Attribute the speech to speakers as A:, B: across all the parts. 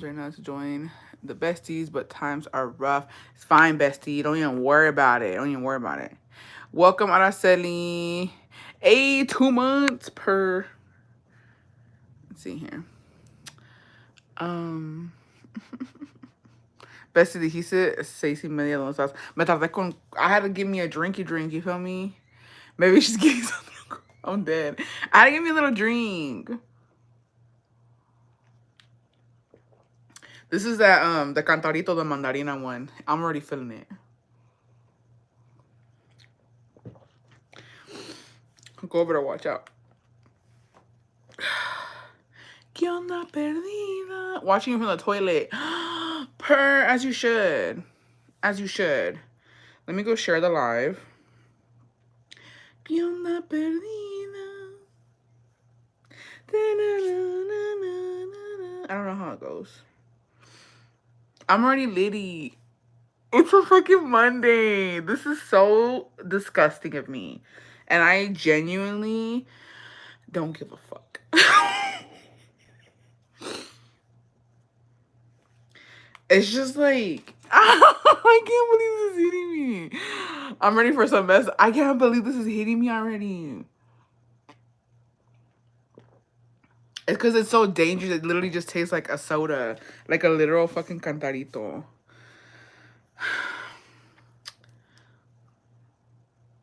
A: right now to join the besties, but times are rough. It's fine, bestie. Don't even worry about it. Don't even worry about it. Welcome, Araceli. 2 months per. Let's see here. Um. Bestie dijiste 6:30 de los sábados. Me tardé con. I had to give me a drinky drink. You feel me? Maybe she's getting something. I'm dead. I had to give me a little drink. This is that the Cantarito de Mandarina one. I'm already feeling it. Go over there, watch out. ¿Qué onda perdida? Watching you from the toilet. Purr, as you should. As you should. Let me go share the live. ¿Qué onda perdida? I don't know how it goes. I'm already litty. It's a fucking Monday. This is so disgusting of me. And I genuinely don't give a fuck. It's just like, I can't believe this is hitting me. I'm ready for some mess. I can't believe this is hitting me already. It's because it's so dangerous. It literally just tastes like a soda. Like a literal fucking cantarito.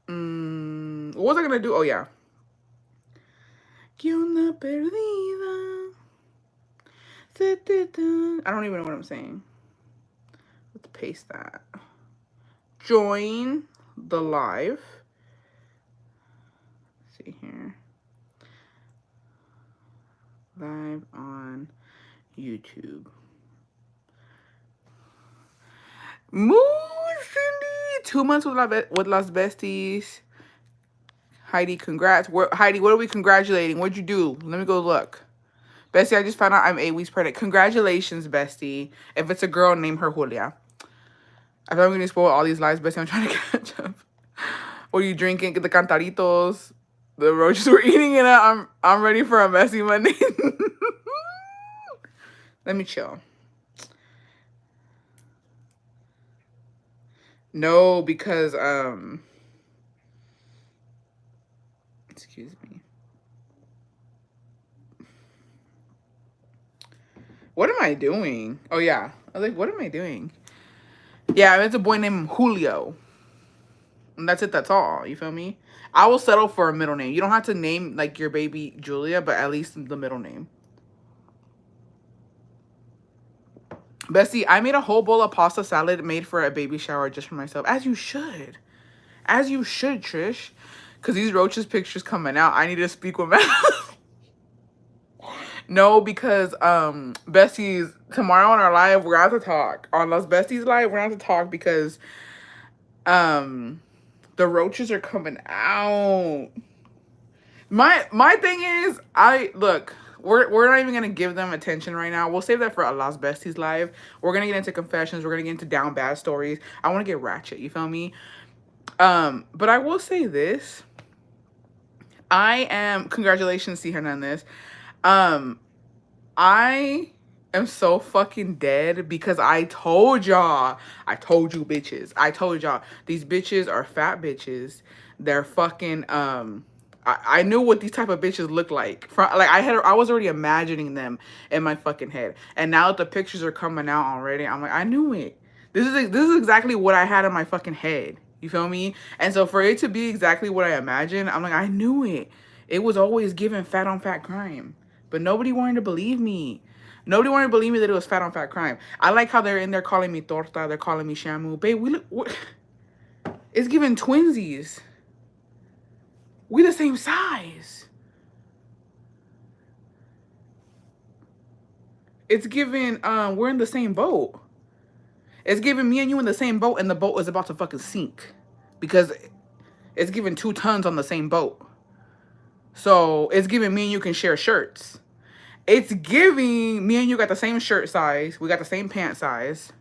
A: What was I going to do? Oh, yeah. ¿Qué onda perdida? I don't even know what I'm saying. Let's paste that. Join the live. Let's see here. Live on YouTube. Moo Cindy. 2 months with Las Besties. Heidi, congrats. Heidi, what are we congratulating? What'd you do? Let me go look. Bestie, I just found out I'm 8 weeks pregnant. Congratulations, Bestie. If it's a girl, name her Julia. I thought I'm going to spoil all these lives, Bestie. I'm trying to catch up. What are you drinking? The cantaritos. The roaches were eating it up. I'm ready for a messy Monday. Let me chill. No, because excuse me. What am I doing? Oh yeah. I was like, what am I doing? Yeah, it's a boy named Julio. And that's it, that's all. You feel me? I will settle for a middle name. You don't have to name like your baby Julia, but at least the middle name. Bestie, I made a whole bowl of pasta salad made for a baby shower just for myself. As you should. As you should, Trish. Because these roaches pictures coming out. I need to speak with Matt. No, because Besties, tomorrow on our live, we're going to talk. On Los Besties live, we're going to talk because the roaches are coming out. My thing is, we're not even gonna give them attention right now. We'll save that for a Las Besties live. We're gonna get into confessions. We're gonna get into down bad stories. I want to get ratchet. You feel me? But I will say this. Congratulations, C. Hernandez. I am so fucking dead because I told y'all. I told you bitches. I told y'all these bitches are fat bitches. They're fucking I knew what these type of bitches look like. I was already imagining them in my fucking head. And now that the pictures are coming out already, I'm like, I knew it. This is exactly what I had in my fucking head. You feel me? And so for it to be exactly what I imagined, I'm like, I knew it. It was always given fat on fat crime. But nobody wanted to believe me. Nobody wanted to believe me that it was fat on fat crime. I like how they're in there calling me torta. They're calling me shamu. Babe, it's giving twinsies. We the same size. It's giving, we're in the same boat. It's giving me and you in the same boat, and the boat is about to fucking sink. Because it's giving 2 tons on the same boat. So it's giving me and you can share shirts. It's giving me and you got the same shirt size. We got the same pant size.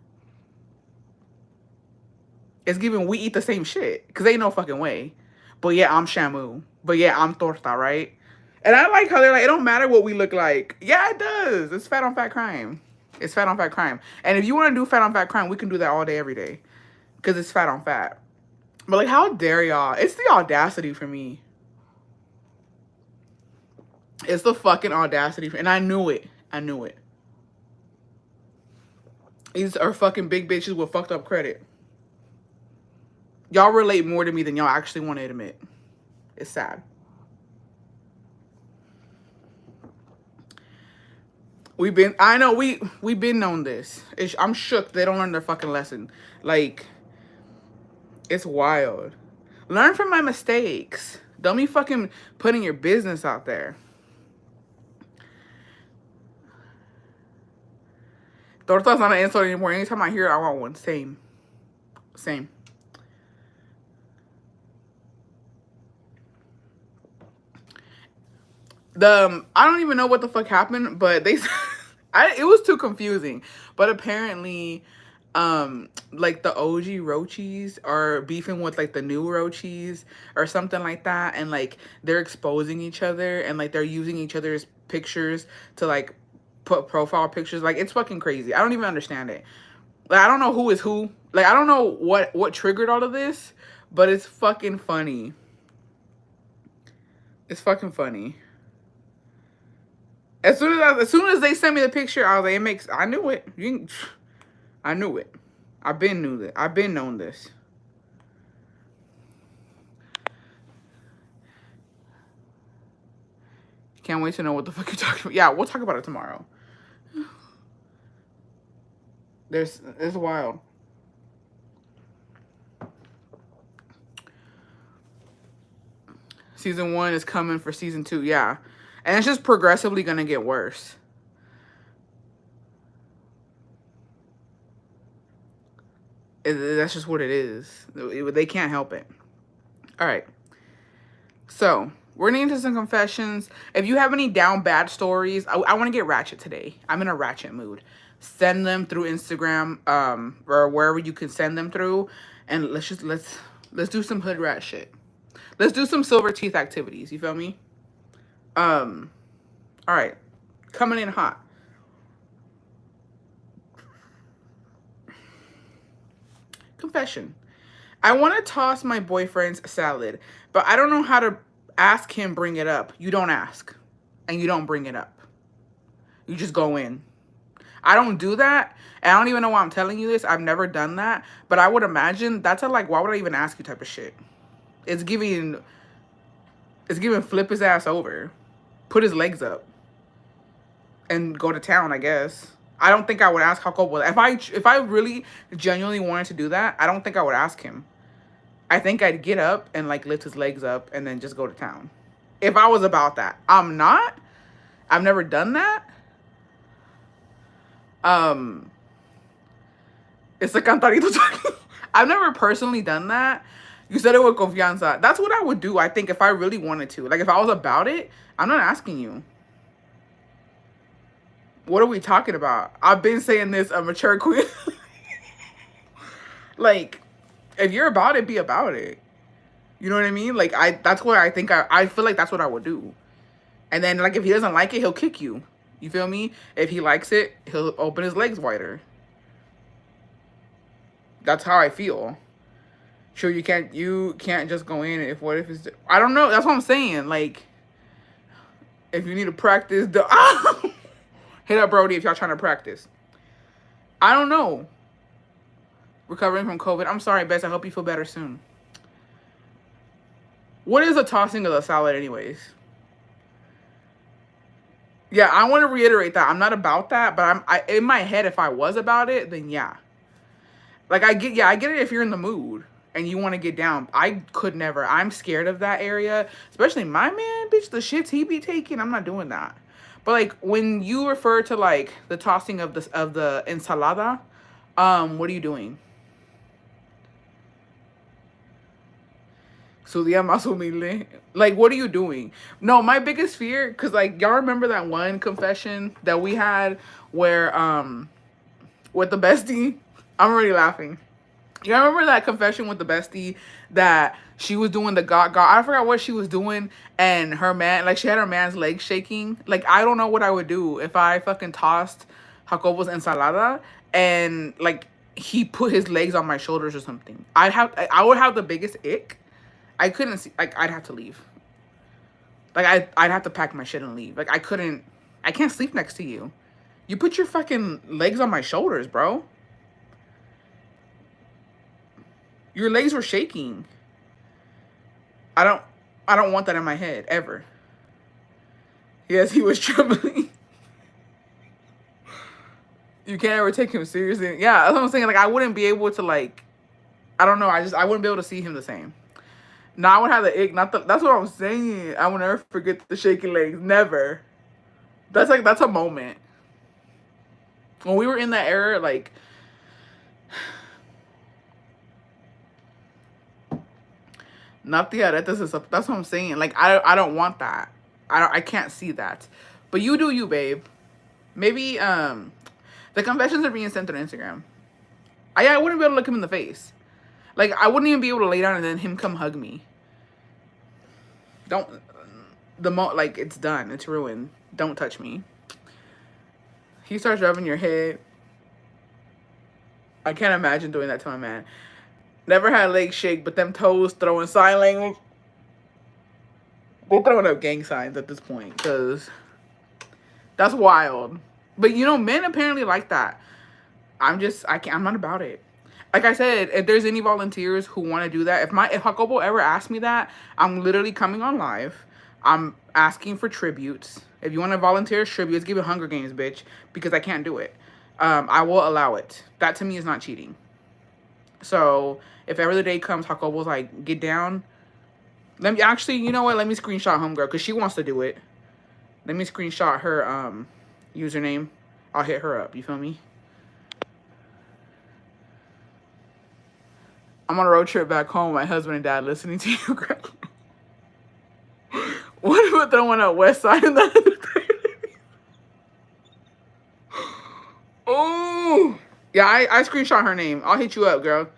A: It's giving we eat the same shit. Because ain't no fucking way. But yeah, I'm Shamu. But yeah, I'm torta, right? And I like how they're like, it don't matter what we look like. Yeah, it does. It's fat on fat crime. It's fat on fat crime. And if you want to do fat on fat crime, we can do that all day, every day. Because it's fat on fat. But like, how dare y'all? It's the audacity for me. It's the fucking audacity. And I knew it. I knew it. These are fucking big bitches with fucked up credit. Y'all relate more to me than y'all actually want to admit. It's sad. We've been known this. I'm shook they don't learn their fucking lesson. Like, it's wild. Learn from my mistakes. Don't be fucking putting your business out there. Torta's not an insult anymore. Anytime I hear it, I want one. Same. I don't even know what the fuck happened, but it was too confusing. But apparently, like the OG Roachies are beefing with like the new Roachies or something like that, and like they're exposing each other, and like they're using each other's pictures to like put profile pictures. Like, it's fucking crazy. I don't even understand it. Like, I don't know who is who. Like, I don't know what triggered all of this, but it's fucking funny. It's fucking funny. As soon as they sent me the picture, I was like, I knew it. I knew it. I've been known this. Can't wait to know what the fuck you're talking about. Yeah, we'll talk about it tomorrow. It's wild. Season 1 is coming for season 2, yeah. And it's just progressively gonna get worse. That's just what it is. They can't help it. All right. So, we're gonna get into some confessions. If you have any down bad stories, I want to get ratchet today. I'm in a ratchet mood. Send them through Instagram, or wherever you can send them through, and let's do some hood rat shit. Let's do some silver teeth activities. You feel me? All right. Coming in hot. Confession. I want to toss my boyfriend's salad, but I don't know how to ask him bring it up. You don't ask, and you don't bring it up. You just go in. I don't do that, and I don't even know why I'm telling you this. I've never done that, but I would imagine that's a like, why would I even ask you type of shit. It's giving flip his ass over, put his legs up, and go to town, I guess. I don't think I would ask how cold was it. If I really genuinely wanted to do that, I don't think I would ask him. I think I'd get up and like lift his legs up and then just go to town. If I was about that. I'm not. I've never done that. It's a cantarito talking. I've never personally done that. You said it with confianza. That's what I would do, I think, if I really wanted to. Like, if I was about it, I'm not asking you. What are we talking about? I've been saying this, a mature queen. Like, if you're about it, be about it. You know what I mean? Like, that's what I think. I feel like that's what I would do. And then, like, if he doesn't like it, he'll kick you. You feel me? If he likes it, he'll open his legs wider. That's how I feel. Sure, you can't just go in. What if it's... I don't know. That's what I'm saying. Like, if you need to practice the... Hit up Brody if y'all trying to practice. I don't know. Recovering from COVID. I'm sorry, Bess. I hope you feel better soon. What is a tossing of the salad anyways? Yeah, I want to reiterate that. I'm not about that, but in my head, if I was about it, then yeah. Like, I get it if you're in the mood and you want to get down. I could never. I'm scared of that area. Especially my man, bitch, the shits he be taking. I'm not doing that. But like, when you refer to like the tossing of the ensalada, what are you doing? Su día más humilde. Like, what are you doing? No, my biggest fear, because like, y'all remember that one confession that we had where with the bestie? I'm already laughing. You remember that confession with the bestie that she was doing the God. I forgot what she was doing, and her man, like, she had her man's legs shaking. Like, I don't know what I would do if I fucking tossed Jacobo's ensalada, and like he put his legs on my shoulders or something. I would have the biggest ick. I couldn't see, like I'd have to leave. Like I'd have to pack my shit and leave. Like I can't sleep next to you. You put your fucking legs on my shoulders, bro. Your legs were shaking. I don't I don't want that in my head ever. Yes, he was trembling. You can't ever take him seriously. Yeah, that's what I'm saying. Like I wouldn't be able to like I don't know. I wouldn't be able to see him the same. Now I would have the ick. Not the. That's what I'm saying. I will never forget the shaky legs. Never. That's a moment. When we were in that era, like not the aretas is. That's what I'm saying. Like I don't want that. I can't see that. But you do you, babe. Maybe the confessions are being sent on Instagram. I wouldn't be able to look him in the face. Like I wouldn't even be able to lay down and then him come hug me. Don't like it's done. It's ruined. Don't touch me. He starts rubbing your head. I can't imagine doing that to my man. Never had legs shake, but them toes throwing sign language. They're throwing up gang signs at this point because that's wild. But you know, men apparently like that. I'm not about it. Like I said, if there's any volunteers who want to do that, if Jacobo ever asks me that, I'm literally coming on live. I'm asking for tributes. If you want to volunteer tributes, give it Hunger Games, bitch, because I can't do it. I will allow it. That to me is not cheating. So if ever the day comes, Jacobo's like, get down. Let me actually, you know what? Let me screenshot homegirl because she wants to do it. Let me screenshot her username. I'll hit her up. You feel me? I'm on a road trip back home. My husband and dad listening to you, Greg. What if we're throwing up West Side in that? Oh, yeah. I screenshot her name. I'll hit you up, girl.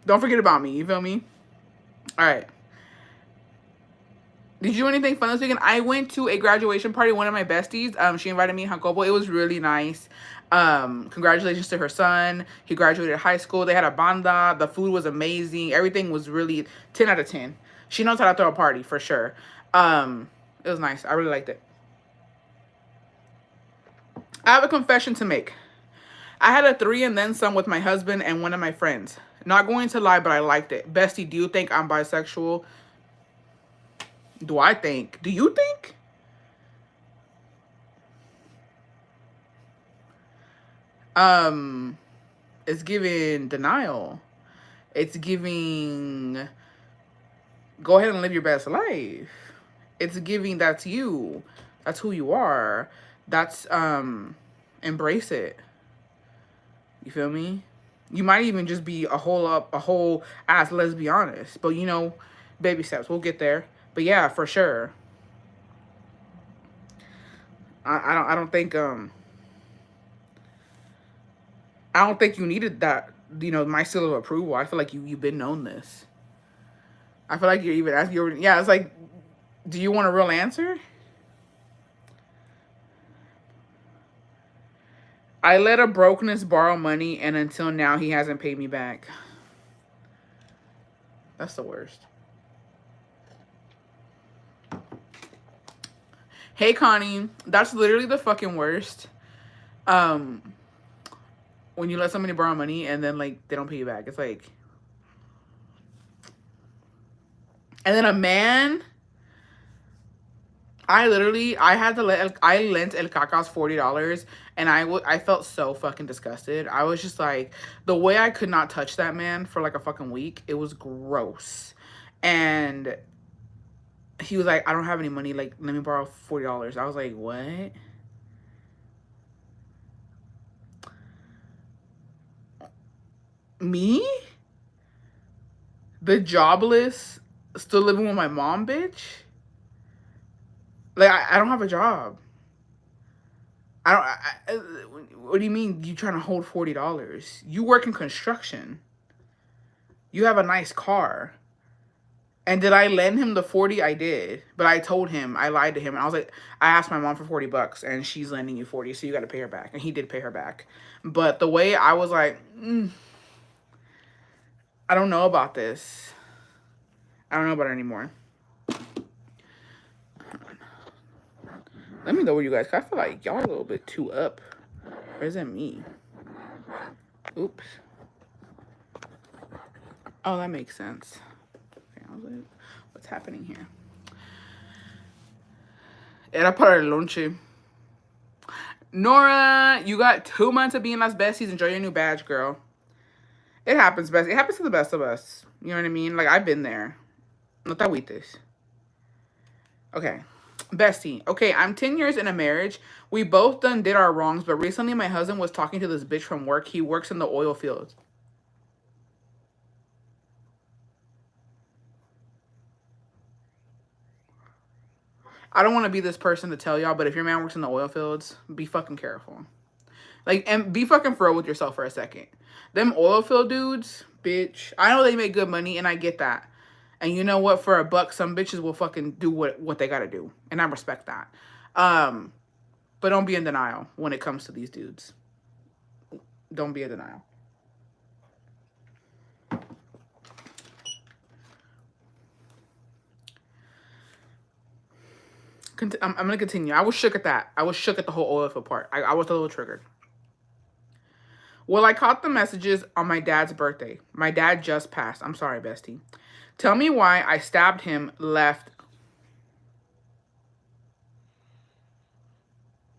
A: Don't forget about me. You feel me? All right. Did you do anything fun this weekend? I went to a graduation party. One of my besties, she invited me and Jacobo. It was really nice. Congratulations to her son. He graduated high school. They had a banda. The food was amazing. Everything was really 10 out of 10. She knows how to throw a party for sure. It was nice. I really liked it. I have a confession to make. I had a 3 and then some with my husband and one of my friends. Not going to lie, but I liked it. Bestie, do you think I'm bisexual? Do I think? Do you think? It's giving denial. It's giving go ahead and live your best life. It's giving that's you. That's who you are. That's embrace it. You feel me? You might even just be a whole ass, let's be honest. But you know, baby steps. We'll get there. But yeah, for sure. I don't think you needed that, you know, my seal of approval. I feel like you've been known this. I feel like you're even asking. Yeah, it's like, do you want a real answer? I let a brokenness borrow money, and until now, he hasn't paid me back. That's the worst. Hey, Connie. That's literally the fucking worst. When you let somebody borrow money and then, like, they don't pay you back. It's like... And then a man... I lent El Cacas $40 and I felt so fucking disgusted. I was just like, the way I could not touch that man for like a fucking week, it was gross. And he was like, I don't have any money, like, let me borrow $40. I was like, what? Me? The jobless, still living with my mom, bitch? Like, I don't have a job. What do you mean you trying to hold $40? You work in construction. You have a nice car. And did I lend him the 40? I did. But I told him, I lied to him. And I was like, I asked my mom for 40 bucks and she's lending you 40, so you got to pay her back. And he did pay her back. But the way I was like, I don't know about this. I don't know about it anymore. Let me know what you guys, cause I feel like y'all are a little bit too up. Or is it me? Oops. Oh, that makes sense. Okay, I was like, what's happening here? Era para el lonche. Nora, you got 2 months of being us besties. Enjoy your new badge, girl. It happens, best. It happens to the best of us. You know what I mean? Like, I've been there. No te agüites. Okay. Bestie. Okay, I'm 10 years in a marriage. We both did our wrongs, but recently my husband was talking to this bitch from work. He works in the oil fields. I don't want to be this person to tell y'all, but if your man works in the oil fields, be fucking careful. Like, and be fucking for real with yourself for a second. Them oil field dudes, bitch. I know they make good money, and I get that. And you know what? For a buck, some bitches will fucking do what they gotta do. And I respect that. But don't be in denial when it comes to these dudes. Don't be in denial. I'm going to continue. I was shook at that. I was shook at the whole oil field part. I was a little triggered. Well, I caught the messages on my dad's birthday. My dad just passed. I'm sorry, bestie. Tell me why I stabbed him, left.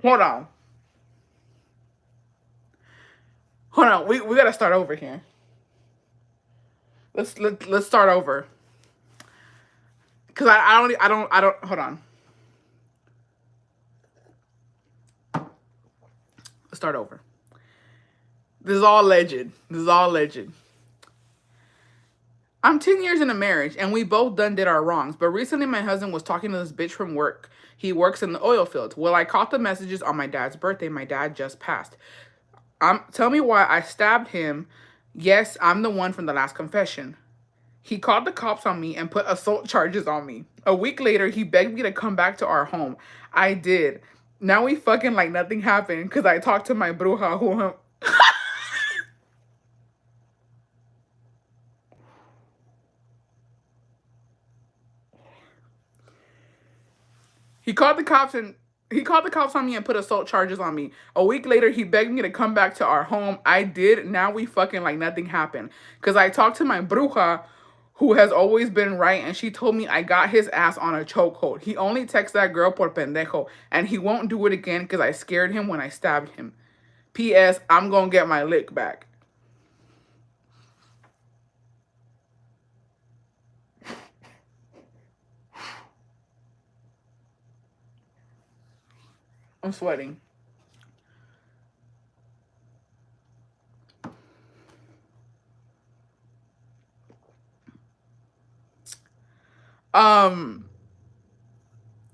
A: Hold on. Hold on. We got to start over here. Let's start over. Cuz I don't hold on. Let's start over. This is all legend. This is all legend. I'm 10 years in a marriage, and we both did our wrongs. But recently, my husband was talking to this bitch from work. He works in the oil fields. Well, I caught the messages on my dad's birthday. My dad just passed. Tell me why I stabbed him. Yes, I'm the one from the last confession. He called the cops on me and put assault charges on me. A week later, he begged me to come back to our home. I did. Now we fucking like nothing happened because I talked to my bruja who... He called the cops on me and put assault charges on me. A week later, he begged me to come back to our home. I did. Now we fucking like nothing happened. Because I talked to my bruja, who has always been right, and she told me I got his ass on a chokehold. He only texts that girl por pendejo, and he won't do it again because I scared him when I stabbed him. P.S. I'm going to get my lick back. I'm sweating.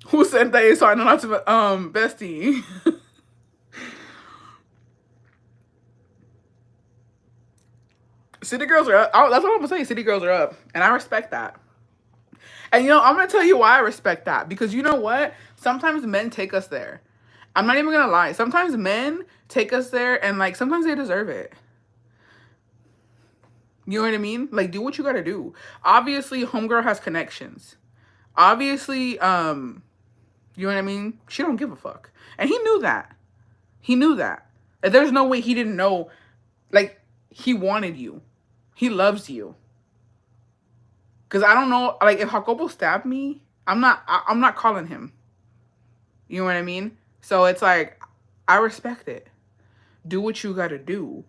A: Who sent that? So I know not to, bestie. City girls are up. That's what I'm gonna say. City girls are up. And I respect that. And you know, I'm gonna tell you why I respect that. Because you know what? Sometimes men take us there. I'm not even gonna lie. Sometimes men take us there and like sometimes they deserve it. You know what I mean? Like, do what you gotta do. Obviously, homegirl has connections. Obviously, you know what I mean? She don't give a fuck. And he knew that. He knew that. There's no way he didn't know. Like, he wanted you. He loves you. Because I don't know, like, if Jacobo stabbed me, I'm not calling him. You know what I mean? So it's like, I respect it. Do what you gotta do.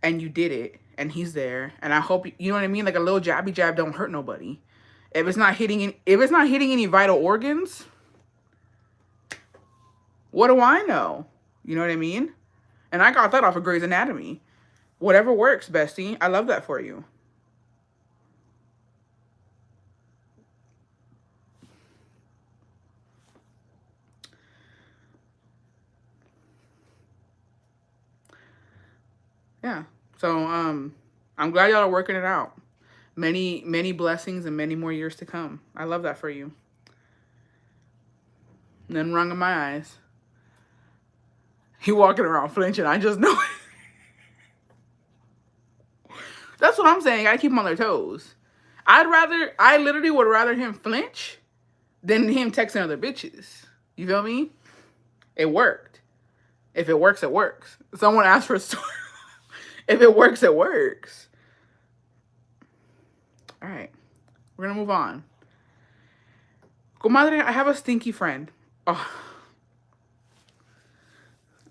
A: And you did it. And he's there. And I hope, you know what I mean? Like, a little jabby jab don't hurt nobody. If it's not hitting any vital organs, what do I know? You know what I mean? And I got that off of Grey's Anatomy. Whatever works, bestie. I love that for you. Yeah. So, I'm glad y'all are working it out. Many, many blessings and many more years to come. I love that for you. Nothing wrong in my eyes. He walking around flinching. I just know it. That's what I'm saying. I gotta keep them on their toes. I literally would rather him flinch than him texting other bitches. You feel me? It worked. If it works, it works. Someone asked for a story. If it works, it works. All right. We're gonna move on. Comadre, I have a stinky friend. Oh.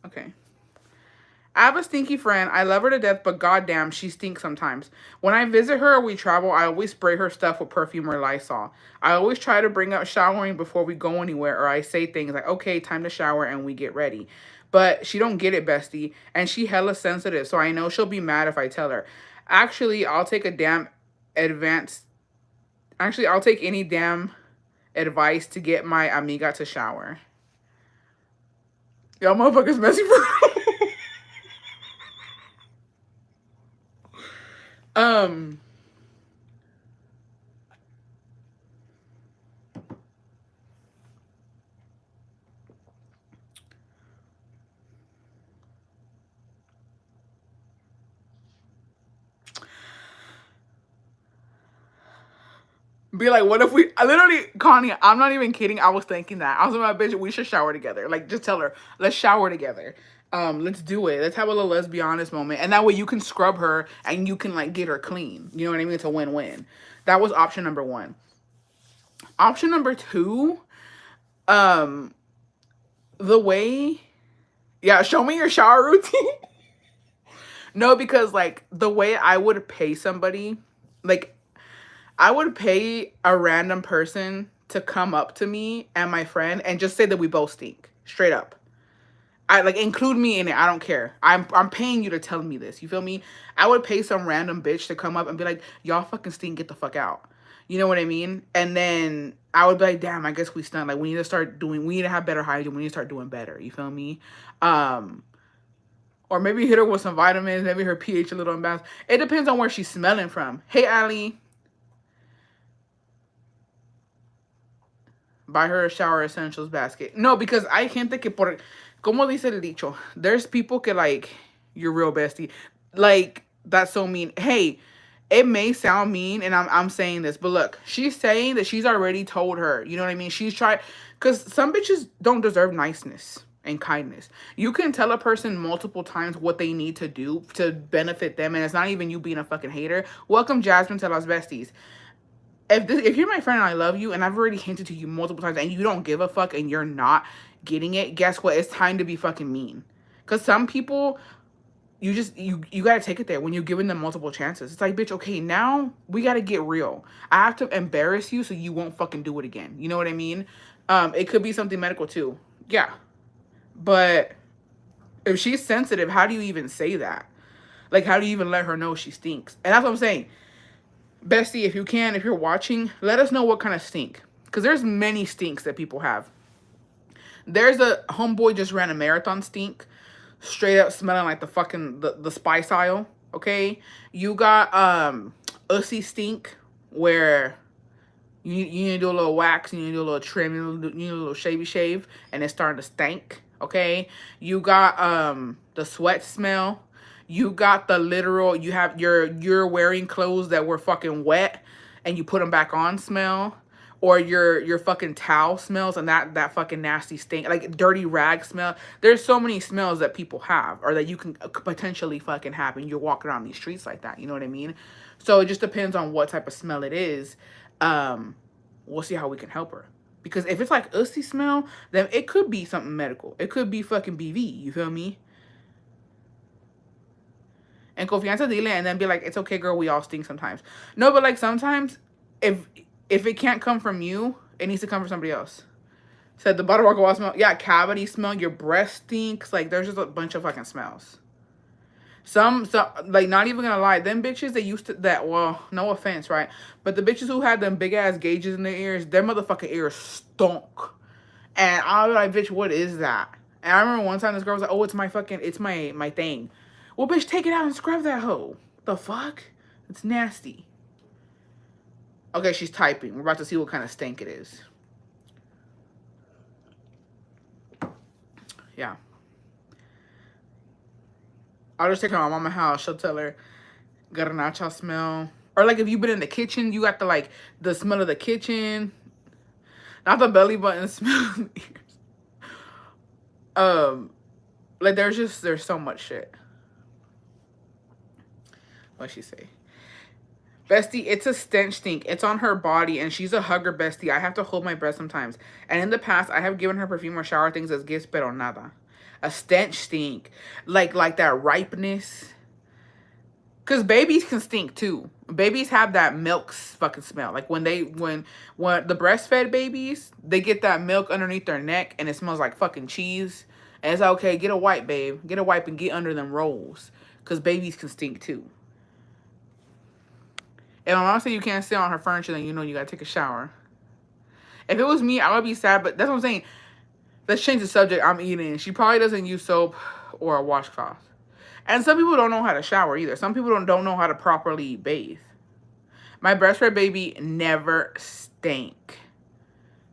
A: Okay. I have a stinky friend. I love her to death, but goddamn, she stinks sometimes. When I visit her or we travel, I always spray her stuff with perfume or Lysol. I always try to bring up showering before we go anywhere, or I say things like, okay, time to shower, and we get ready. But she don't get it, bestie, and she hella sensitive, so I know she'll be mad if I tell her. Actually, I'll take any damn advice to get my amiga to shower. Y'all motherfuckers messy for um Be like, what if I literally, Connie, I'm not even kidding. I was thinking that. I was like, bitch, we should shower together. Like, just tell her, let's shower together. Let's do it. Let's have a little let's be honest moment. And that way you can scrub her and you can like get her clean. You know what I mean? It's a win-win. That was option number 1. Option number 2, the way, yeah, show me your shower routine. No, because like the way I would pay somebody, like I would pay a random person to come up to me and my friend and just say that we both stink. Straight up. I like include me in it. I don't care. I'm paying you to tell me this. You feel me? I would pay some random bitch to come up and be like, y'all fucking stink, get the fuck out. You know what I mean? And then I would be like, damn, I guess we stink. Like we need to have better hygiene. We need to start doing better. You feel me? Or maybe hit her with some vitamins, maybe her pH a little imbalanced. It depends on where she's smelling from. Hey, Ali. Buy her a shower essentials basket. No, because hay gente que por... Como dice el dicho? There's people que like, you're real bestie. Like, that's so mean. Hey, it may sound mean, and I'm saying this, but look, she's saying that she's already told her. You know what I mean? She's tried... Because some bitches don't deserve niceness and kindness. You can tell a person multiple times what they need to do to benefit them, and it's not even you being a fucking hater. Welcome, Jasmine, to Las Besties. If you're my friend and I love you and I've already hinted to you multiple times and you don't give a fuck and you're not getting it, guess what? It's time to be fucking mean. Because some people, you gotta take it there when you're giving them multiple chances. It's like, bitch, okay, now we gotta get real. I have to embarrass you so you won't fucking do it again. You know what I mean? It could be something medical too. Yeah. But if she's sensitive, how do you even say that? Like, how do you even let her know she stinks? And that's what I'm saying. Bestie, if you're watching, let us know what kind of stink. Because there's many stinks that people have. There's a homeboy just ran a marathon stink. Straight up smelling like the fucking, the spice aisle. Okay? You got, Ussy stink. Where you need to do a little wax. You need to do a little trim. You need a little shavy shave. And it's starting to stink. Okay? You got, the sweat smell. You got the literal, you're wearing clothes that were fucking wet and you put them back on smell. Or your fucking towel smells and that fucking nasty stink. Like dirty rag smell. There's so many smells that people have or that you can potentially fucking have when you're walking around these streets like that. You know what I mean? So it just depends on what type of smell it is. We'll see how we can help her. Because if it's like Ussy smell, then it could be something medical. It could be fucking BV. You feel me? And confianza dile and then be like, it's okay, girl, we all stink sometimes. No, but like sometimes if it can't come from you, it needs to come from somebody else. Said the bottle rock wall smell. Yeah, cavity smell, your breath stinks. Like there's just a bunch of fucking smells. Some like not even gonna lie, them bitches that used to well, no offense, right? But the bitches who had them big ass gauges in their ears, their motherfucking ears stunk. And I was like, bitch, what is that? And I remember one time this girl was like, oh, it's my thing. Well, bitch, take it out and scrub that hoe. The fuck? It's nasty. Okay, she's typing. We're about to see what kind of stank it is. Yeah. I'll just take her to my mama's house. She'll tell her, garnacha smell. Or like if you've been in the kitchen, you got the like the smell of the kitchen. Not the belly button smell. Like there's so much shit. What'd she say? Bestie, it's a stench stink. It's on her body, and she's a hugger, bestie. I have to hold my breath sometimes. And in the past, I have given her perfume or shower things as gifts, pero nada. A stench stink. Like that ripeness. Because babies can stink, too. Babies have that milk fucking smell. Like when the breastfed babies, they get that milk underneath their neck, and it smells like fucking cheese. And it's like, okay, get a wipe, babe. Get a wipe and get under them rolls. Because babies can stink, too. If my mom said you can't sit on her furniture, then you know you gotta take a shower. If it was me, I would be sad, but that's what I'm saying. Let's change the subject. I'm eating. She probably doesn't use soap or a washcloth. And some people don't know how to shower either. Some people don't know how to properly bathe. My breastfed baby never stank.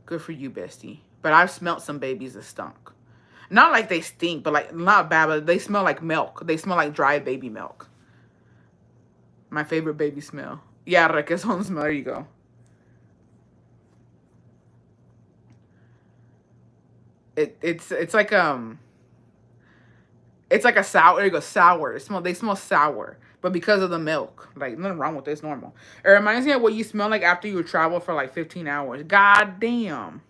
A: Good for you, bestie. But I've smelt some babies that stunk. Not like they stink, but like not bad, but they smell like milk. They smell like dry baby milk. My favorite baby smell. Yeah, requesón smell. There you go. It's like it's like a sour. There you go, sour. They smell sour, but because of the milk, like nothing wrong with this. Normal. It reminds me of what you smell like after you travel for like 15 hours. God damn.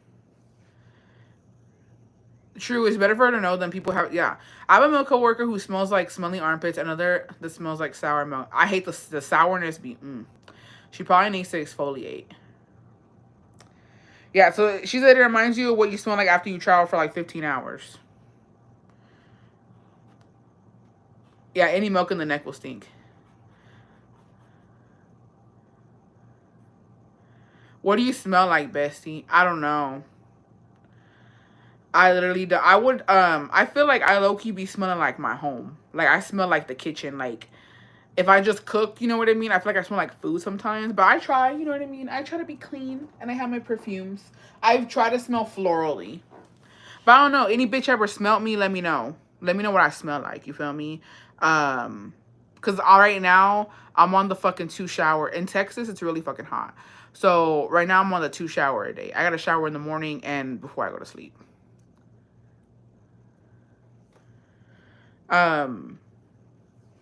A: True, it's better for her to know than people have. Yeah, I have a milk coworker who smells like smelly armpits. Another that smells like sour milk. I hate the sourness. She probably needs to exfoliate. Yeah, so she said it reminds you of what you smell like after you travel for like 15 hours. Yeah, any milk in the neck will stink. What do you smell like, bestie? I don't know. I literally do. I feel like I low key be smelling like my home. Like I smell like the kitchen. Like if I just cook, you know what I mean? I feel like I smell like food sometimes. But I try, you know what I mean? I try to be clean and I have my perfumes. I've tried to smell florally. But I don't know. Any bitch ever smelt me, let me know. Let me know what I smell like. You feel me? Cause right now I'm on the fucking 2 shower. In Texas, it's really fucking hot. So right now I'm on the 2 shower a day. I gotta shower in the morning and before I go to sleep. I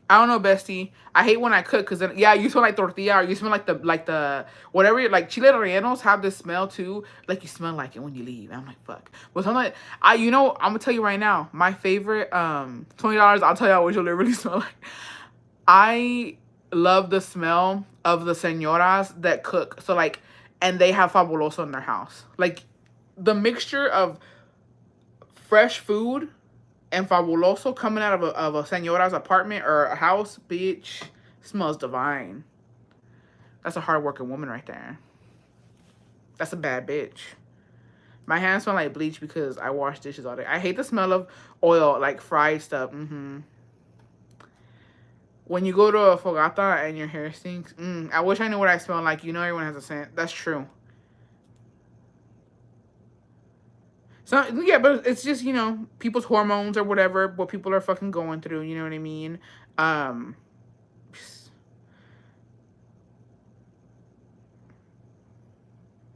A: don't know, bestie. I hate when I cook because then yeah, you smell like tortilla or you smell like the whatever like chile rellenos have this smell too. Like you smell like it when you leave. I'm like fuck. But something I'm gonna tell you right now, my favorite $20, I'll tell you what you'll literally smell like. I love the smell of the señoras that cook. So like and they have fabuloso in their house. Like the mixture of fresh food and fabuloso coming out of a señora's apartment or a house, bitch, smells divine. That's a hardworking woman right there. That's a bad bitch. My hands smell like bleach because I wash dishes all day. I hate the smell of oil, like fried stuff. When you go to a fogata and your hair stinks, I wish I knew what I smell like. You know everyone has a scent. That's true. So yeah, but it's just people's hormones or whatever, what people are fucking going through. You know what I mean? Um,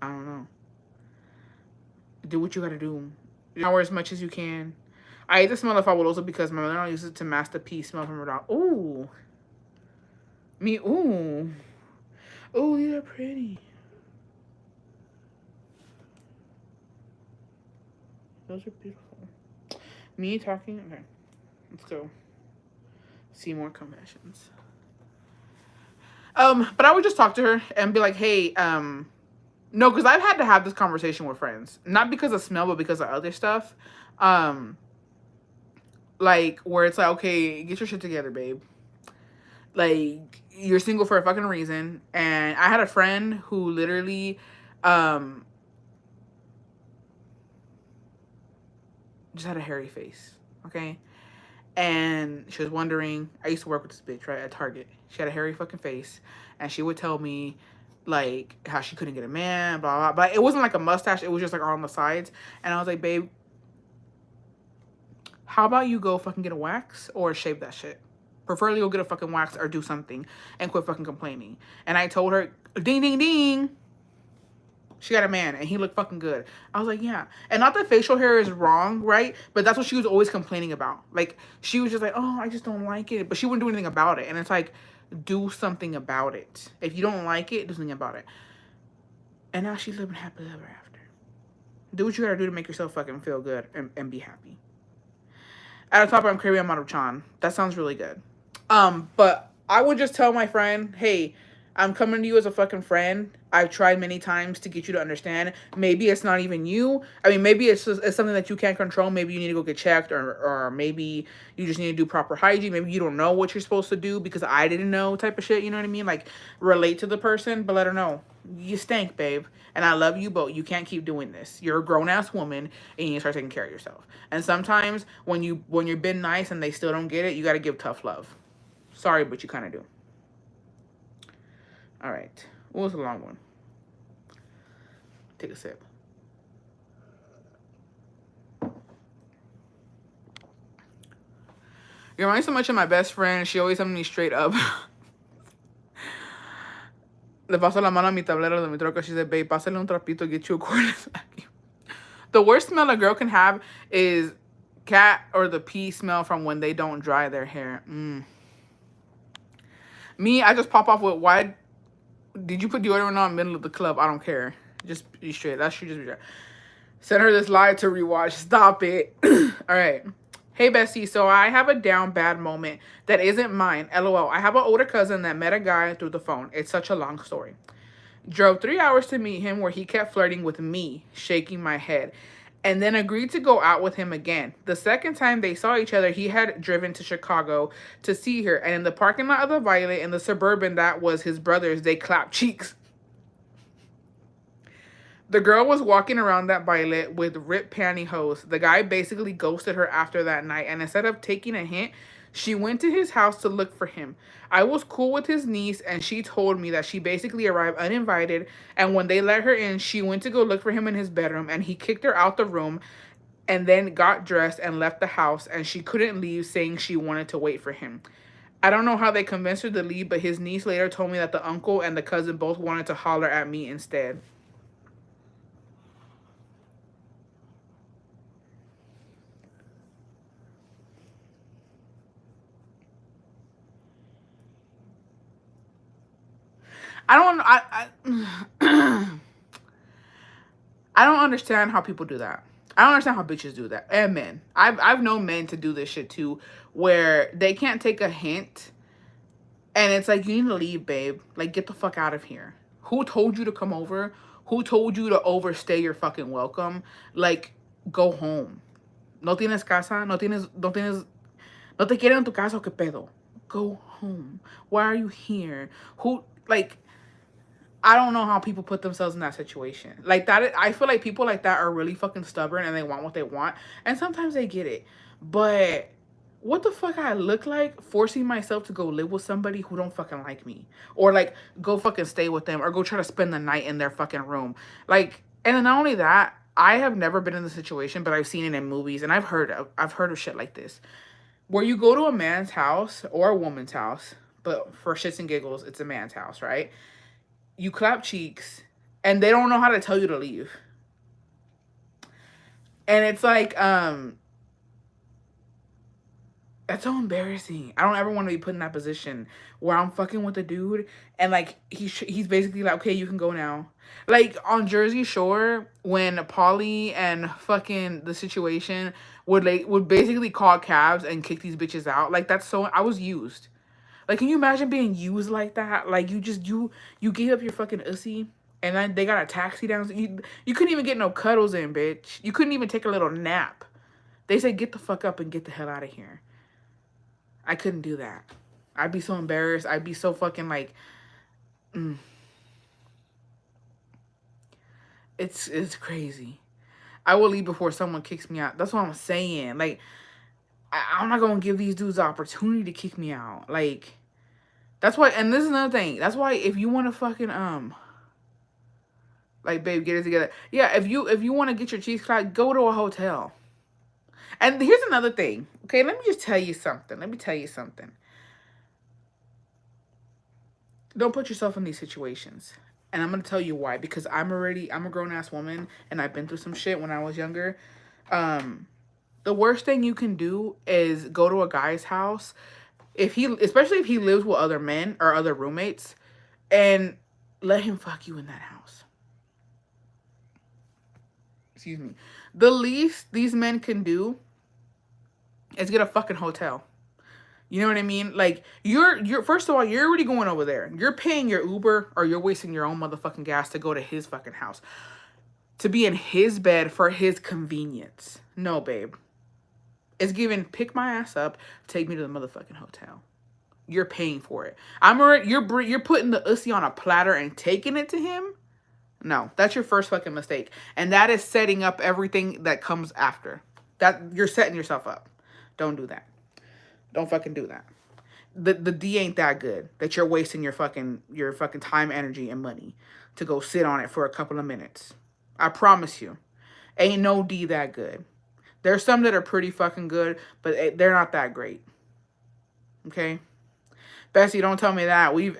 A: I don't know. Do what you gotta do. Shower as much as you can. I hate the smell of fabuloso because my mother uses it to mask the pee smell from her dog. Ooh, me ooh, ooh, these are pretty. Those are beautiful. Me talking. Okay, let's go. See more confessions. But I would just talk to her and be like, hey, no, because I've had to have this conversation with friends, not because of smell, but because of other stuff. Like where it's like, okay, get your shit together, babe. Like you're single for a fucking reason. And I had a friend who literally, just had a hairy face. Okay. And she was wondering, I used to work with this bitch, right, at Target. She had a hairy fucking face. And she would tell me, like how she couldn't get a man, blah, blah, but it wasn't like a mustache, it was just like on the sides. And I was like, babe, how about you go fucking get a wax or shave that shit? Preferably go get a fucking wax or do something and quit fucking complaining. And I told her, ding, ding, ding, she got a man and he looked fucking good. I was like, yeah. And not that facial hair is wrong, right? But that's what she was always complaining about. Like, she was just like, oh, I just don't like it. But she wouldn't do anything about it. And it's like, do something about it. If you don't like it, do something about it. And now she's living happily ever after. Do what you gotta do to make yourself fucking feel good and be happy. At the top, I'm craving a Maruchan. That sounds really good. But I would just tell my friend, hey, I'm coming to you as a fucking friend. I've tried many times to get you to understand. Maybe it's not even you. I mean, maybe it's something that you can't control. Maybe you need to go get checked, or maybe you just need to do proper hygiene. Maybe you don't know what you're supposed to do because I didn't know, type of shit. You know what I mean? Like, relate to the person, but let her know. You stink, babe. And I love you, but you can't keep doing this. You're a grown-ass woman, and you need to start taking care of yourself. And sometimes when you're being nice and they still don't get it, you got to give tough love. Sorry, but you kind of do. All right. What was the long one? Take a sip. You remind me so much of my best friend. She always told me straight up. Le paso la mano a mi tablero de mi troca. She said, babe, pásale un trapito, get you a cordless vacuum. The worst smell a girl can have is cat or the pee smell from when they don't dry their hair. Me, I just pop off with, why did you put deodorant on in the middle of the club? I don't care. Just be straight. That should just be straight. Send her this live to rewatch. Stop it. All right. Hey, Bessie. So I have a down bad moment that isn't mine. LOL. I have an older cousin that met a guy through the phone. It's such a long story. Drove 3 hours to meet him where he kept flirting with me, shaking my head, and then agreed to go out with him again. The second time they saw each other, he had driven to Chicago to see her, and in the parking lot of the Violet in the Suburban that was his brother's, they clapped cheeks. The girl was walking around that Violet with ripped pantyhose. The guy basically ghosted her after that night, and instead of taking a hint, she went to his house to look for him. I was cool with his niece, and she told me that she basically arrived uninvited, and when they let her in, she went to go look for him in his bedroom, and he kicked her out the room, and then got dressed and left the house, and she couldn't leave, saying she wanted to wait for him. I don't know how they convinced her to leave, but his niece later told me that the uncle and the cousin both wanted to holler at me instead. I don't I don't understand how people do that. I don't understand how bitches do that. And men. I've known men to do this shit too, where they can't take a hint and it's like, you need to leave, babe. Like, get the fuck out of here. Who told you to come over? Who told you to overstay your fucking welcome? Like, go home. No tienes casa, no te quieren en tu casa, o qué pedo. Go home. Why are you here? Who, like, I don't know how people put themselves in that situation. Like that, I feel like people like that are really fucking stubborn and they want what they want. And sometimes they get it. But what the fuck I look like forcing myself to go live with somebody who don't fucking like me? Or like go fucking stay with them or go try to spend the night in their fucking room. Like, and then not only that, I have never been in the situation, but I've seen it in movies and I've heard of shit like this. Where you go to a man's house or a woman's house, but for shits and giggles, it's a man's house, right? You clap cheeks and they don't know how to tell you to leave. And it's like, that's so embarrassing. I don't ever want to be put in that position where I'm fucking with a dude and like he's basically like, okay, you can go now. Like on Jersey Shore when Pauly and fucking the situation would basically call cabs and kick these bitches out. Like that's so, I was used. Like, can you imagine being used like that? Like, you gave up your fucking ussy, and then they got a taxi down. You couldn't even get no cuddles in, bitch. You couldn't even take a little nap. They said, get the fuck up and get the hell out of here. I couldn't do that. I'd be so embarrassed. I'd be so fucking like, It's crazy. I will leave before someone kicks me out. That's what I'm saying. Like, I'm not gonna give these dudes the opportunity to kick me out. Like, that's why, and this is another thing. That's why if you want to fucking, Like, babe, get it together. Yeah, if you want to get your cheeks clapped, go to a hotel. And here's another thing. Okay, let me just tell you something. Let me tell you something. Don't put yourself in these situations. And I'm gonna tell you why. Because I'm a grown ass woman and I've been through some shit when I was younger. The worst thing you can do is go to a guy's house, especially if he lives with other men or other roommates, and let him fuck you in that house. Excuse me. The least these men can do is get a fucking hotel. You know what I mean? Like, you're first of all, you're already going over there. You're paying your Uber, or you're wasting your own motherfucking gas to go to his fucking house, to be in his bed for his convenience. No, babe. It's given, pick my ass up, take me to the motherfucking hotel. You're paying for it. You're putting the ussy on a platter and taking it to him? No, that's your first fucking mistake. And that is setting up everything that comes after. That you're setting yourself up. Don't do that. Don't fucking do that. The D ain't that good that you're wasting your fucking time, energy, and money to go sit on it for a couple of minutes. I promise you. Ain't no D that good. There's some that are pretty fucking good, but they're not that great. Okay? Bessie, don't tell me that. We've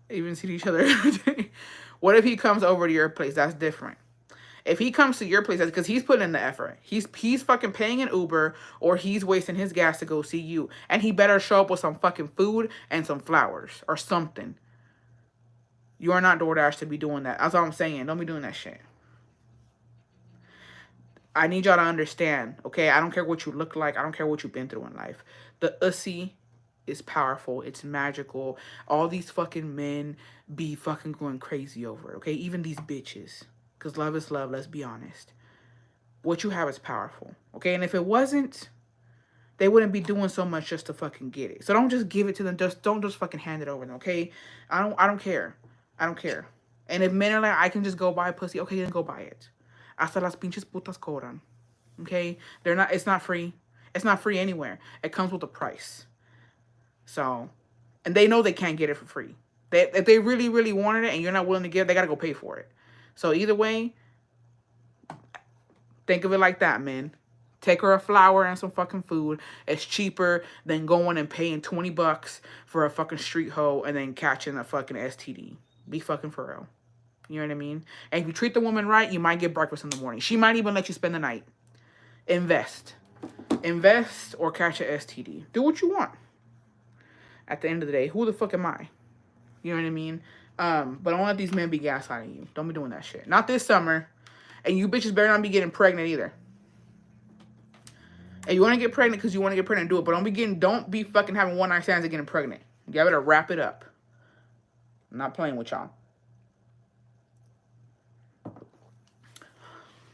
A: even seen each other every day. What if he comes over to your place? That's different. If he comes to your place, that's because he's putting in the effort. He's fucking paying an Uber, or he's wasting his gas to go see you. And he better show up with some fucking food and some flowers or something. You are not DoorDash to be doing that. That's all I'm saying. Don't be doing that shit. I need y'all to understand, okay? I don't care what you look like. I don't care what you've been through in life. The ussy is powerful. It's magical. All these fucking men be fucking going crazy over it, okay? Even these bitches. Because love is love, let's be honest. What you have is powerful, okay? And if it wasn't, they wouldn't be doing so much just to fucking get it. So don't just give it to them. Don't just fucking hand it over them, okay? I don't care. I don't care. And if men are like, I can just go buy pussy, okay, then go buy it. Hasta las pinches putas cobran. Okay? It's not free. It's not free anywhere. It comes with a price. So, and they know they can't get it for free. If they really, really wanted it and you're not willing to give, they gotta go pay for it. So either way, think of it like that, man. Take her a flower and some fucking food. It's cheaper than going and paying $20 for a fucking street hoe and then catching a fucking STD. Be fucking for real. You know what I mean? And if you treat the woman right, you might get breakfast in the morning. She might even let you spend the night. Invest. Invest or catch a STD. Do what you want. At the end of the day, who the fuck am I? You know what I mean? But don't let these men be gaslighting you. Don't be doing that shit. Not this summer. And you bitches better not be getting pregnant either. And you want to get pregnant because you want to get pregnant, do it. But don't be fucking having one night stands and getting pregnant. You better wrap it up. I'm not playing with y'all.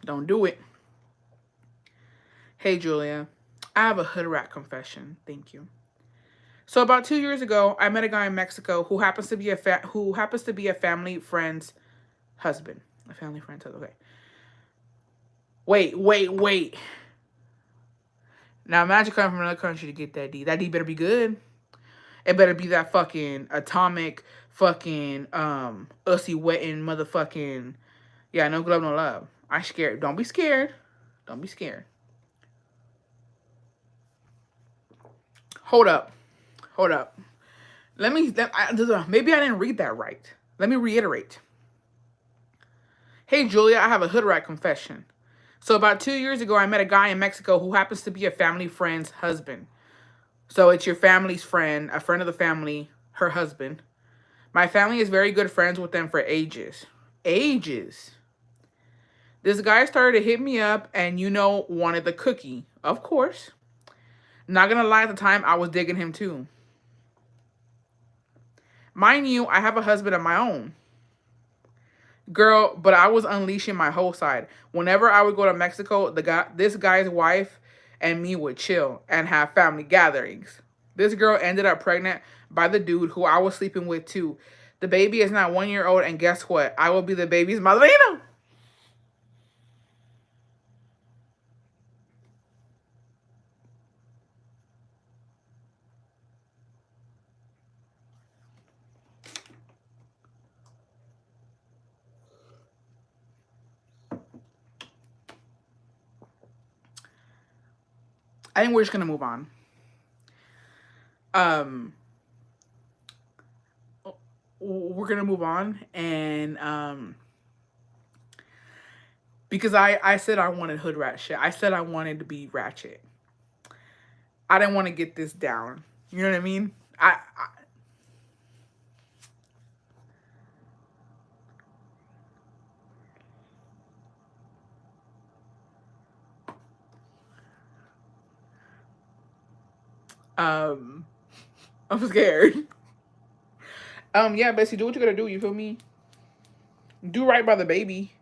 A: Don't do it. Hey, Julia. I have a hood rat confession. Thank you. So about 2 years ago, I met a guy in Mexico who happens to be a family friend's husband. A family friend's husband. Okay. Wait. Now imagine coming from another country to get that D. That D better be good. It better be that fucking atomic fucking ussy wetting motherfucking, yeah, no glove, no love. I scared. Don't be scared. Don't be scared. Hold up. Maybe I didn't read that right. Let me reiterate. Hey, Julia, I have a hood rat confession. So about 2 years ago, I met a guy in Mexico who happens to be a family friend's husband. So it's your family's friend, a friend of the family, her husband. My family is very good friends with them for ages. Ages. This guy started to hit me up and, wanted the cookie. Of course. Not gonna lie, at the time, I was digging him too. Mind you, I have a husband of my own. Girl, but I was unleashing my whole side. Whenever I would go to Mexico, this guy's wife and me would chill and have family gatherings. This girl ended up pregnant by the dude who I was sleeping with too. The baby is now 1 year old, and guess what? I will be the baby's madrina. I think we're just gonna move on. Um, we're gonna move on, and because I said I wanted hood rat shit. I said I wanted to be ratchet. I didn't want to get this down. You know what I mean? Um, I'm scared. Yeah, Bessie, do what you gotta do. You feel me? Do right by the baby.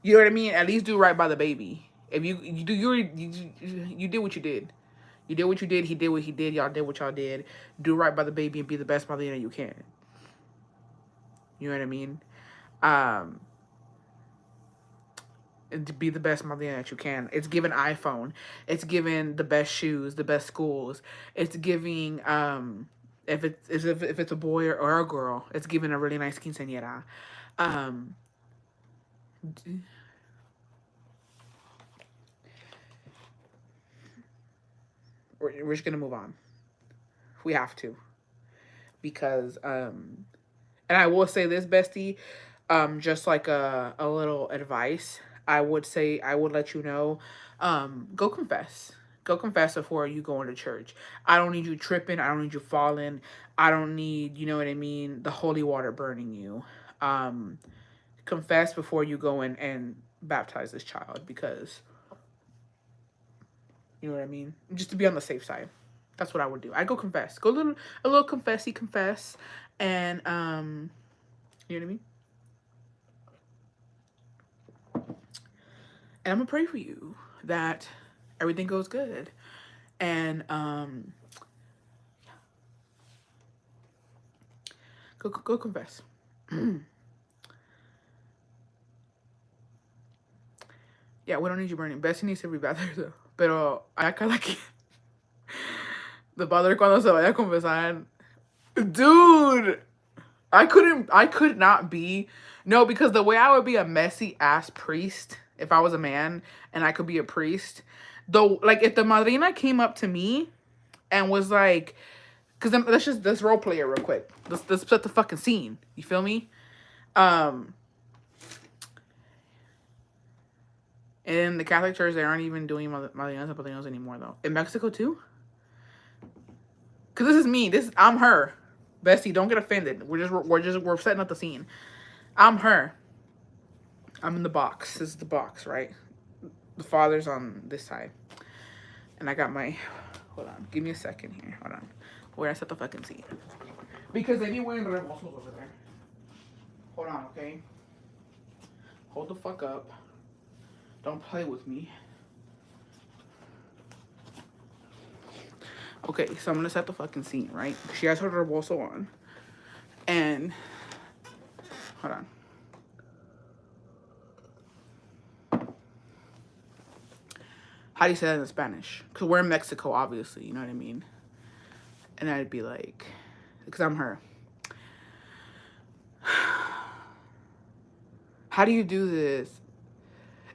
A: You know what I mean? At least do right by the baby. If you do you did what you did. You did what you did. He did what he did. Y'all did what y'all did. Do right by the baby and be the best mother that you can. You know what I mean? Um, to be the best mother that you can. It's giving iPhone. It's giving the best shoes, the best schools. It's giving if it's a boy or a girl, it's giving a really nice quinceañera. Um, we're just gonna move on. We have to because and I will say this, bestie, just like a little advice. I would let you know, go confess. Go confess before you go into church. I don't need you tripping. I don't need you falling. I don't need, you know what I mean, the holy water burning you. Um, Confess before you go in and baptize this child because you know what I mean? Just to be on the safe side. That's what I would do. I go confess. Go a little confessy confess and you know what I mean? And I'm gonna pray for you that everything goes good. And go confess. Yeah, we don't need you burning. Bessie needs to be baptized. Pero acá like the padre cuando se vaya a confesar. Dude, I could not be. No, because the way I would be a messy ass priest if I was a man and I could be a priest, though, like if the madrina came up to me and was like, because let's role play it real quick. Let's set the fucking scene. You feel me? In the Catholic Church, they aren't even doing madrinas and padrinos anymore, though. In Mexico too. Cause this is me. I'm her. Bestie, don't get offended. We're setting up the scene. I'm her. I'm in the box. This is the box, right? The father's on this side. And I got my hold on. Give me a second here. Hold on. Where I set the fucking scene. Because they be wearing rebosos over there. Hold on, okay? Hold the fuck up. Don't play with me. Okay, so I'm gonna set the fucking scene, right? She has her rebozo on. And hold on. How do you say that in Spanish? Because we're in Mexico, obviously, you know what I mean? And I'd be like, because I'm her. How do you do this?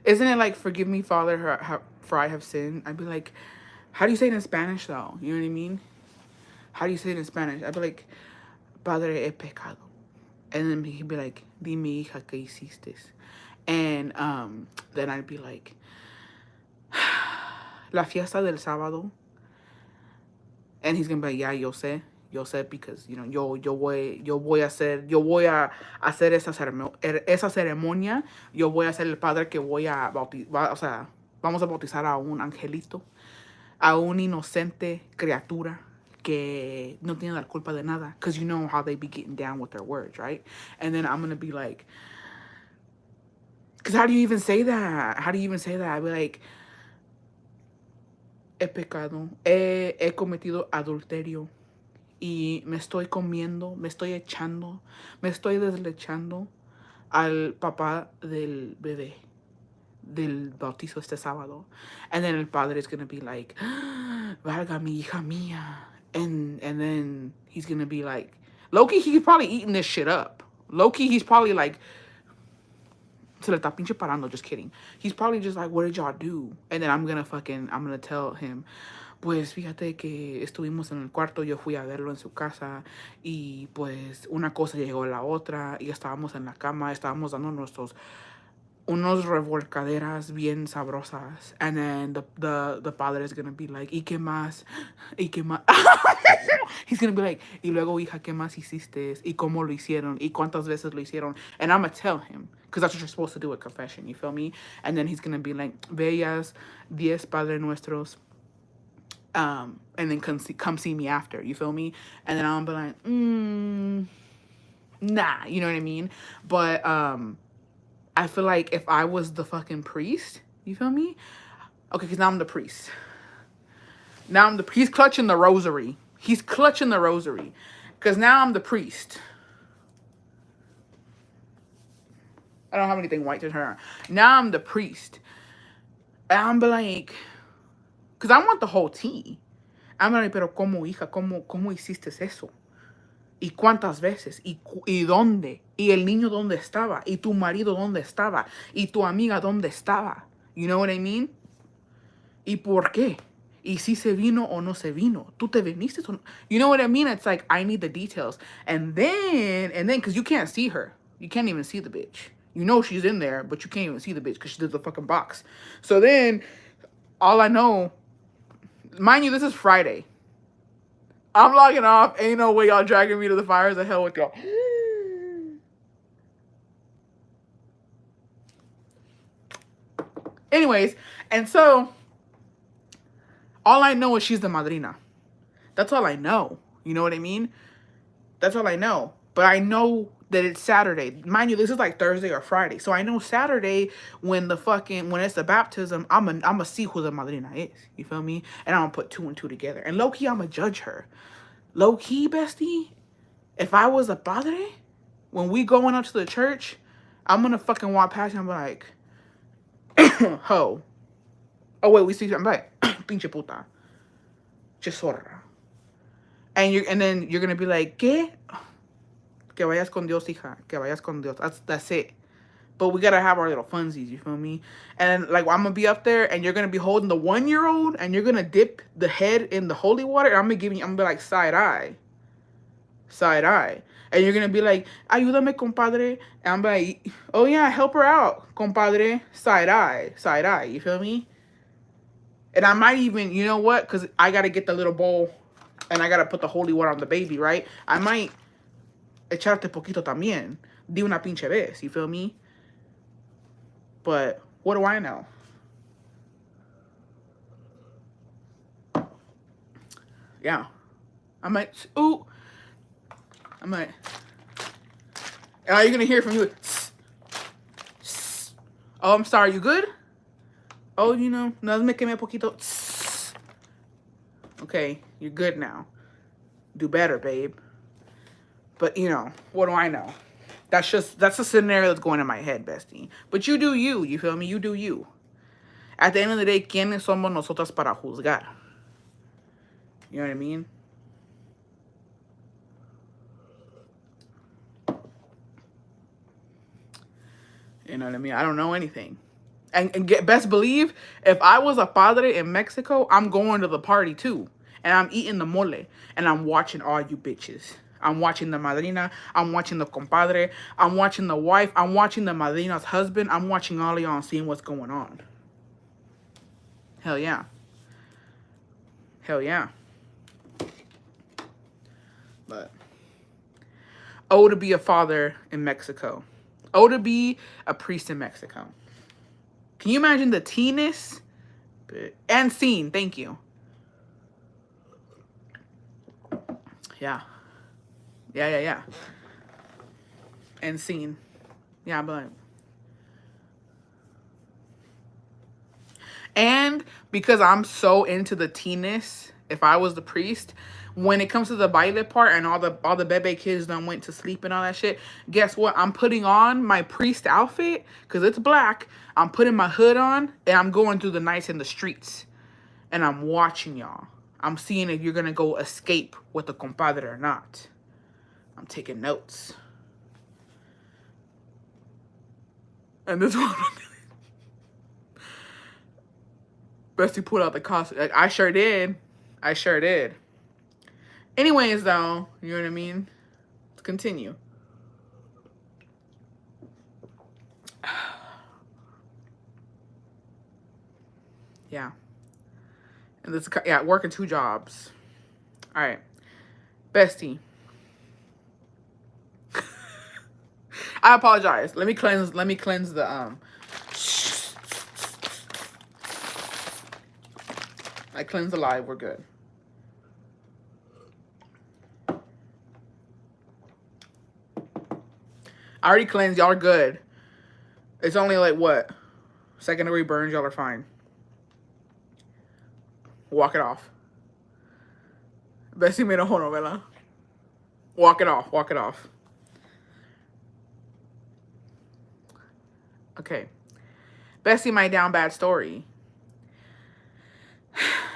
A: Isn't it like, forgive me, Father, for I have sinned? I'd be like, how do you say it in Spanish, though? You know what I mean? How do you say it in Spanish? I'd be like, Padre, he pecado. And then he'd be like, dime, hija, ¿qué hiciste? And then I'd be like, la fiesta del sábado. And he's gonna be like, yeah, yo sé, because, you know, yo voy a hacer esa ceremonia. Yo voy a ser el padre que voy a bautizar, o sea, vamos a bautizar a un angelito, a un inocente criatura que no tiene la culpa de nada. Because you know how they be getting down with their words, right? And then I'm gonna be like, because how do you even say that? I'd be like, he pecado, he cometido adulterio y me estoy comiendo, me estoy echando, me estoy deslechando al papá del bebé, del bautizo este sábado. And then el padre is going to be like, valga mi hija mía. And then he's going to be like, low-key, he's probably eating this shit up. Low-key, he's probably like, se le está pinche parando, just kidding. He's probably just like, what did y'all do? And then I'm gonna tell him, pues fíjate que estuvimos en el cuarto, yo fui a verlo en su casa y pues una cosa llegó a la otra y estábamos en la cama, estábamos dando unos revolcaderas bien sabrosas. And then the father is gonna be like, ¿y qué más? ¿Y qué más? He's gonna be like, y luego, hija, ¿qué más hiciste? ¿Y cómo lo hicieron? ¿Y cuántas veces lo hicieron? And I'm gonna tell him, because that's what you're supposed to do at confession, you feel me? And then he's gonna be like, bellas 10 Padre Nuestros, and then come see me after, you feel me? And then I'll be like, nah, you know what I mean? But I feel like if I was the fucking priest, you feel me? Okay, because now I'm the priest. He's clutching the rosary. He's clutching the rosary. Because now I'm the priest. I don't have anything white to turn on. Now I'm the priest. And I'm like, because I want the whole tea. I'm like, pero ¿cómo, hija? ¿Cómo hiciste eso? ¿Y cuántas veces? ¿Y dónde? ¿Y el niño dónde estaba? ¿Y tu marido dónde estaba? ¿Y tu amiga dónde estaba? You know what I mean? ¿Y por qué? ¿Y si se vino o no se vino? ¿Tú te viniste o no? You know what I mean? It's like, I need the details. And then, because you can't see her. You can't even see the bitch. You know she's in there, but you can't even see the bitch because she did the fucking box. So then, all I know, mind you, this is Friday. I'm logging off. Ain't no way y'all dragging me to the fires of hell with y'all. Anyways, and so all I know is she's the madrina. That's all I know. You know what I mean? That's all I know. But I know that it's Saturday. Mind you, this is like Thursday or Friday. So I know Saturday when it's the baptism, I'm a see who the madrina is. You feel me? And I'm gonna put 2 and 2 together. And low key, I'm gonna judge her. Low key, bestie, if I was a padre, when we going up to the church, I'm gonna fucking walk past and I'm like, ho. Oh wait, we see. I'm like, pinche puta, chisorra. And then you're gonna be like, ¿qué? Que vayas con Dios, hija. Que vayas con Dios. That's it. But we gotta have our little funsies, you feel me? And like, I'm gonna be up there, and you're gonna be holding the 1-year-old, and you're gonna dip the head in the holy water. And I'm gonna be like side eye, and you're gonna be like, ayúdame, compadre. And I'm like, oh yeah, help her out, compadre. Side eye. You feel me? And I might even, you know what? Because I gotta get the little bowl, and I gotta put the holy water on the baby, right? I might echarte poquito también. De una pinche vez, you feel me? But what do I know? Yeah. I'm like, ooh. I'm like, and all you're going to hear from you is, oh, I'm sorry, you good? Oh, you know, no, me queme poquito. Okay, you're good now. Do better, babe. But, you know, what do I know? That's a scenario that's going in my head, bestie. But you do you feel me? You do you. At the end of the day, ¿quiénes somos nosotras para juzgar? You know what I mean? You know what I mean? I don't know anything. And best believe, if I was a padre in Mexico, I'm going to the party too. And I'm eating the mole. And I'm watching all you bitches. I'm watching the madrina. I'm watching the compadre. I'm watching the wife. I'm watching the madrina's husband. I'm watching all of y'all and seeing what's going on. Hell yeah. Hell yeah. But, oh, to be a father in Mexico. Oh, to be a priest in Mexico. Can you imagine the teeness? And scene, thank you. Yeah. Yeah. And scene. Yeah, but. And because I'm so into the teeness, if I was the priest, when it comes to the baile part and all the bebe kids done went to sleep and all that shit, guess what? I'm putting on my priest outfit because it's black. I'm putting my hood on and I'm going through the nights in the streets. And I'm watching y'all. I'm seeing if you're going to go escape with the compadre or not. I'm taking notes. And this one, Bestie pulled out the costume. Like, I sure did. I sure did. Anyways, though, you know what I mean? Let's continue. Yeah. And this, yeah, working 2 jobs. All right. Bestie. I apologize. Let me cleanse the I cleanse the live. We're good. I already cleansed. Y'all are good. It's only like what? Second-degree burns. Y'all are fine. Walk it off. Bessie made a novela. Walk it off. Walk it off. Okay. Bessie, my down bad story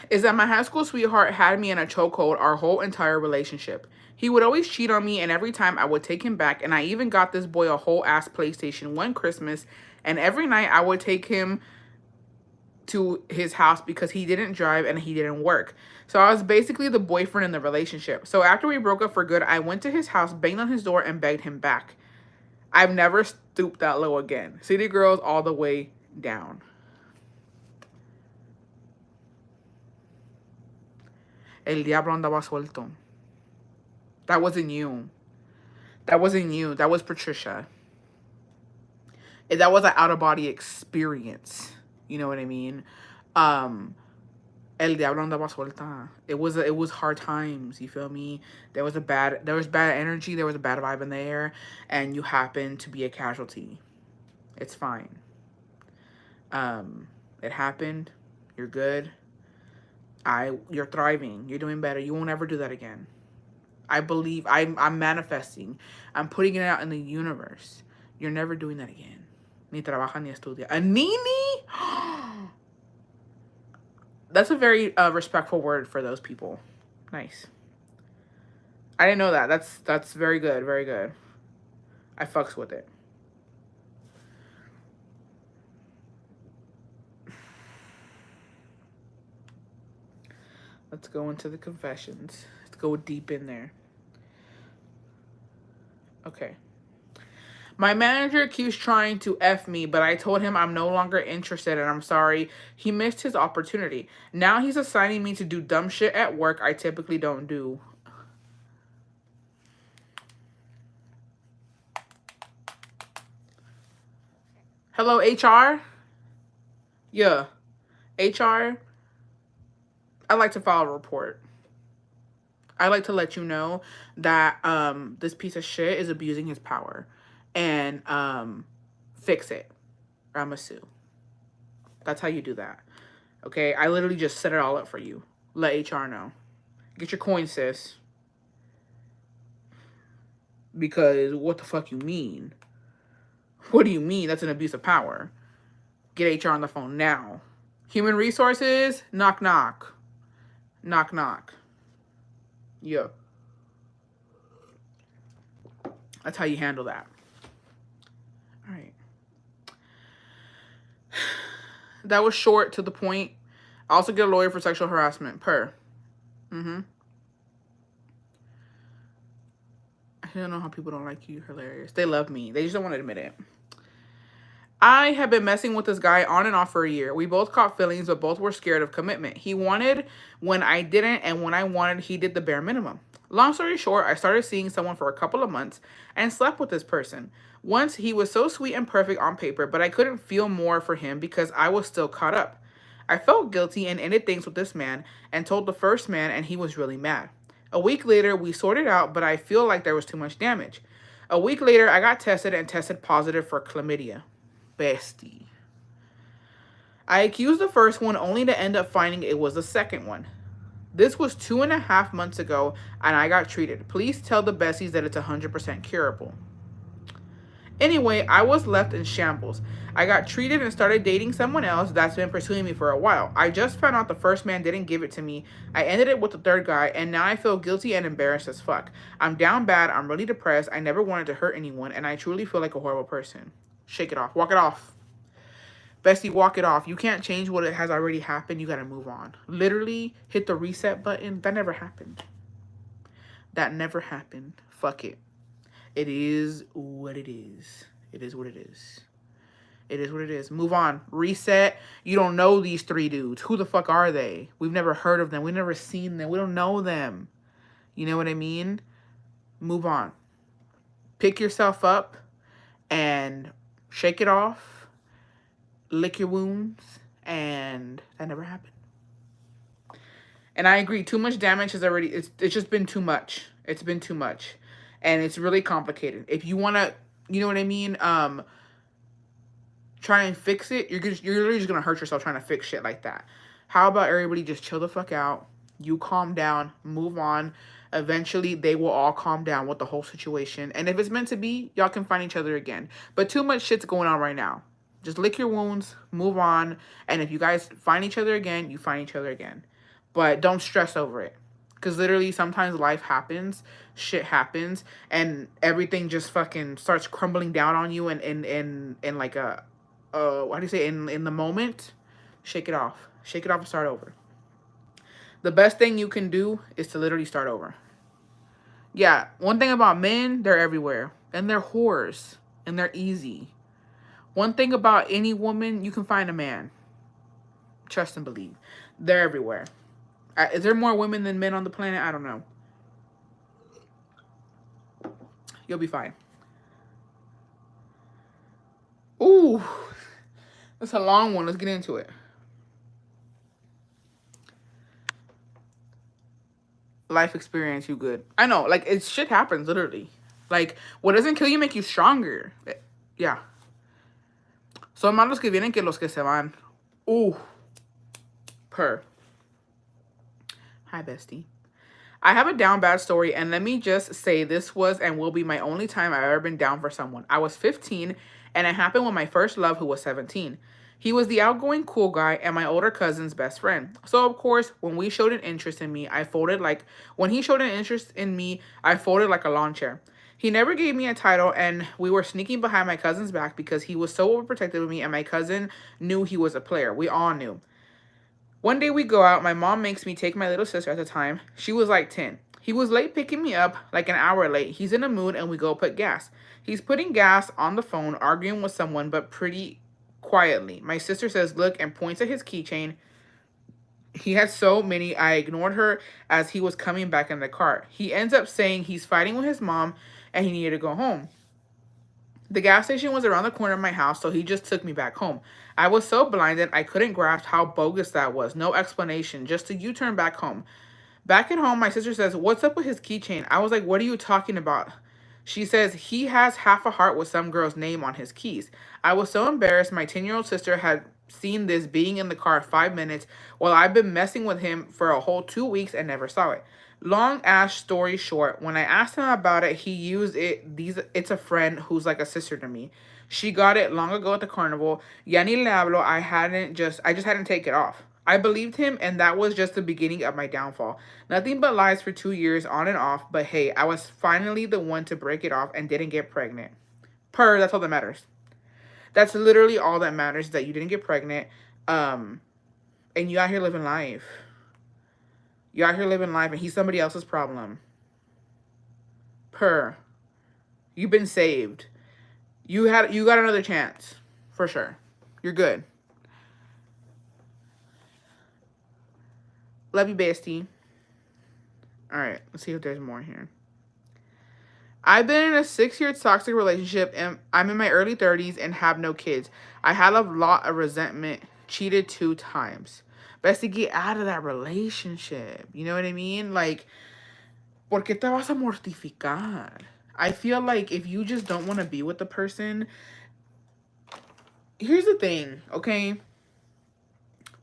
A: is that my high school sweetheart had me in a chokehold our whole entire relationship. He would always cheat on me, and every time I would take him back, and I even got this boy a whole ass PlayStation one Christmas, and every night I would take him to his house because he didn't drive and he didn't work. So I was basically the boyfriend in the relationship. So after we broke up for good, I went to his house, banged on his door, and begged him back. I've never stooped that low again. City girls all the way down. El diablo andaba suelto. That wasn't you. That wasn't you. That was Patricia. That was an out-of-body experience. You know what I mean? El diablo andaba suelta. It was hard times. You feel me? There was bad energy. There was a bad vibe in the air, and you happened to be a casualty. It's fine. It happened. You're good. You're thriving. You're doing better. You won't ever do that again. I believe I'm manifesting. I'm putting it out in the universe. You're never doing that again. Ni trabaja ni estudia. A nini? That's a very respectful word for those people. Nice. I didn't know that. That's very good. Very good. I fucks with it. Let's go into the confessions. Let's go deep in there. Okay. My manager keeps trying to F me, but I told him I'm no longer interested and I'm sorry. He missed his opportunity. Now he's assigning me to do dumb shit at work I typically don't do. Hello, HR? Yeah. HR? I'd like to file a report. I'd like to let you know that this piece of shit is abusing his power. And fix it. Or I'm gonna sue. That's how you do that. Okay? I literally just set it all up for you. Let HR know. Get your coin, sis. Because what the fuck you mean? What do you mean? That's an abuse of power. Get HR on the phone now. Human resources, knock knock. Knock knock. Yeah. That's how you handle that. All right. That was short to the point. I also get a lawyer for sexual harassment. I don't know how people don't like you. You're hilarious. They love me. They just don't want to admit it. I have been messing with this guy on and off for a year. We both caught feelings, but both were scared of commitment. He wanted when I didn't, and when I wanted, he did the bare minimum. Long story short, I started seeing someone for a couple of months and slept with this person. Once, he was so sweet and perfect on paper, but I couldn't feel more for him because I was still caught up. I felt guilty and ended things with this man and told the first man, and he was really mad. A week later, we sorted out, but I feel like there was too much damage. A week later, I got tested and tested positive for chlamydia. Bestie. I accused the first one only to end up finding it was the second one. This was 2.5 months ago and I got treated. Please tell the besties that it's 100% curable. Anyway, I was left in shambles. I got treated and started dating someone else that's been pursuing me for a while. I just found out the first man didn't give it to me. I ended it with the third guy, and now I feel guilty and embarrassed as fuck. I'm down bad. I'm really depressed. I never wanted to hurt anyone, and I truly feel like a horrible person. Shake it off. Walk it off. Bestie, walk it off. You can't change what it has already happened. You gotta move on. Literally hit the reset button. That never happened. That never happened. Fuck it. It is what it is. It is what it is. It is what it is. Move on. Reset. You don't know these three dudes. Who the fuck are they? We've never heard of them. We've never seen them. We don't know them. You know what I mean? Move on. Pick yourself up and shake it off. Lick your wounds. And that never happened. And I agree. Too much damage has already... It's just been too much. It's been too much. And it's really complicated. If you want to... You know what I mean? Try and fix it. You're literally just going to hurt yourself trying to fix shit like that. How about everybody just chill the fuck out? You calm down. Move on. Eventually, they will all calm down with the whole situation. And if it's meant to be, y'all can find each other again. But too much shit's going on right now. Just lick your wounds. Move on. And if you guys find each other again, you find each other again. But don't stress over it. Because literally, sometimes life happens. Shit happens. And everything just fucking starts crumbling down on you. And like a... what do you say? In the moment, shake it off. Shake it off and start over. The best thing you can do is to literally start over. Yeah, one thing about men, they're everywhere. And they're whores. And they're easy. One thing about any woman, you can find a man. Trust and believe. They're everywhere. Is there more women than men on the planet? I don't know. You'll be fine. Ooh. That's a long one. Let's get into it. Life experience, you good. I know, like, shit happens, literally. Like, what doesn't kill you make you stronger. Yeah. Son más los que vienen que los que se van. Ooh. Per. Hi, bestie. I have a down bad story, and let me just say this was and will be my only time I've ever been down for someone. I was 15, and it happened with my first love, who was 17. He was the outgoing cool guy and my older cousin's best friend. So, of course, when he showed an interest in me, I folded like a lawn chair. He never gave me a title, and we were sneaking behind my cousin's back because he was so overprotective of me, and my cousin knew he was a player. We all knew. One day we go out. My mom makes me take my little sister at the time. She was like 10. He was late picking me up, like an hour late. He's in a mood, and we go put gas. He's putting gas on the phone, arguing with someone, but pretty quietly. My sister says, look, and points at his keychain. He had so many, I ignored her as he was coming back in the car. He ends up saying he's fighting with his mom, and he needed to go home. The gas station was around the corner of my house, so he just took me back home. I was so blinded, I couldn't grasp how bogus that was. No explanation, just a U-turn back home. Back at home, my sister says, what's up with his keychain? I was like, what are you talking about? She says, he has half a heart with some girl's name on his keys. I was so embarrassed. My 10-year-old sister had seen this being in the car 5 minutes while I've been messing with him for a whole 2 weeks and never saw it. Long ass story short, when I asked him about it, he used it. It's a friend who's like a sister to me. She got it long ago at the carnival. Ya ni le hablo. I just hadn't taken it off. I believed him, and that was just the beginning of my downfall. Nothing but lies for 2 years on and off, but hey, I was finally the one to break it off and didn't get pregnant. That's all that matters. That's literally all that matters, that you didn't get pregnant, and you out here living life. You out here living life, and he's somebody else's problem. You've been saved. You got another chance, for sure. You're good. Love you, bestie. All right, let's see if there's more here. I've been in a 6-year toxic relationship, and I'm in my early 30s and have no kids. I had a lot of resentment, cheated 2 times. Best to get out of that relationship. You know what I mean? Like, ¿por qué te vas a mortificar? I feel like if you just don't want to be with the person, here's the thing, okay?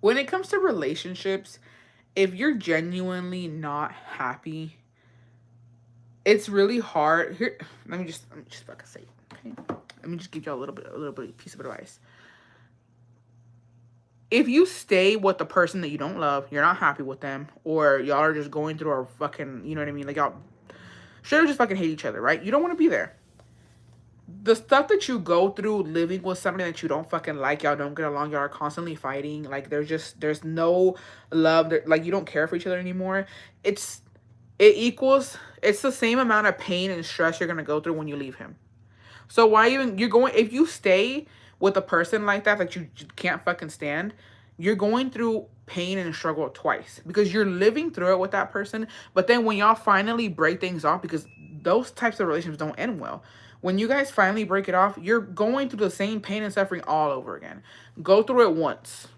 A: When it comes to relationships, if you're genuinely not happy, it's really hard. Here, let me just fucking say it, okay? Let me just give y'all a little bit piece of advice. If you stay with the person that you don't love, you're not happy with them, or y'all are just going through a fucking, you know what I mean? Like, y'all should just fucking hate each other, right? You don't want to be there. the stuff that you go through living with somebody that you don't fucking like, y'all don't get along, y'all are constantly fighting, like there's no love, like you don't care for each other anymore. It's it equals it's the same amount of pain and stress you're gonna go through when you leave him. So why even you're going if you stay with a person like that you can't fucking stand, you're going through pain and struggle twice because you're living through it with that person. But then when y'all finally break things off, because those types of relationships don't end well. When you guys finally break it off, you're going through the same pain and suffering all over again. Go through it once.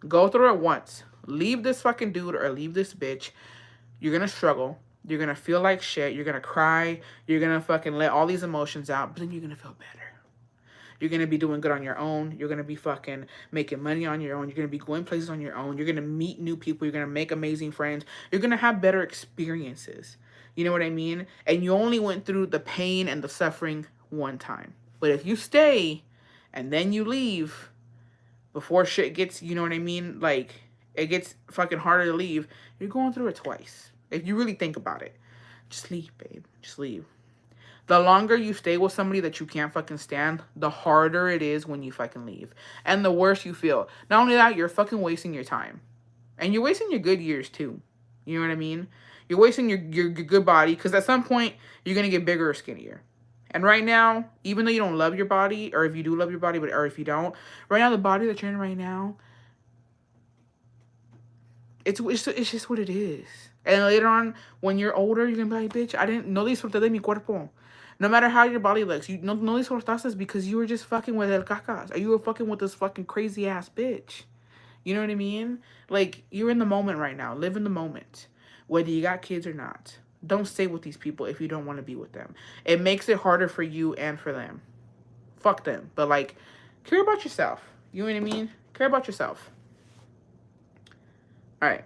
A: Go through it once. Leave this fucking dude or leave this bitch. You're gonna struggle. You're gonna feel like shit. You're gonna cry. You're gonna fucking let all these emotions out. But then you're gonna feel better. You're gonna be doing good on your own. You're gonna be fucking making money on your own. You're gonna be going places on your own. You're gonna meet new people. You're gonna make amazing friends. You're gonna have better experiences. You know what I mean? And you only went through the pain and the suffering one time. But if you stay and then you leave before shit gets, you know what I mean? Like, it gets fucking harder to leave. You're going through it twice. If you really think about it. Just leave, babe. Just leave. The longer you stay with somebody that you can't fucking stand, the harder it is when you fucking leave. And the worse you feel. Not only that, you're fucking wasting your time. And you're wasting your good years too. You know what I mean? You're wasting your good body because at some point, you're going to get bigger or skinnier. And right now, even though you don't love your body, or if you do love your body, or if you don't, right now, the body that you're in right now, it's just what it is. And later on, when you're older, you're going to be like, bitch, I didn't know disfruté de mi cuerpo. No matter how your body looks, you no disfrutaste because you were just fucking with el cacas. Or you were fucking with this fucking crazy ass bitch. You know what I mean? Like, you're in the moment right now. Live in the moment. Whether you got kids or not. Don't stay with these people if you don't want to be with them. It makes it harder for you and for them. Fuck them. But, like, care about yourself. You know what I mean? Care about yourself. Alright.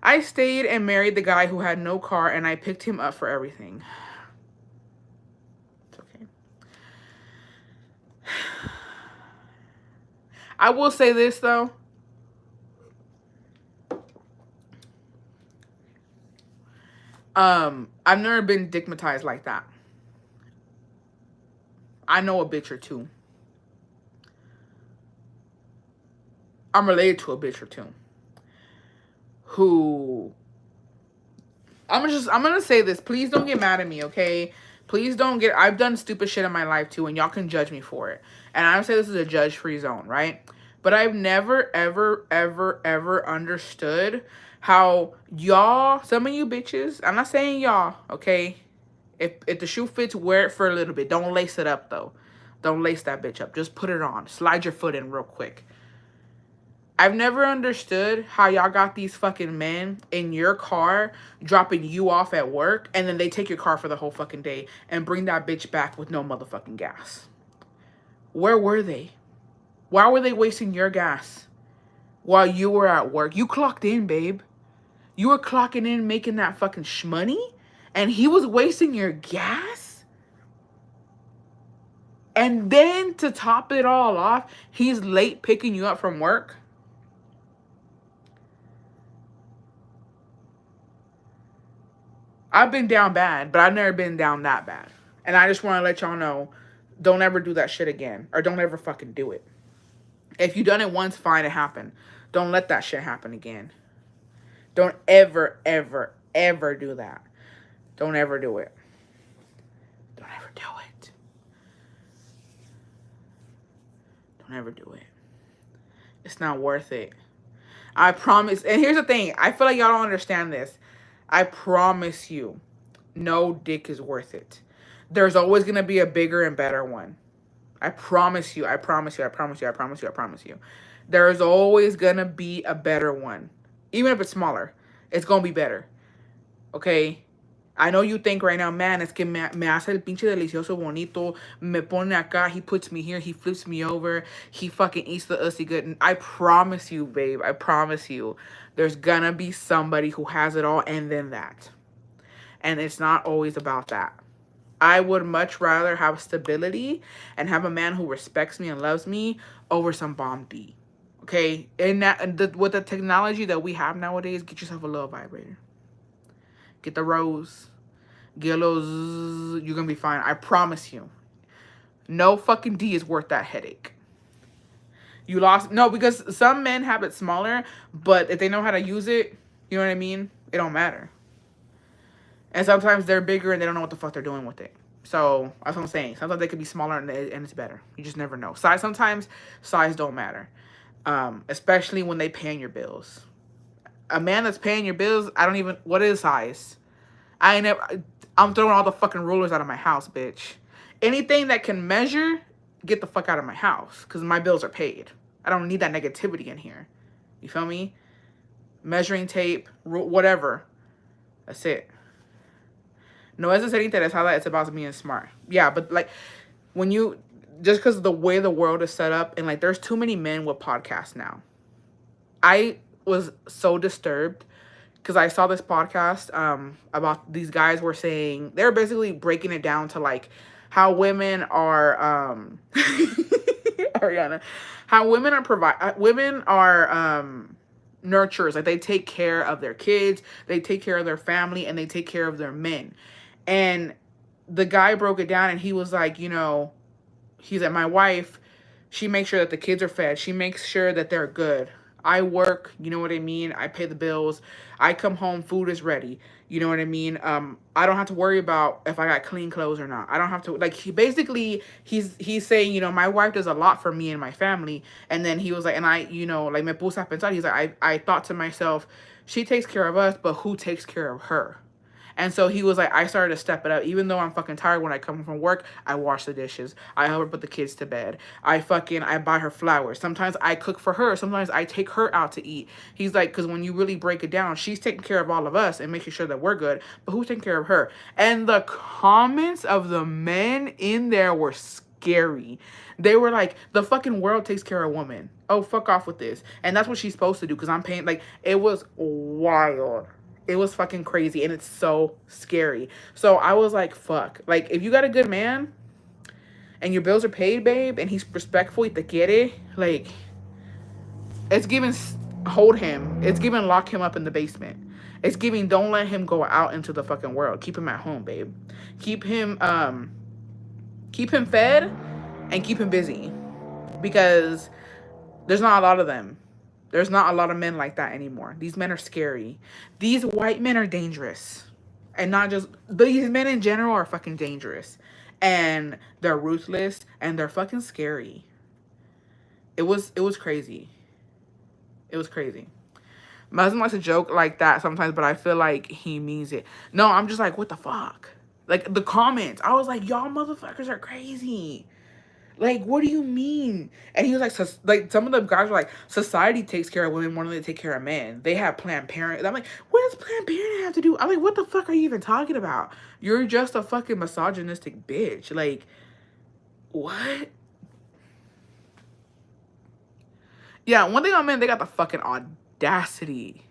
A: I stayed and married the guy who had no car, and I picked him up for everything. It's okay. I will say this, though. I've never been digmatized like that. I know a bitch or two. I'm related to a bitch or two. Who... I'm gonna say this. Please don't get mad at me, okay? Please don't get... I've done stupid shit in my life, too, and y'all can judge me for it. And I would say this is a judge-free zone, right? But I've never, ever, ever, ever understood how y'all, some of you bitches, I'm not saying y'all, okay? If the shoe fits, wear it for a little bit. Don't lace it up, though. Don't lace that bitch up. Just put it on. Slide your foot in real quick. I've never understood how y'all got these fucking men in your car dropping you off at work, and then they take your car for the whole fucking day and bring that bitch back with no motherfucking gas. Where were they? Why were they wasting your gas while you were at work? You clocked in, babe. You were clocking in making that fucking shmoney, and he was wasting your gas? And then to top it all off, he's late picking you up from work? I've been down bad, but I've never been down that bad. And I just want to let y'all know, don't ever do that shit again. Or don't ever fucking do it. If you done it once, fine, it happened. Don't let that shit happen again. Don't ever, ever, ever do that. Don't ever do it. Don't ever do it. Don't ever do it. It's not worth it. I promise. And here's the thing. I feel like y'all don't understand this. I promise you, no dick is worth it. There's always going to be a bigger and better one. I promise you. I promise you. I promise you. I promise you. I promise you. There's always going to be a better one. Even if it's smaller, it's going to be better. Okay? I know you think right now, man, es que me hace el pinche delicioso bonito, me pone acá, he puts me here, he flips me over, he fucking eats the ussy good. And I promise you, babe, I promise you, there's gonna be somebody who has it all and then that. And it's not always about that. I would much rather have stability and have a man who respects me and loves me over some bomb D. Okay? And with the technology that we have nowadays, get yourself a little vibrator. Get the rose. Get a little zzz, you're going to be fine. I promise you. No fucking D is worth that headache. You lost. No, because some men have it smaller, but if they know how to use it, you know what I mean? It don't matter. And sometimes they're bigger and they don't know what the fuck they're doing with it. So that's what I'm saying. Sometimes they could be smaller and it's better. You just never know. Sometimes size don't matter, especially when they paying your bills. A man that's paying your bills, I don't even. What is size? I ain't never. I'm throwing all the fucking rulers out of my house, bitch. Anything that can measure, get the fuck out of my house, because my bills are paid. I don't need that negativity in here. You feel me? Measuring tape, whatever. That's it. No es de ser interesada, it's about being smart. Yeah, but like when you, just because of the way the world is set up, and like there's too many men with podcasts now. I was so disturbed because I saw this podcast about these guys were saying, they're basically breaking it down to like how women are Ariana, how women are nurturers. Like they take care of their kids, they take care of their family, and they take care of their men. And the guy broke it down and he was like, you know, he's like, my wife, she makes sure that the kids are fed. She makes sure that they're good. I work, you know what I mean? I pay the bills. I come home, food is ready. You know what I mean? I don't have to worry about if I got clean clothes or not. I don't have to, like, he's saying, you know, my wife does a lot for me and my family. And then he was like, and I, you know, like, me puse a pensar. He's like, I thought to myself, she takes care of us, but who takes care of her? And so he was like, I started to step it up. Even though I'm fucking tired when I come from work, I wash the dishes. I help her put the kids to bed. I buy her flowers. Sometimes I cook for her. Sometimes I take her out to eat. He's like, because when you really break it down, she's taking care of all of us and making sure that we're good. But who's taking care of her? And the comments of the men in there were scary. They were like, the fucking world takes care of women. Oh, fuck off with this. And that's what she's supposed to do because I'm paying. Like, it was wild. It was fucking crazy and it's so scary. So I was like, fuck. Like, if you got a good man and your bills are paid, babe, and he's respectful, te quiere, like, it's giving hold him. It's giving lock him up in the basement. It's giving don't let him go out into the fucking world. Keep him at home, babe. Keep him fed and keep him busy. Because there's not a lot of them. There's not a lot of men like that anymore. These men are scary. These white men are dangerous. And not just, these men in general are fucking dangerous. And they're ruthless and they're fucking scary. It was crazy. It was crazy. My husband likes to joke like that sometimes, but I feel like he means it. No, I'm just like, what the fuck? Like, the comments. I was like, y'all motherfuckers are crazy. Like, what do you mean? And he was like, some of the guys were like, society takes care of women more than they take care of men. They have Planned Parenthood. I'm like, what does Planned Parenthood have to do? I'm like, what the fuck are you even talking about? You're just a fucking misogynistic bitch. Like, what? Yeah, one thing on men, they got the fucking audacity.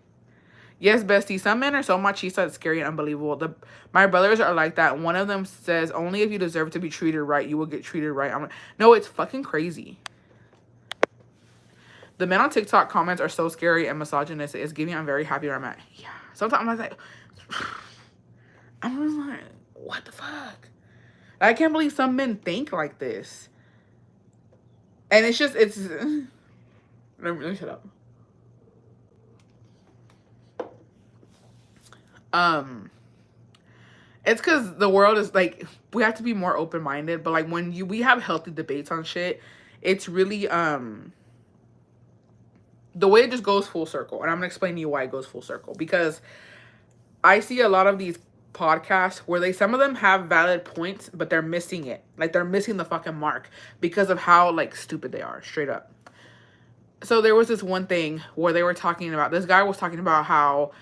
A: Yes, bestie, some men are so machista, it's scary and unbelievable. My brothers are like that. One of them says, only if you deserve to be treated right, you will get treated right. I'm like, no, it's fucking crazy. The men on TikTok comments are so scary and misogynistic. It's giving I'm very happy where I'm at. Yeah. Sometimes I'm like, I'm just like, what the fuck? I can't believe some men think like this. And it's just, it's, let me shut up. It's because the world is like, we have to be more open-minded, but like when we have healthy debates on shit, it's really the way it just goes full circle. And I'm gonna explain to you why it goes full circle, because I see a lot of these podcasts where some of them have valid points, but they're missing it. Like, they're missing the fucking mark because of how like stupid they are, straight up. So there was this one thing where they were talking about, this guy was talking about how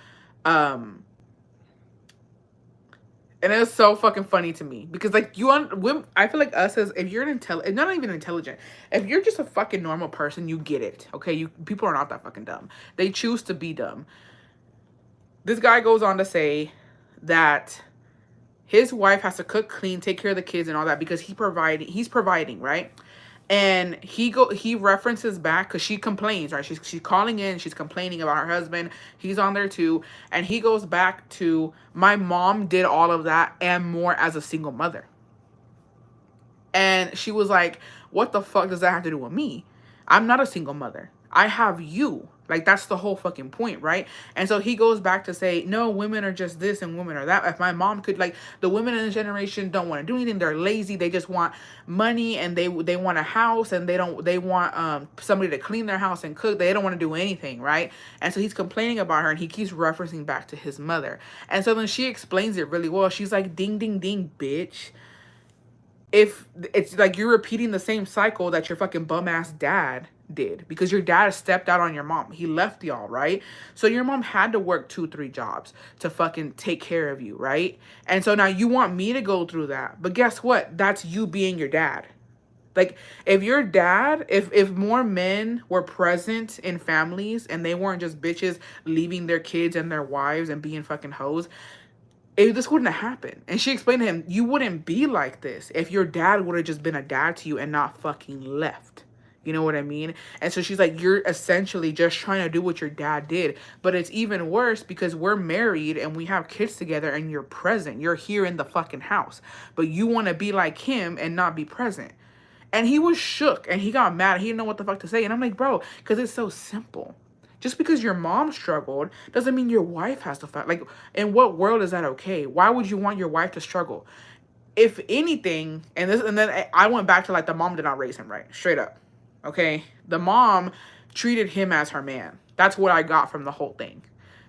A: and it was so fucking funny to me because, like, I feel like us as, if you're not even intelligent, if you're just a fucking normal person, you get it, okay? People are not that fucking dumb. They choose to be dumb. This guy goes on to say that his wife has to cook, clean, take care of the kids and all that because he's providing, right? And he references back because she complains, right? She's calling in, she's complaining about her husband. He's on there too. And he goes back to, my mom did all of that and more as a single mother. And she was like, what the fuck does that have to do with me? I'm not a single mother. I have you. Like, that's the whole fucking point, right? And so he goes back to say, no, women are just this and women are that. If my mom could, like, the women in this generation don't want to do anything. They're lazy. They just want money, and they want a house, and they want somebody to clean their house and cook. They don't want to do anything, right? And so he's complaining about her, and he keeps referencing back to his mother. And so then she explains it really well. She's like, ding, ding, ding, bitch. If it's like you're repeating the same cycle that your fucking bum ass dad did, because your dad stepped out on your mom. He left y'all, right? So your mom had to work 2-3 jobs to fucking take care of you, right? And so now you want me to go through that. But guess what? That's you being your dad. Like, if your dad, if more men were present in families and they weren't just bitches leaving their kids and their wives and being fucking hoes, this wouldn't have happened. And she explained to him, you wouldn't be like this if your dad would have just been a dad to you and not fucking left. You know what I mean? And so she's like, you're essentially just trying to do what your dad did. But it's even worse because we're married and we have kids together and you're present. You're here in the fucking house. But you want to be like him and not be present. And he was shook and he got mad. He didn't know what the fuck to say. And I'm like, bro, because it's so simple. Just because your mom struggled doesn't mean your wife has to fight. Like, in what world is that okay? Why would you want your wife to struggle? If anything, and then I went back to, like, the mom did not raise him right, straight up. Okay, the mom treated him as her man. That's what I got from the whole thing,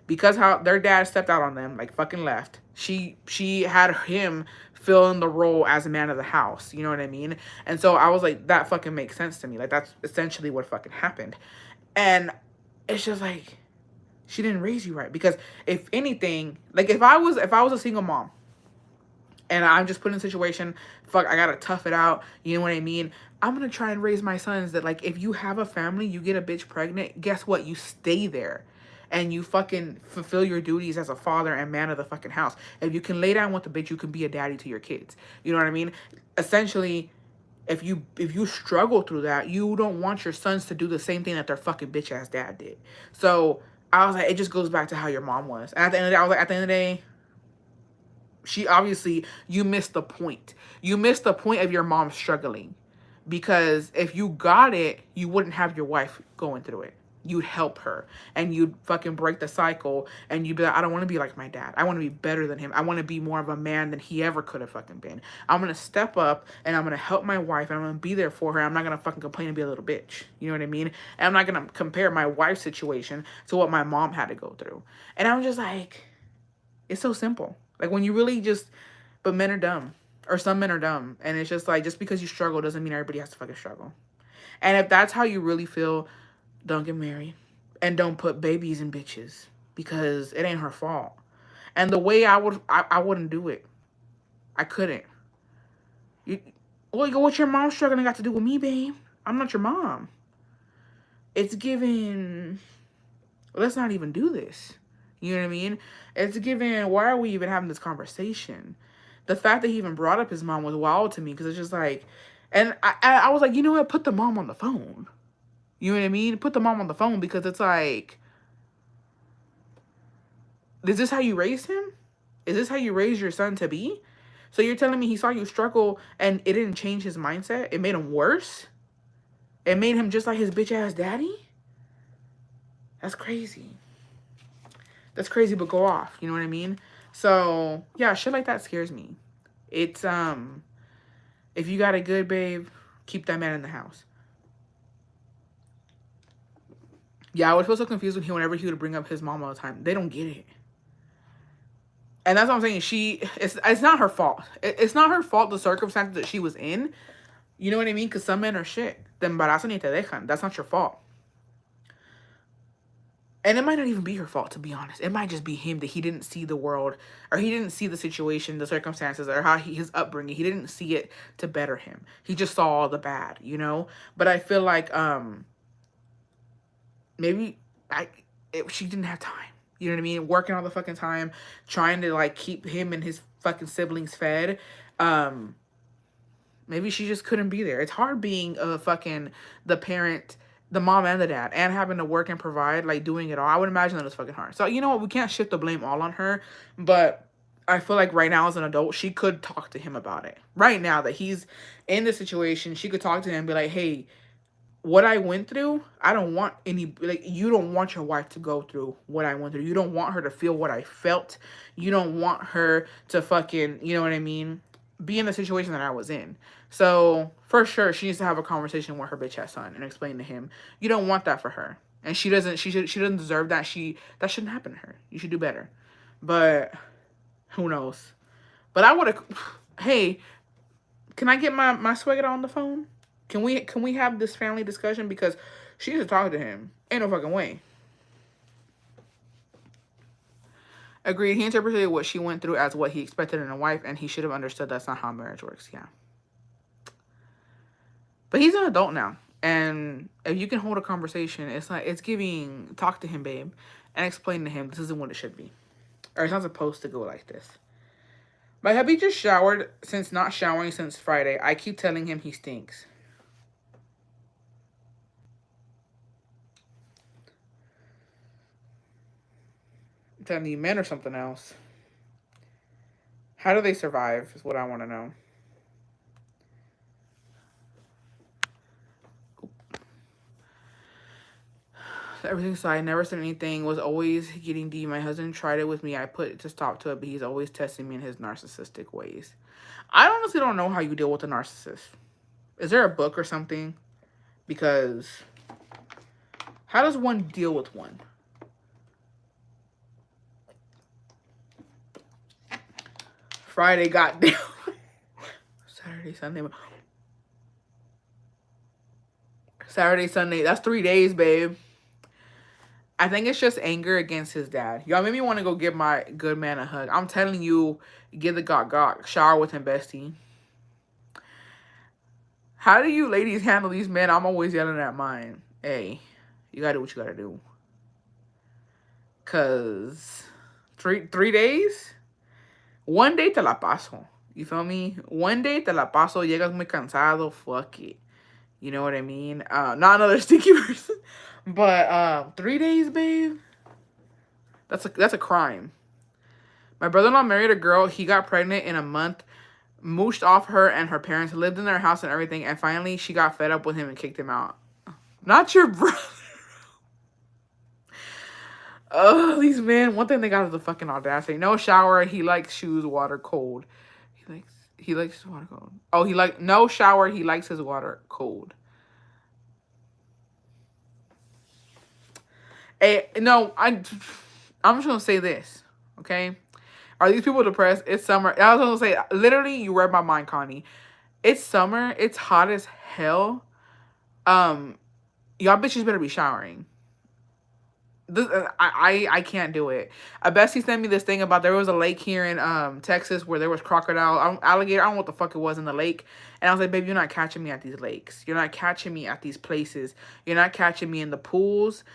A: because how their dad stepped out on them, like fucking left. She had him fill in the role as a man of the house. You know what I mean? And so I was like, that fucking makes sense to me. Like, that's essentially what fucking happened. And it's just like, she didn't raise you right. Because if anything, like, if I was a single mom and I'm just put in a situation, fuck, I gotta tough it out, you know what I mean? I'm gonna try and raise my sons that, like, if you have a family, you get a bitch pregnant, guess what? You stay there and you fucking fulfill your duties as a father and man of the fucking house. If you can lay down with the bitch, you can be a daddy to your kids. You know what I mean? Essentially, if you struggle through that, you don't want your sons to do the same thing that their fucking bitch ass dad did. So I was like, it just goes back to how your mom was. And at the end of the day, I was like, at the end of the day, she obviously, you missed the point. You missed the point of your mom struggling. Because if you got it, you wouldn't have your wife going through it. You'd help her and you'd fucking break the cycle and you'd be like, I don't want to be like my dad. I want to be better than him. I want to be more of a man than he ever could have fucking been. I'm going to step up and I'm going to help my wife and I'm going to be there for her. I'm not going to fucking complain and be a little bitch. You know what I mean? And I'm not going to compare my wife's situation to what my mom had to go through. And I'm just like, it's so simple. Like, when you really just, but men are dumb. Or some men are dumb. And it's just like, just because you struggle doesn't mean everybody has to fucking struggle. And if that's how you really feel, don't get married. And don't put babies in bitches. Because it ain't her fault. And the way I wouldn't do it. I couldn't. What your mom struggling got to do with me, babe? I'm not your mom. It's given, let's not even do this. You know what I mean? It's given, why are we even having this conversation? The fact that he even brought up his mom was wild to me, because it's just like, and I was like, you know what? Put the mom on the phone. You know what I mean? Put the mom on the phone, because it's like, is this how you raised him? Is this how you raised your son to be? So you're telling me he saw you struggle and it didn't change his mindset? It made him worse? It made him just like his bitch ass daddy? That's crazy. That's crazy, but go off. You know what I mean? So, yeah, shit like that scares me. It's, if you got a good babe, keep that man in the house. Yeah, I was so confused with him whenever he would bring up his mom all the time. They don't get it. And that's what I'm saying. It's not her fault. It's not her fault, the circumstances that she was in. You know what I mean? Because some men are shit. Te embarazan y te dejan. That's not your fault. And it might not even be her fault, to be honest. It might just be him, that he didn't see the world, or he didn't see the situation, the circumstances, or how his upbringing. He didn't see it to better him. He just saw all the bad, you know? But I feel like maybe she didn't have time. You know what I mean? Working all the fucking time, trying to, like, keep him and his fucking siblings fed. Maybe she just couldn't be there. It's hard being the parent, the mom and the dad, and having to work and provide, like, doing it all. I would imagine that it's fucking hard. So, you know what? We can't shift the blame all on her, but I feel like right now as an adult, she could talk to him about it. Right now that he's in the situation, she could talk to him and be like, hey, what I went through, I don't want any, like, you don't want your wife to go through what I went through. You don't want her to feel what I felt. You don't want her to fucking, you know what I mean, be in the situation that I was in. So for sure, she needs to have a conversation with her bitch ass son and explain to him, you don't want that for her. And she doesn't deserve that. That shouldn't happen to her. You should do better. But who knows? But I would have, hey, can I get my swagger on the phone? Can we have this family discussion, because she needs to talk to him. Ain't no fucking way. Agreed. He interpreted what she went through as what he expected in a wife, and he should have understood that's not how marriage works. Yeah. But he's an adult now, and if you can hold a conversation, it's giving, talk to him, babe, and explain to him this isn't what it should be, or it's not supposed to go like this. My hubby just showered since not showering since Friday. I keep telling him he stinks. I'm telling you, men or something else. How do they survive is what I want to know. Everything so I never said anything, was always getting D. My husband tried it with me. I put to stop to it, but he's always testing me in his narcissistic ways. I honestly don't know how you deal with a narcissist. Is there a book or something? Because how does one deal with one? Friday, goddamn. Saturday, Sunday. Saturday, Sunday. That's 3 days, babe. I think it's just anger against his dad. Y'all made me want to go give my good man a hug. I'm telling you, get the got. Shower with him, bestie. How do you ladies handle these men? I'm always yelling at mine. Hey, you gotta do what you gotta do. Cause 3 days? 1 day te la paso. You feel me? 1 day te la paso. Llegas muy cansado. Fuck it. You know what I mean? Not another stinky person. But 3 days, babe. That's a crime. My brother-in-law married a girl. He got pregnant in a month, mooshed off her and her parents, lived in their house and everything, and finally she got fed up with him and kicked him out. Not your brother. Oh, these men. One thing they got is the fucking audacity. No shower. He likes shoes water cold. He likes his water cold. Oh, no shower. He likes his water cold. Hey, no, I'm just gonna say this, okay? Are these people depressed? It's summer. I was gonna say, literally, you read my mind, Connie. It's summer. It's hot as hell. Y'all bitches better be showering. This, I can't do it. Bessie sent me this thing about there was a lake here in Texas where there was crocodile, alligator. I don't know what the fuck it was in the lake. And I was like, babe, you're not catching me at these lakes. You're not catching me at these places. You're not catching me in the pools.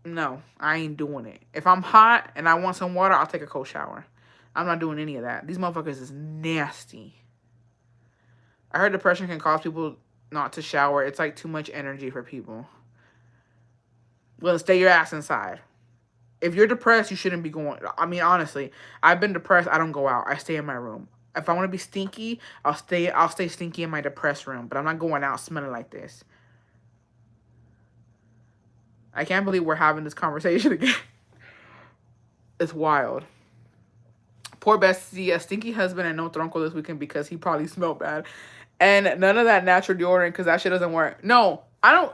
A: No, I ain't doing it. If I'm hot and I want some water, I'll take a cold shower. I'm not doing any of that. These motherfuckers is nasty. I heard depression can cause people not to shower. It's like too much energy for people. Well, stay your ass inside. If you're depressed, you shouldn't be going. I mean, honestly, I've been depressed. I don't go out. I stay in my room. If I want to be stinky, I'll stay stinky in my depressed room. But I'm not going out smelling like this. I can't believe we're having this conversation again. It's wild. Poor Bessie, a stinky husband and no tronco this weekend because he probably smelled bad. And none of that natural deodorant because that shit doesn't work. No, I don't.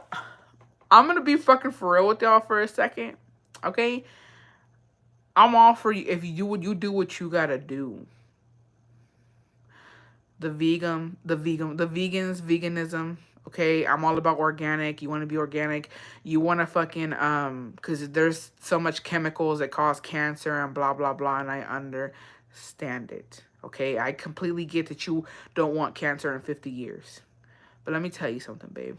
A: I'm going to be fucking for real with y'all for a second. Okay? I'm all for you. If you do what you got to do. The veganism. Okay, I'm all about organic. You want to be organic. You want to fucking, because there's so much chemicals that cause cancer and blah, blah, blah. And I understand it. Okay, I completely get that you don't want cancer in 50 years. But let me tell you something, babe.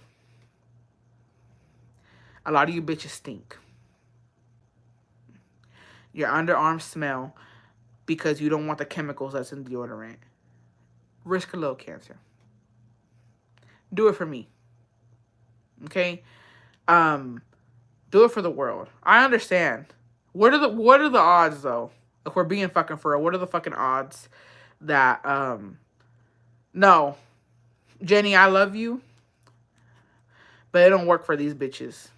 A: A lot of you bitches stink. Your underarms smell because you don't want the chemicals that's in deodorant. Risk a little cancer. Do it for me. Okay? Do it for the world. I understand. What are the odds though? If we're being fucking for real, what are the fucking odds that no, Jenny, I love you, but it don't work for these bitches.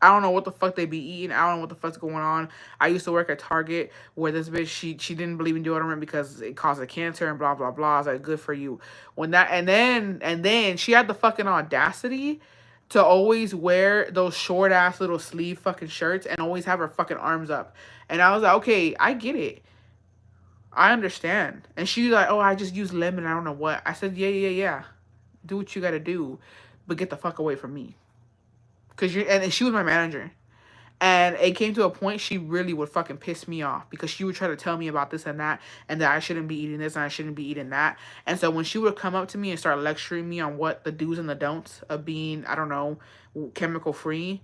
A: I don't know what the fuck they be eating. I don't know what the fuck's going on. I used to work at Target where this bitch, she didn't believe in deodorant because it causes cancer and blah blah blah. I was like, good for you. When that and then she had the fucking audacity to always wear those short ass little sleeve fucking shirts and always have her fucking arms up. And I was like, okay, I get it. I understand. And she's like, oh, I just use lemon. I don't know what. I said, yeah, yeah, yeah. Do what you gotta do, but get the fuck away from me. Cause you and she was my manager. And it came to a point she really would fucking piss me off because she would try to tell me about this and that I shouldn't be eating this and I shouldn't be eating that. And so when she would come up to me and start lecturing me on what the do's and the don'ts of being, I don't know, chemical free,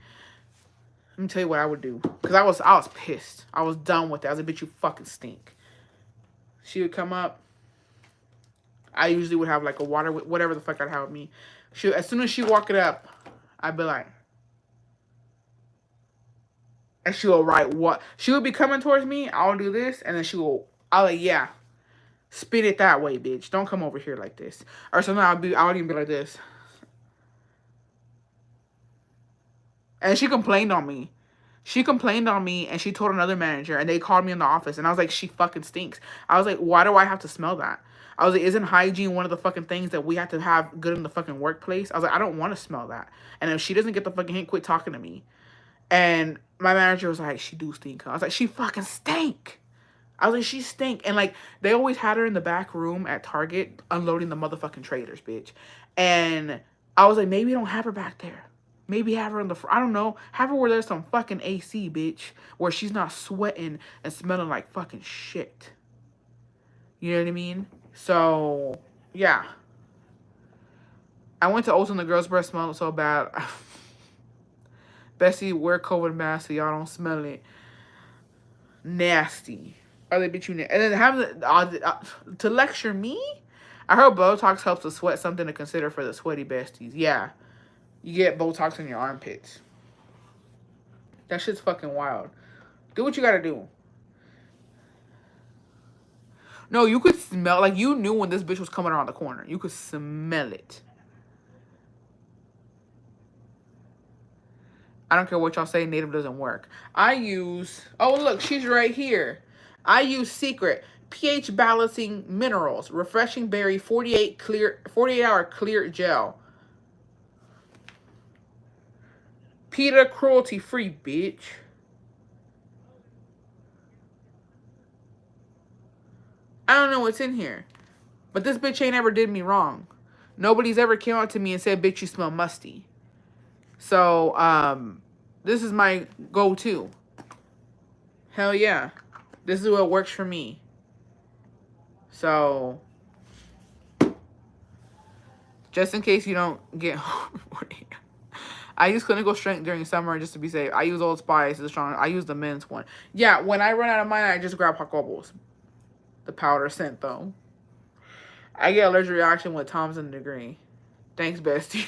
A: let me tell you what I would do. Because I was pissed. I was done with it. I was like, bitch, you fucking stink. She would come up. I usually would have like a water, whatever the fuck I'd have with me. As soon as she walk it up, I'd be like, and she will write what she would be coming towards me. I'll do this, and then I'll like, yeah, spit it that way, bitch. Don't come over here like this. Or something. I would even be like this. And she complained on me. She complained on me, and she told another manager, and they called me in the office, and I was like, she fucking stinks. I was like, why do I have to smell that? I was like, isn't hygiene one of the fucking things that we have to have good in the fucking workplace? I was like, I don't want to smell that. And if she doesn't get the fucking hint, quit talking to me. And my manager was like, she do stink. I was like, she fucking stink. I was like, she stink. And like, they always had her in the back room at Target unloading the motherfucking traders, bitch. And I was like, maybe don't have her back there. Maybe have her in the I don't know. Have her where there's some fucking AC, bitch. Where she's not sweating and smelling like fucking shit. You know what I mean? So, yeah. I went to Ocean, the girl's breath smelled so bad. Bessie, wear COVID mask so y'all don't smell it. Nasty. Or they bitch you and then have to lecture me? I heard Botox helps with sweat, something to consider for the sweaty besties. Yeah. You get Botox in your armpits. That shit's fucking wild. Do what you gotta do. No, you could smell, like, you knew when this bitch was coming around the corner. You could smell it. I don't care what y'all say, Native doesn't work. I use, oh, look, she's right here. I use Secret pH balancing minerals, refreshing berry 48-hour clear gel. PETA cruelty free, bitch. I don't know what's in here. But this bitch ain't ever did me wrong. Nobody's ever came out to me and said, bitch, you smell musty. So, this is my go-to. Hell yeah. This is what works for me. So, just in case you don't get... I use clinical strength during summer just to be safe. I use Old Spice. It's strong. I use the men's one. Yeah, when I run out of mine, I just grab Jacobos. The powder scent, though. I get allergic reaction with Thompson degree. Thanks, bestie.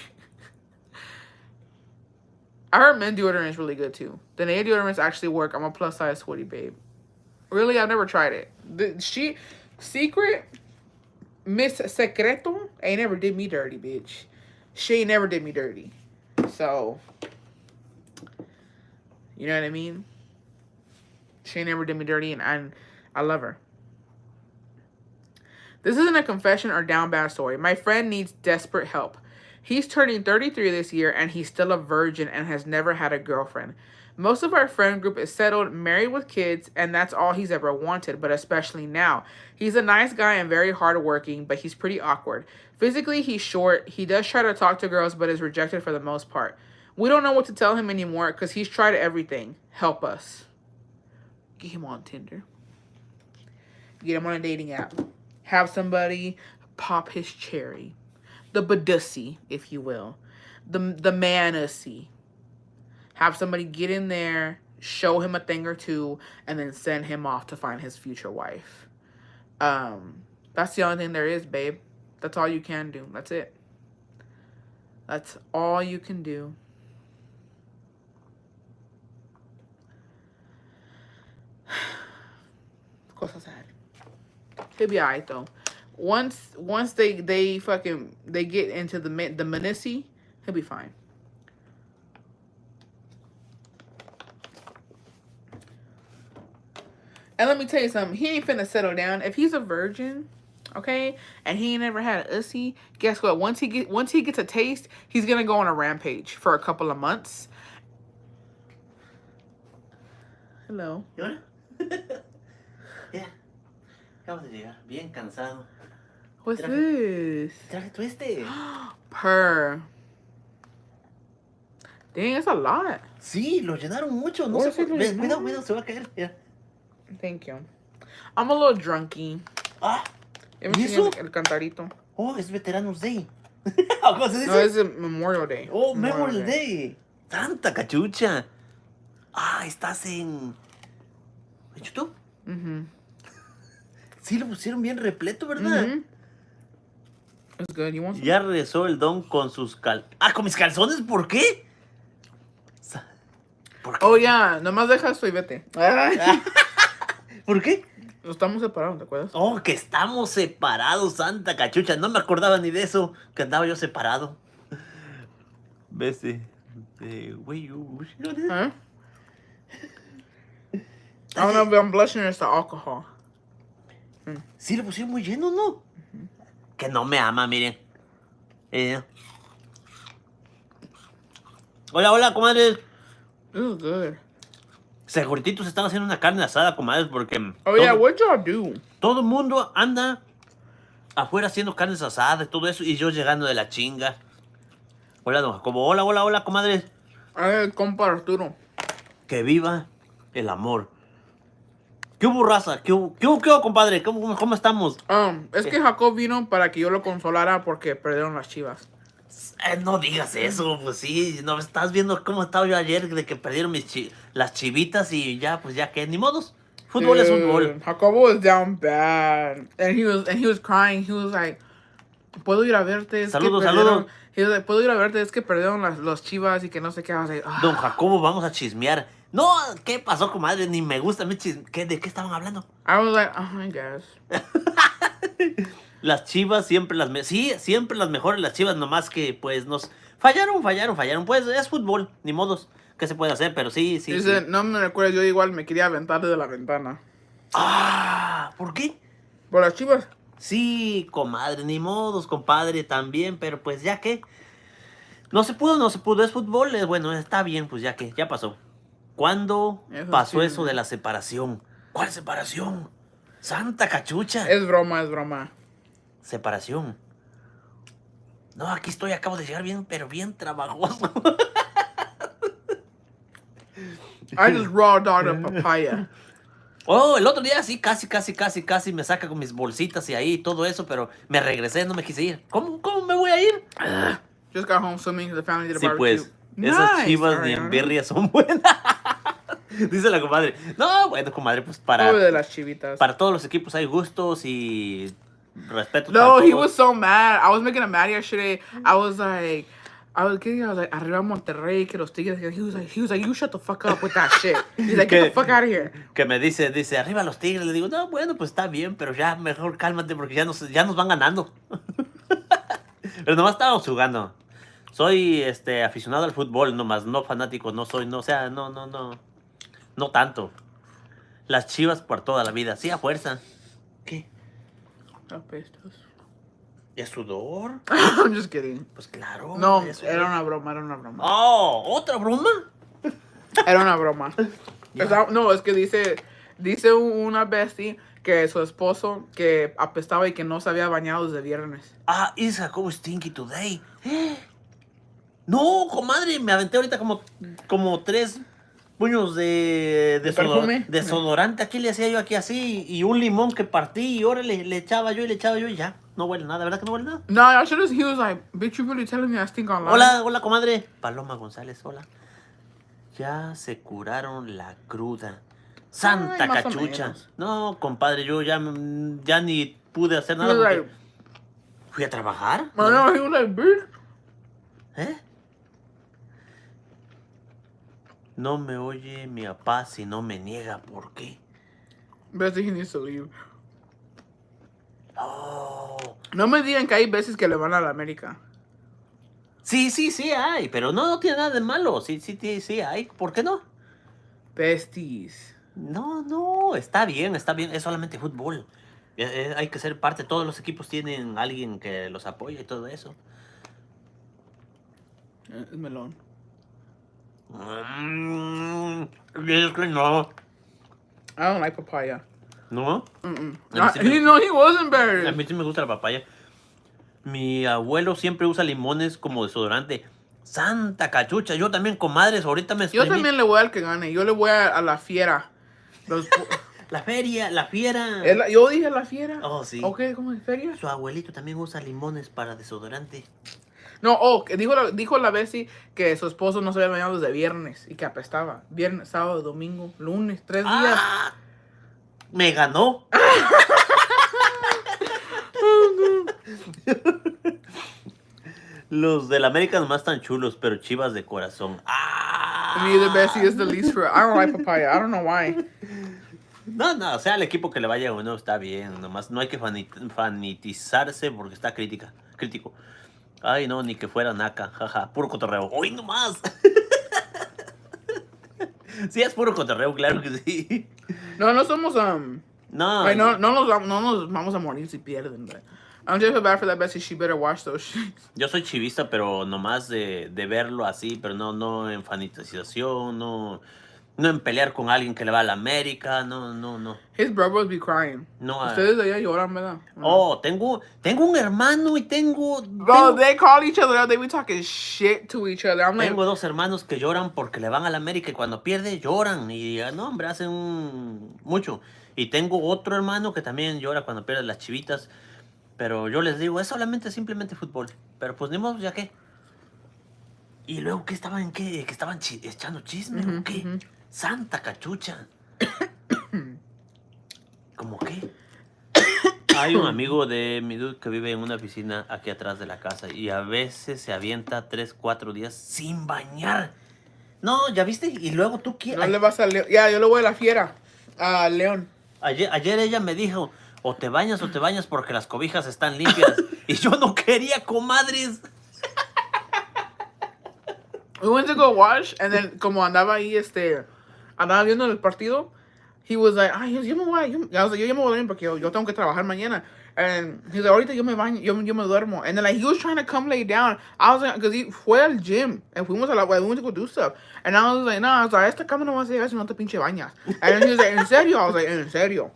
A: I heard men deodorant is really good, too. The Nail deodorants actually work. I'm a plus-size sweaty babe. Really? I've never tried it. Secret Miss Secreto ain't never did me dirty, bitch. She ain't never did me dirty. So, you know what I mean? She ain't never did me dirty, and I love her. This isn't a confession or down bad story. My friend needs desperate help. He's turning 33 this year, and he's still a virgin and has never had a girlfriend. Most of our friend group is settled, married with kids, and that's all he's ever wanted, but especially now. He's a nice guy and very hardworking, but he's pretty awkward. Physically, he's short. He does try to talk to girls, but is rejected for the most part. We don't know what to tell him anymore because he's tried everything. Help us. Get him on Tinder. Get him on a dating app. Have somebody pop his cherry. The badussy, if you will. The manassy. Have somebody get in there, show him a thing or two, and then send him off to find his future wife. That's the only thing there is, babe. That's all you can do. That's it. That's all you can do. cosas sad. He'll be alright though. Once they get into the Menissy, he'll be fine. And let me tell you something. He ain't finna settle down. If he's a virgin, okay, and he ain't never had an ussy, guess what? Once he gets a taste, he's gonna go on a rampage for a couple of months. Hello.
B: ¿Y ahora? Ya. Acabo de llegar. Bien cansado.
A: What's this?
B: Traje tú este.
A: Per. Dang, that's a lot.
B: Sí, lo llenaron mucho. No
A: Oh,
B: sé
A: sí,
B: por...
A: lo llenaron.
B: Cuidado, cuidado, se va a caer. Mira.
A: Thank you. I'm a little drunky.
B: Ah,
A: ¿Y
B: eso?
A: el cantarito?
B: Oh, es Veteranos Day. ¿Cómo se dice?
A: No, it's a Memorial Day.
B: Oh, Memorial Day. Santa cachucha. Ah, estás en YouTube.
A: Mm-hmm.
B: Sí, lo pusieron bien repleto, ¿verdad?
A: Mm-hmm. It's good. You want some?
B: Ya regresó el don con sus ¿con mis calzones? ¿Por qué? ¿Por qué?
A: Oh, yeah. Nomás deja esto y vete.
B: ¿Por qué?
A: Nos estamos separados, ¿te acuerdas?
B: Oh, que estamos separados, santa cachucha. No me acordaba ni de eso, que andaba yo separado. Vese. Güey,
A: Huh? I don't know if I'm blushing or it's the alcohol.
B: sí, lo pusieron muy lleno, ¿no? Que no me ama, miren. Hola, hola, comadres.
A: This is good.
B: Segurititos están haciendo una carne asada, comadres, porque
A: Oh, yeah. What'd y'all do?
B: todo el mundo anda afuera haciendo carnes asadas y todo eso, y yo llegando de la chinga. Hola, don Jacobo. Hola, hola, hola, comadres.
A: Ay, compa Arturo.
B: Que viva el amor. ¿Qué hubo, raza? ¿Qué hubo, compadre? ¿Cómo estamos?
A: Es que Jacob vino para que yo lo consolara porque perdieron las Chivas.
B: No digas eso, pues sí. No estás viendo cómo estaba yo ayer de que perdieron las chivitas y ya, pues ya que ni modos. Fútbol es fútbol.
A: Jacobo was down bad. And he was crying. He was like, puedo ir a verte. Es
B: Saludos,
A: que perdieron.
B: saludos.
A: He was like, puedo ir a verte. Es que perdieron los Chivas y que no sé qué. I was like,
B: Don Jacobo, vamos a chismear. No, ¿qué pasó, comadre? Ni me gusta mi ¿De qué estaban hablando?
A: I was like, I guess.
B: Las Chivas siempre sí, siempre las mejores las Chivas, nomás que pues nos fallaron. Pues es fútbol, ni modos. ¿Qué se puede hacer? Pero sí.
A: Dice, no me recuerdo, yo igual me quería aventar desde la ventana.
B: Ah, ¿por qué?
A: ¿Por las Chivas?
B: Sí, comadre, ni modos, compadre, también, pero pues ya que no se pudo, es fútbol, bueno, está bien, pues ya que, ya pasó. ¿Cuándo
A: Eso
B: pasó
A: sí.
B: eso de la separación? ¿Cuál separación? Santa cachucha.
A: Es broma.
B: Separación. No, aquí estoy, acabo de llegar bien, pero bien trabajoso.
A: I just raw dogged a papaya.
B: Oh, el otro día sí, casi me saca con mis bolsitas y ahí todo eso, pero me regresé, no me quise ir. ¿Cómo me voy a ir?
A: Just got home swimming because the family did a
B: Sí,
A: barbecue.
B: pues, esas Chivas ni en
A: Ariana.
B: birria son buenas. Dice la comadre. No, bueno, comadre, pues
A: Pobre de las Chivitas.
B: para todos los equipos hay gustos y respeto.
A: No,
B: para
A: he
B: todos.
A: was so mad. I was making him mad yesterday. I was like, arriba Monterrey, que los Tigres. He was like, you shut the fuck up with that shit. He's like, get the fuck out of here.
B: Que me dice, arriba los Tigres. Le digo, no, bueno, pues está bien, pero ya mejor cálmate porque ya nos van ganando. Pero nomás estábamos jugando. Soy aficionado al fútbol, nomás, no fanático, no tanto. Las Chivas por toda la vida, sí, a fuerza. ¿Qué?
A: Apestos.
B: ¿Es sudor?
A: I'm just kidding.
B: Pues claro.
A: No,
B: es sudor.
A: era una broma.
B: Oh, ¿otra broma?
A: Era una broma. No, es que dice una bestie que su esposo que apestaba y que no se había bañado desde viernes.
B: Ah, is Jacobo stinky today. No, comadre, me aventé ahorita como 3 puños de
A: perfume?
B: desodorante. Aquí le hacía yo aquí así y un limón que partí y ahora le echaba yo y ya. No huele nada, ¿verdad que no huele nada?
A: No, I should have. He was like, bitch, you really telling me I stink online?
B: Hola, comadre. Paloma González, hola. Ya se curaron la cruda. Santa
A: Ay, más o
B: cachucha.
A: menos.
B: No, compadre, yo ya ni pude hacer
A: He
B: nada.
A: was
B: porque
A: like,
B: ¿Fui a trabajar?
A: no, he was like, bitch.
B: ¿Eh? No me oye mi papá si no me niega. ¿Por qué?
A: Bessie, he needs to leave.
B: Oh.
A: No me digan que hay veces que le van a la América.
B: Sí, hay, pero no tiene nada de malo. Sí hay. ¿Por qué no?
A: Besties.
B: No, está bien, es solamente fútbol. Hay que ser parte, todos los equipos tienen alguien que los apoya y todo eso.
A: Es melón.
B: Es que no.
A: I don't like papaya.
B: ¿No?
A: Mm-mm.
B: A mí sí
A: He wasn't
B: A
A: embarrassed.
B: mí sí me gusta la papaya. Mi abuelo siempre usa limones como desodorante. Santa cachucha, yo también, comadres, ahorita me
A: Yo
B: exprimí.
A: también le voy al que gane. Yo le voy a la fiera. Los
B: La feria, la fiera.
A: yo dije la fiera.
B: Oh, sí.
A: Ok, ¿cómo es feria?
B: Su abuelito también usa limones para desodorante.
A: No, que dijo la Bessie que su esposo no se había bañado desde viernes y que apestaba. Viernes, sábado, domingo, lunes, 3 días.
B: ¡Ah! Me ganó. Los del América nomás están chulos, pero Chivas de corazón. ¡Ah!
A: Neither Bessie is the least for. I don't like papaya. I don't know why.
B: No, o sea, el equipo que le vaya a uno está bien. Nomás no hay que fanatizarse porque está crítico. Ay, no, ni que fuera naca, jaja, puro cotorreo. ¡Uy, nomás! Sí, es puro cotorreo, claro que sí.
A: No somos
B: No,
A: Like, no nos vamos a morir si pierden. But I'm just feel bad for that Bessie. She better watch those shits.
B: yo soy chivista, pero nomás de verlo así, pero no en fanatización, no en pelear con alguien que le va a la América, no.
A: His brothers be crying.
B: No,
A: Ustedes allá lloran, ¿verdad?
B: Oh, tengo un hermano y
A: Bro, they call each other out. They be talking shit to each other. I'm like,
B: tengo dos hermanos que lloran porque le van a la América y cuando pierde lloran y no, hombre, hacen mucho. Y tengo otro hermano que también llora cuando pierde las Chivitas, pero yo les digo, es simplemente fútbol. Pero pues ni modo, ya qué. Y luego que estaban echando chisme, ¿o qué? Santa cachucha. ¿Cómo qué? Hay un amigo de mi dude que vive en una piscina aquí atrás de la casa y a veces se avienta 3, 4 días sin bañar. No, ¿ya viste? Y luego tú
A: no
B: quieres.
A: le vas a León. Ya, yo le voy a la fiera. A León.
B: Ayer ella me dijo, o te bañas porque las cobijas están limpias. Y yo no quería, comadres.
A: We went to go watch, and then como andaba ahí, andaba viendo el partido, he was like, ay, yo me voy a, yo me voy a dormir porque yo tengo que trabajar mañana. And he's like, ahorita yo me baño, yo me duermo. And then like, he was trying to come lay down. I was like, because he fue al gym, and we went to go do stuff. And I was like, no, I was like, esta cama no va a llegar si no te pinche bañas. And then he was like, ¿en serio? I was like, ¿en serio?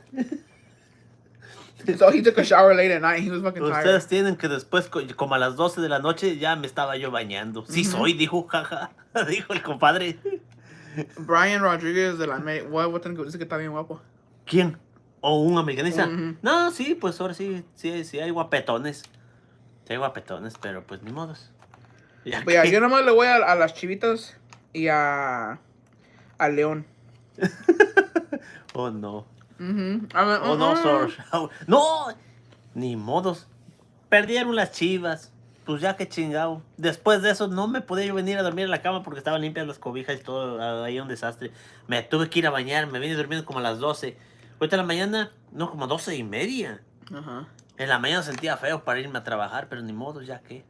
A: So he took a shower late at night. He was fucking tired.
B: Ustedes tienen que después, como a las 12 de la noche, ya me estaba yo bañando. Sí soy, dijo, jaja, dijo el compadre.
A: Brian Rodriguez de la what dice que está bien guapo.
B: ¿Quién? ¿O un americanista? No, sí, pues ahora sí hay guapetones. Sí hay guapetones, pero pues ni modos. Ya
A: Pues ya,
B: que-
A: yo nomás le voy a las Chivitas y a León.
B: Oh, no.
A: I
B: Oh, no, sorry. No, ni modos. Perdieron las Chivas. Pues ya que chingado. Después de eso no me podía yo venir a dormir en la cama porque estaban limpias las cobijas y todo. Ahí un desastre. Me tuve que ir a bañar. Me vine durmiendo como a las 12. Ahorita en la mañana, no, como 12:30.
A: Ajá.
B: En la mañana sentía feo para irme a trabajar, pero ni modo, ya que.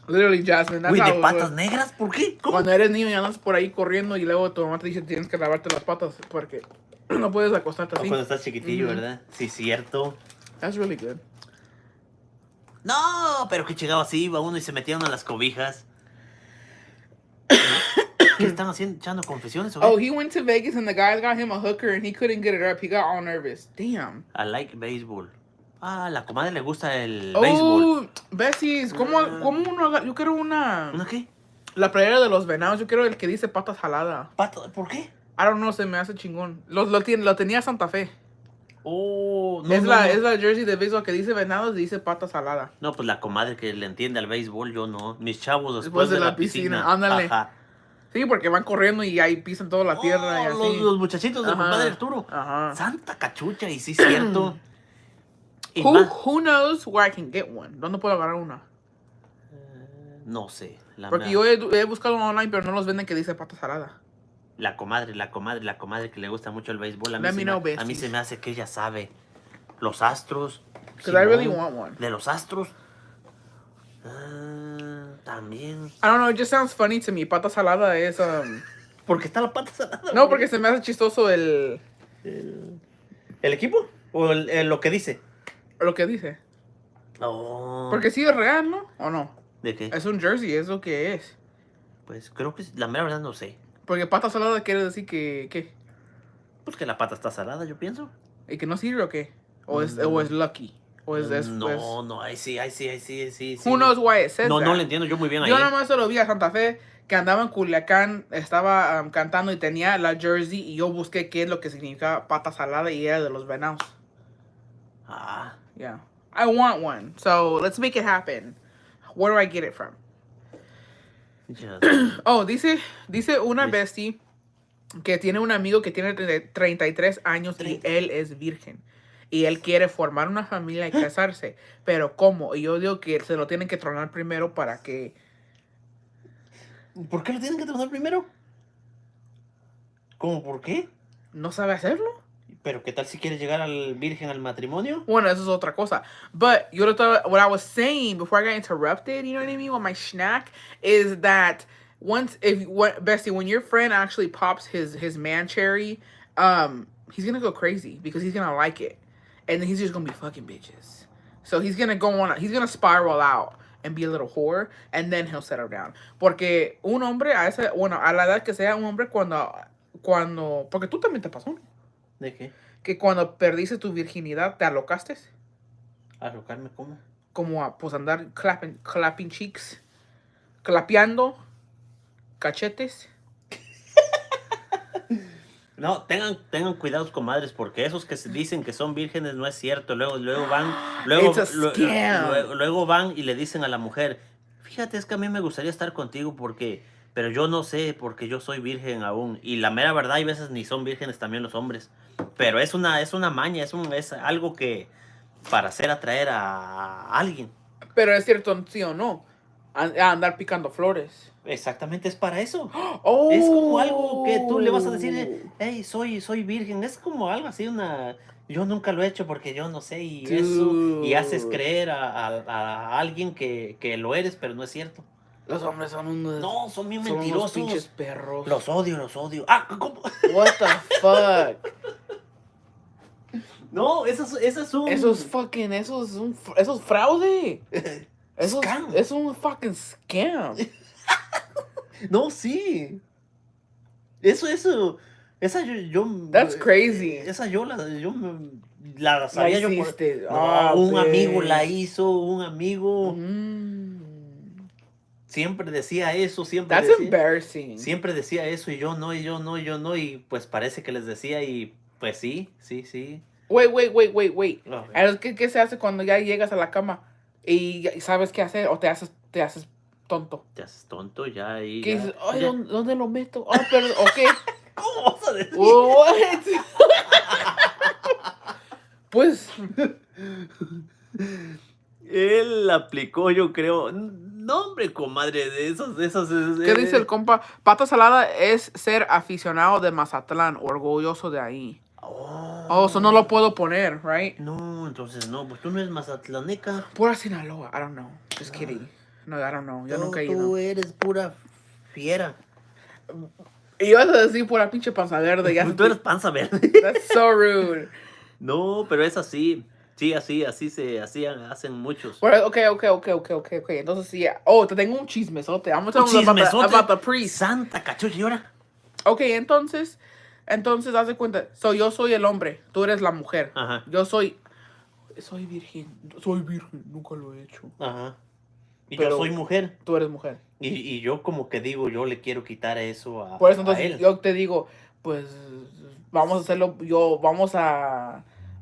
A: Literally, Jasmine. That's
B: Uy, ¿de
A: how it
B: patas
A: was.
B: negras? ¿Por qué? ¿Cómo?
A: Cuando eres niño y andas por ahí corriendo y luego tu mamá te dice tienes que lavarte las patas porque no puedes acostarte
B: O
A: así.
B: cuando estás chiquitillo, ¿verdad? Sí, cierto.
A: That's really good.
B: No, pero que chingado así iba uno y se metían a las cobijas. ¿Qué están haciendo? ¿Echando confesiones o qué?
A: Oh, he went to Vegas and the guys got him a hooker and he couldn't get it up. He got all nervous. Damn.
B: I like baseball. Ah, la comadre le gusta el béisbol.
A: Oh, Bessies, ¿cómo uno haga? Yo quiero una.
B: ¿Una qué?
A: La playera de los venados. Yo quiero el que dice patas jalada.
B: ¿Por qué?
A: I don't know, se me hace chingón. Lo tenía Santa Fe.
B: Oh, no,
A: es
B: no,
A: la
B: no.
A: jersey de béisbol que dice venados y dice patas salada.
B: No, pues la comadre que le entiende al béisbol, yo no. Mis chavos
A: Después
B: después
A: de
B: de
A: la
B: la piscina.
A: piscina, ándale.
B: Ajá.
A: Sí, porque van corriendo y ahí pisan toda la tierra y
B: Oh,
A: así.
B: los muchachitos del
A: Ajá,
B: compadre Arturo.
A: ajá.
B: Santa cachucha, y sí, cierto. Y
A: Who,
B: más,
A: who knows where I can get one? ¿Dónde puedo agarrar una?
B: no sé.
A: Porque yo he buscado online, pero no los venden que dice pata salada.
B: La comadre que le gusta mucho el béisbol.
A: Let me know,
B: A mí
A: besties.
B: se me hace que ella sabe. Los Astros.
A: Because I really
B: Simón,
A: want one.
B: de los Astros. También.
A: I don't know, it just sounds funny to me. Pata salada es...
B: ¿Por qué está la pata salada?
A: No, porque se me hace chistoso
B: ¿El equipo? ¿O lo que dice?
A: lo que dice.
B: Oh.
A: Porque sí es real, ¿no? ¿O no?
B: ¿De qué?
A: Es un jersey, es lo que es.
B: Pues creo que la mera verdad no sé.
A: Porque pata salada quiere decir que... ¿Qué?
B: Pues que la pata está salada, yo pienso.
A: ¿Y que no sirve o qué? ¿O es lucky? ¿O es
B: No, ahí sí.
A: Who knows why it says
B: No
A: that?
B: le entiendo yo muy bien ahí.
A: Yo nada más se lo vi a Santa Fe, que andaba en Culiacán, estaba cantando y tenía la jersey, y yo busqué qué es lo que significa pata salada y era de los Venados.
B: Ah.
A: Yeah. I want one, so let's make it happen. Where do I get it from?
B: Just,
A: Oh, dice una
B: Dice.
A: bestie que tiene un amigo que tiene 33 años y
B: 30.
A: él es virgen. Y él quiere formar una familia y casarse. Pero ¿cómo? Y yo digo que se lo tienen que tronar primero para que...
B: ¿Por qué lo tienen que tronar primero? ¿Cómo por qué?
A: ¿No sabe hacerlo?
B: ¿Pero qué tal si quiere llegar al virgen al matrimonio?
A: Bueno, eso es otra cosa. But yo lo estaba, what I was saying before I got interrupted, you know what I mean, with my snack, is that Bestie, when your friend actually pops his man cherry, he's gonna go crazy because he's gonna like it, and then he's just gonna be fucking bitches. So he's gonna spiral out and be a little whore, and then he'll settle down. Porque un hombre a la edad que sea un hombre porque tú también te pasó, ¿no?
B: ¿De qué?
A: Que cuando perdiste tu virginidad te alocaste.
B: ¿Alocarme cómo?
A: Como a pues andar clapping cheeks, clapeando cachetes.
B: No, tengan cuidados, comadres, porque esos que se dicen que son vírgenes no es cierto. Luego van,
A: It's a scam.
B: luego van y le dicen a la mujer, fíjate, es que a mí me gustaría estar contigo pero yo no sé porque yo soy virgen aún. Y la mera verdad, hay veces ni son vírgenes también los hombres. Pero es una maña, es algo que para hacer atraer a alguien.
A: Pero es cierto, sí o no. A andar picando flores.
B: Exactamente, es para eso.
A: Oh.
B: Es como algo que tú le vas a decir, hey, soy virgen. Es como algo así, yo nunca lo he hecho porque yo no sé y eso. Y haces creer a alguien que lo eres, pero no es cierto.
A: Los hombres son unos...
B: No, son bien
A: son
B: mentirosos.
A: unos pinches perros.
B: Los odio. Ah, ¿cómo?
A: What the fuck?
B: No, eso es un...
A: Eso es fraude.
B: Scam.
A: Es un fucking scam.
B: No, sí. Eso. Esa yo
A: That's crazy.
B: Esa yo la sabía yo por...
A: hiciste.
B: No, un
A: bitch.
B: amigo la hizo, un amigo.
A: Mm.
B: Siempre decía eso,
A: That's embarrassing.
B: Siempre decía eso y yo no, y pues parece que les decía y pues sí.
A: Wait.
B: Okay.
A: ¿Qué se hace cuando ya llegas a la cama y sabes qué hacer o te haces tonto?
B: Te haces tonto ya y
A: ¿Qué
B: ya,
A: dices? Ay,
B: ya.
A: ¿dónde lo meto? Ah, pero, ok.
B: ¿Cómo vas a decir?
A: What? Pues,
B: Él aplicó, yo creo. No, hombre, comadre, de esos.
A: ¿qué dice el compa? Pata salada es ser aficionado de Mazatlán, orgulloso de ahí. Oh, eso no lo puedo poner, right?
B: No, entonces no, pues tú no eres mazatlaneca.
A: Pura Sinaloa, I don't know. Just kidding. No, I don't know. Yo nunca he ido.
B: Tú eres pura fiera.
A: Y vas a decir pura pinche panza verde. Ya
B: Tú eres panza verde.
A: That's so rude.
B: No, pero es así. Sí, así hacen muchos.
A: Well, okay. Entonces sí. Oh, te tengo un chismesote. I'm gonna tell you about the priest.
B: Santa cachucha, ¿y ahora?
A: Okay, entonces, haz de cuenta. So, yo soy el hombre, tú eres la mujer.
B: Ajá.
A: Yo soy virgen. Soy virgen, nunca lo he hecho.
B: Ajá. Y
A: Pero
B: yo soy mujer.
A: Tú eres mujer.
B: Y yo como que digo, yo le quiero quitar eso a
A: Por eso
B: a
A: entonces
B: él.
A: yo te digo, pues vamos a hacerlo,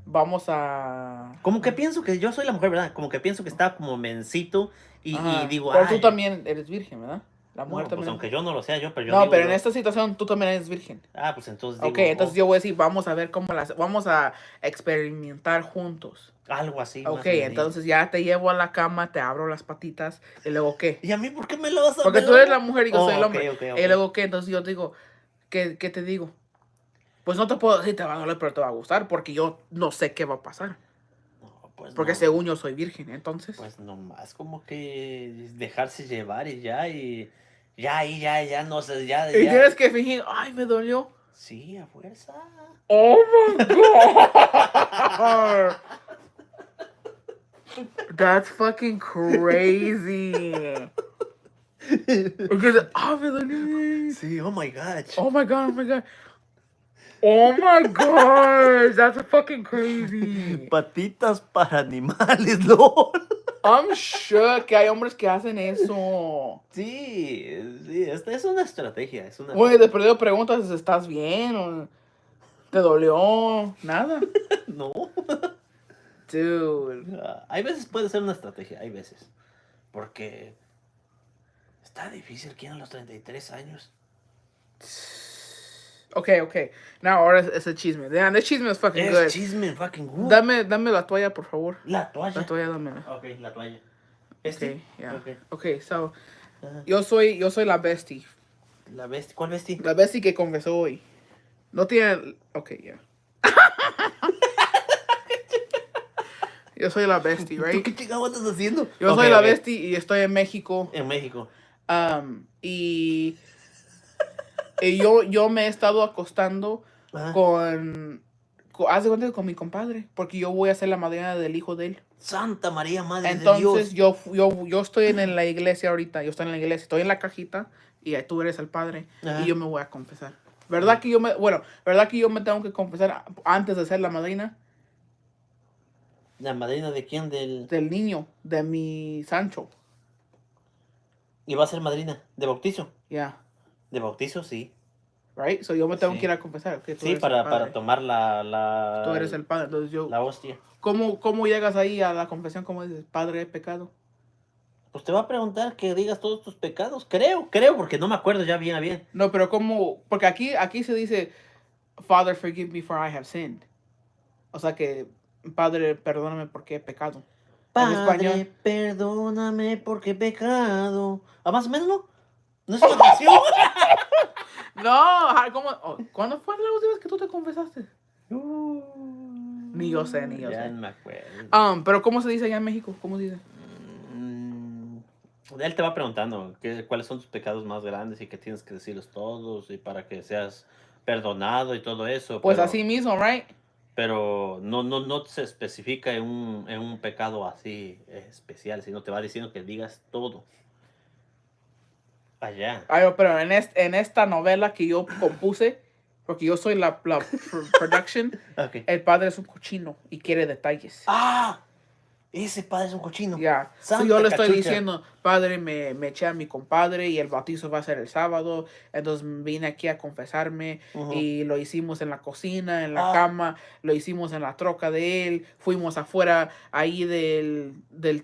A: vamos a
B: Como que pienso que yo soy la mujer, ¿verdad? Como que pienso que está como mencito y
A: Ajá.
B: digo,
A: Pero tú
B: ay,
A: también eres virgen, ¿verdad? La mujer
B: no, pues
A: también.
B: aunque yo no lo sea yo, pero yo
A: No,
B: digo,
A: pero en
B: yo-
A: esta situación tú también eres virgen.
B: Ah, pues entonces digo,
A: Ok, entonces yo voy a decir, vamos a ver vamos a experimentar juntos.
B: algo así. más
A: Ok,
B: o menos.
A: entonces ya te llevo a la cama, te abro las patitas y luego ¿qué?
B: ¿Y a mí por qué me lo vas a
A: Porque tú eres la mujer y yo soy el
B: Oh,
A: hombre.
B: ok.
A: Y luego ¿qué? Entonces yo digo, ¿Qué te digo? Pues no te puedo decir te va a doler, pero te va a gustar, porque yo no sé qué va a pasar.
B: No, pues
A: Porque
B: no.
A: según yo soy virgen, entonces.
B: Pues nomás como que dejarse llevar y ya, ya, no sé, ya,
A: Y
B: ya.
A: tienes que fingir, ay, me dolió.
B: Sí, a fuerza.
A: Oh my God. That's fucking crazy. Because, ah, me dolió.
B: Sí, oh my gosh.
A: Oh my God, oh my God. Oh my gosh, that's fucking crazy.
B: Patitas para animales, LOL.
A: I'm shook que hay hombres que hacen eso.
B: Sí, esta es una estrategia, es una...
A: Güey, de perdido preguntas si estás bien o te dolió. Nada.
B: No.
A: Dude.
B: Hay veces puede ser una estrategia, hay veces. Porque está difícil que a los 33 años.
A: Okay. Now, ahora es el chisme. Damn, this chisme is fucking good.
B: Es chisme fucking good.
A: Dame la toalla, por favor.
B: La toalla.
A: La toalla, dámela.
B: Ok, la toalla.
A: Okay, yeah.
B: Ok.
A: Okay, so,
B: Ajá.
A: yo soy la bestie.
B: La bestia. ¿Cuál bestia?
A: La bestie que confesó hoy. No tiene... Okay, yeah. Yo soy la bestie,
B: ¿Tú
A: right?
B: qué chingado estás haciendo?
A: Yo soy la bestie y estoy en México.
B: En México.
A: Y yo me he estado acostando
B: Ajá.
A: haz de cuenta, con mi compadre, porque yo voy a ser la madrina del hijo de él.
B: Santa María, Madre
A: Entonces
B: de Dios.
A: yo estoy en la iglesia ahorita, yo estoy en la iglesia, estoy en la cajita y tú eres el padre.
B: Ajá.
A: Y yo me voy a confesar. ¿Verdad que verdad que yo me tengo que confesar antes de ser la madrina
B: ¿La madrina de quién?
A: del niño, de mi Sancho?
B: ¿Y va a ser madrina? ¿De bautizo?
A: Yeah.
B: De bautizo, sí.
A: Right? So yo me tengo
B: Sí.
A: que ir a confesar. Okay, tú
B: Sí,
A: eres el
B: para
A: padre.
B: tomar la...
A: Tú eres el padre. Entonces yo...
B: La hostia.
A: ¿Cómo llegas ahí a la confesión? ¿Cómo dices? Padre, he pecado.
B: Pues te va a preguntar que digas todos tus pecados. Creo, porque no me acuerdo ya bien.
A: No, pero ¿cómo? Porque aquí se dice, Father, forgive me for I have sinned. O sea que, Padre, perdóname porque he pecado. En español.
B: Padre, perdóname porque he pecado. ¿Ah, más o menos no? ¿No es una canción?
A: No, ¿cómo? ¿Cuándo fue la última vez que tú te confesaste? Ni yo sé.
B: Ya no me acuerdo.
A: Pero ¿cómo se dice allá en México? ¿Cómo se dice?
B: Él te va preguntando cuáles son tus pecados más grandes y que tienes que decirlos todos y para que seas perdonado y todo eso.
A: Pues
B: pero,
A: así mismo, right?
B: Pero no se especifica en un pecado así especial, sino te va diciendo que digas todo. Allá.
A: Ay, pero en esta novela que yo compuse, porque yo soy la production,
B: Okay.
A: el padre es un cochino y quiere detalles.
B: ¡Ah! Ese padre es un cochino.
A: Ya,
B: Santa
A: yo le estoy
B: cachucha.
A: diciendo, padre, me eché a mi compadre y el bautizo va a ser el sábado, entonces vine aquí a confesarme y lo hicimos en la cocina, en la cama, lo hicimos en la troca de él, fuimos afuera ahí del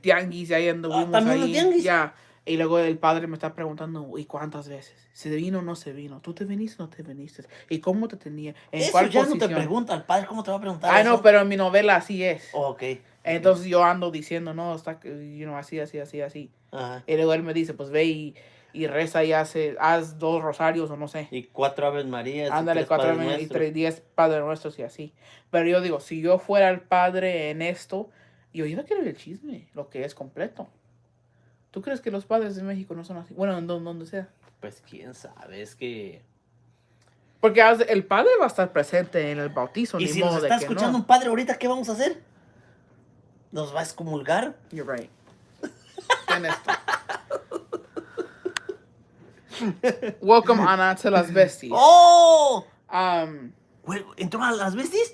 A: tianguis y ahí anduvimos
B: ¿también
A: ahí.
B: el tianguis?
A: Ya, y luego el padre me está preguntando, ¿y cuántas veces? ¿Se vino o no se vino? ¿Tú te viniste o no te viniste? ¿Y cómo te tenía? ¿En
B: Eso
A: cuál
B: ya
A: posición?
B: no te pregunta el padre, ¿cómo te va a preguntar
A: Ah,
B: eso?
A: no, pero en mi novela así es.
B: Ok.
A: Entonces yo ando diciendo, no, está, así.
B: Ajá.
A: Y luego él me dice, pues ve y reza y haz 2 rosarios o no sé.
B: Y 4 Aves Marías.
A: Ándale,
B: y 3
A: 4
B: Padres
A: y
B: Nuestros.
A: 10 Padres Nuestros y así. Pero yo digo, si yo fuera el padre en esto, yo iba a querer el chisme, lo que es completo. ¿Tú crees que los padres de México no son así? Bueno, en donde sea.
B: Pues quién sabe, es que...
A: Porque el padre va a estar presente en el bautizo,
B: ¿Y
A: ni
B: si
A: modo
B: nos
A: de
B: está
A: que
B: escuchando
A: no.
B: un padre ahorita, qué vamos a hacer? ¿Nos va a excomulgar?
A: You're right. Ten esto. Welcome, Ana, to las besties.
B: ¡Oh! ¿Entró a las bestias?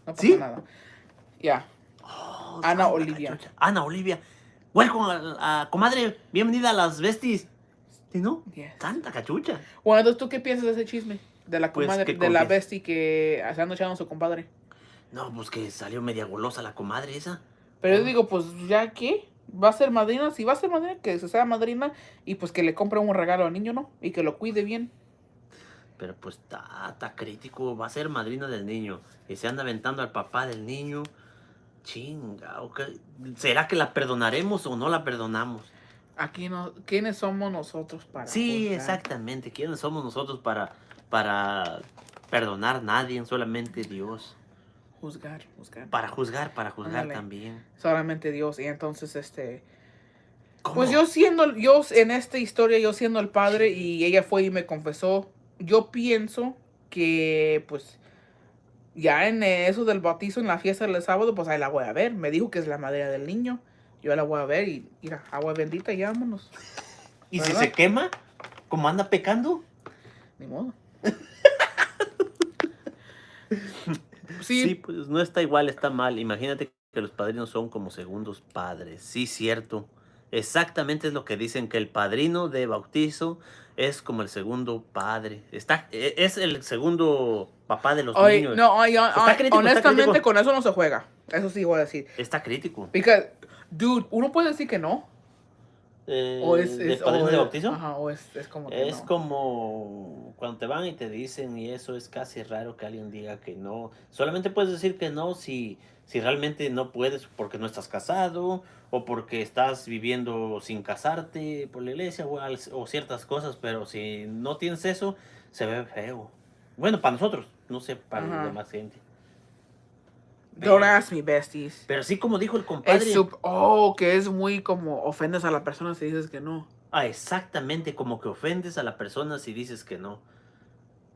A: No pasa
B: ¿Sí?
A: nada. Ya.
B: Oh,
A: Ana
B: santa
A: Olivia.
B: cachucha. Ana Olivia. Welcome, comadre. Bienvenida a las besties. ¿Sí, no?
A: Yes.
B: Santa cachucha.
A: Bueno, entonces, ¿tú qué piensas de ese chisme? De la
B: Pues,
A: comadre,
B: ¿qué
A: de la
B: confías?
A: bestie que se anda echando a su compadre.
B: No, pues que salió media golosa la comadre esa.
A: Pero yo digo, pues, ¿ya qué? ¿Va a ser madrina? Si va a ser madrina, que se sea madrina y pues que le compre un regalo al niño, ¿no? Y que lo cuide bien.
B: Pero pues está crítico. Va a ser madrina del niño. Y se anda aventando al papá del niño. Chinga. Okay. ¿Será que la perdonaremos o no la perdonamos?
A: Aquí no, ¿quiénes somos nosotros para
B: Sí,
A: juzgar?
B: exactamente. ¿Quiénes somos nosotros para perdonar a nadie? Solamente Dios.
A: Juzgar, juzgar.
B: Para juzgar
A: Ándale.
B: también.
A: Solamente Dios. Y entonces,
B: ¿Cómo?
A: pues yo en esta historia, yo siendo el padre y ella fue y me confesó, yo pienso que, pues, ya en eso del bautizo en la fiesta del sábado, pues ahí la voy a ver. Me dijo que es la madera del niño. Yo la voy a ver y, mira, agua bendita y vámonos.
B: ¿Y si
A: ¿Verdad?
B: se quema? ¿Cómo anda pecando?
A: Ni modo.
B: Sí, pues no está igual, está mal. Imagínate que los padrinos son como segundos padres. Sí, cierto. Exactamente es lo que dicen, que el padrino de bautizo es como el segundo padre. Es el segundo papá de los
A: Oye,
B: niños.
A: no,
B: Está crítico,
A: honestamente
B: está crítico.
A: con eso no se juega. Eso sí voy a decir.
B: Está crítico.
A: Because, dude, uno puede decir que no. O
B: ¿De padrino de bautizo?
A: Ajá, o es como que
B: Es
A: no.
B: como cuando te van y te dicen, y eso es casi raro que alguien diga que no. Solamente puedes decir que no si realmente no puedes porque no estás casado o porque estás viviendo sin casarte por la iglesia o ciertas cosas, pero si no tienes eso, se ve feo. Bueno, para nosotros, no sé, para la
A: Ajá.
B: demás gente.
A: Don't ask me, besties.
B: Pero sí, como dijo el
A: Es
B: compadre.
A: que es muy como ofendes a la persona si dices que no.
B: Exactamente, como que ofendes a la persona si dices que no.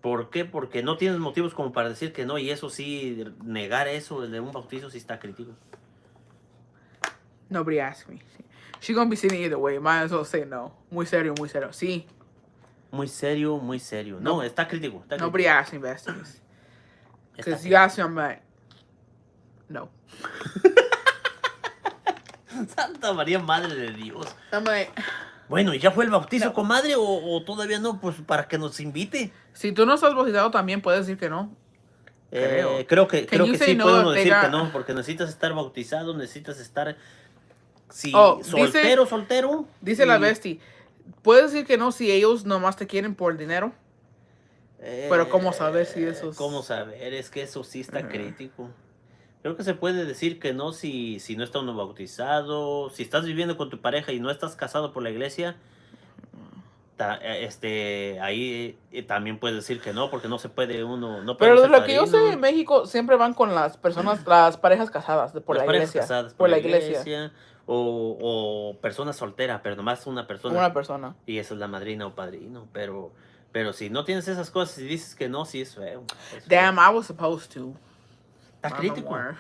B: ¿Por qué? Porque no tienes motivos como para decir que no, y eso sí, negar eso de un bautizo sí está crítico.
A: Nobody asked me. She gonna be sitting either way. Might as well say no. Muy serio, muy serio. Sí.
B: Muy serio, muy serio. No, está crítico. Está
A: Nobody
B: crítico.
A: asked me, besties.
B: Está
A: Because you
B: crítico.
A: asked me, I'm like, no.
B: Santa María, Madre de Dios.
A: I'm like,
B: Bueno, ¿y ya fue el bautizo,
A: No.
B: comadre, o todavía no? Pues para que nos invite.
A: si tú no estás bautizado también puedes decir que no. Creo.
B: Creo que
A: Can you
B: sí
A: say no
B: puede
A: if
B: uno
A: they
B: decir que
A: got-
B: no, porque necesitas estar bautizado, necesitas estar
A: Oh,
B: soltero.
A: Dice la
B: y,
A: bestie, puedes decir que no si ellos nomás te quieren por dinero. Pero ¿cómo saber si eso es-
B: ¿Cómo saber? Es que eso sí está
A: Ajá.
B: crítico. Creo que se puede decir que no si no está uno bautizado, si estás viviendo con tu pareja y no estás casado por la iglesia, ahí también puedes decir que no, porque no se puede uno, no puede
A: Pero de
B: ser
A: lo que yo sé,
B: padrino.
A: en México siempre van con las personas, las parejas casadas por
B: Las
A: la
B: parejas
A: iglesia.
B: casadas
A: Por la iglesia.
B: o personas solteras, pero nomás una persona.
A: Una persona.
B: Y esa es la madrina o padrino, pero si no tienes esas cosas y dices que no, sí es feo. Es feo.
A: Damn, I was supposed to.
B: Está
A: No
B: crítico.
A: more.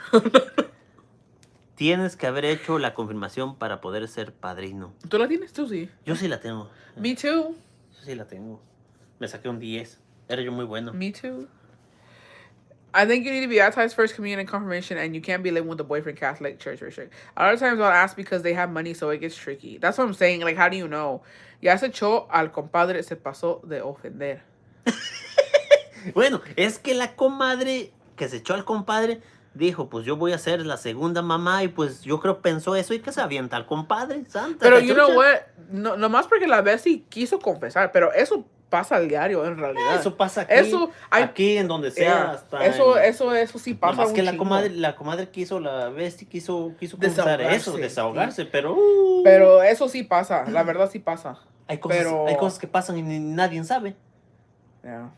B: Tienes que haber hecho la confirmación para poder ser padrino.
A: ¿Tú la tienes? Tú sí.
B: Yo sí la tengo.
A: Me too.
B: Yo sí la tengo. Me saqué un 10. Era yo muy bueno.
A: Me too. I think you need to be baptized, first communion, and confirmation, and you can't be living with a boyfriend, Catholic, church, or church. A lot of times I'll ask because they have money, so it gets tricky. That's what I'm saying. Like, how do you know? Ya se echó al compadre, se pasó de ofender.
B: Bueno, es que la comadre que se echó al compadre dijo, pues yo voy a ser la segunda mamá y pues yo creo pensó eso y que se avienta al compadre, santa
A: Pero you know
B: cachucha.
A: what? No, nomás porque la Bessie quiso confesar, pero eso pasa al diario en realidad.
B: Eso pasa aquí,
A: Eso,
B: aquí en donde sea,
A: Yeah.
B: hasta
A: Eso sí pasa
B: Más
A: un
B: que la
A: chingo.
B: comadre quiso, la bestia quiso confesar eso,
A: Desahogarse,
B: desahogarse,
A: sí.
B: pero
A: Pero eso sí pasa, la verdad sí pasa.
B: hay cosas,
A: pero-
B: hay cosas que pasan y nadie sabe.
A: Yeah.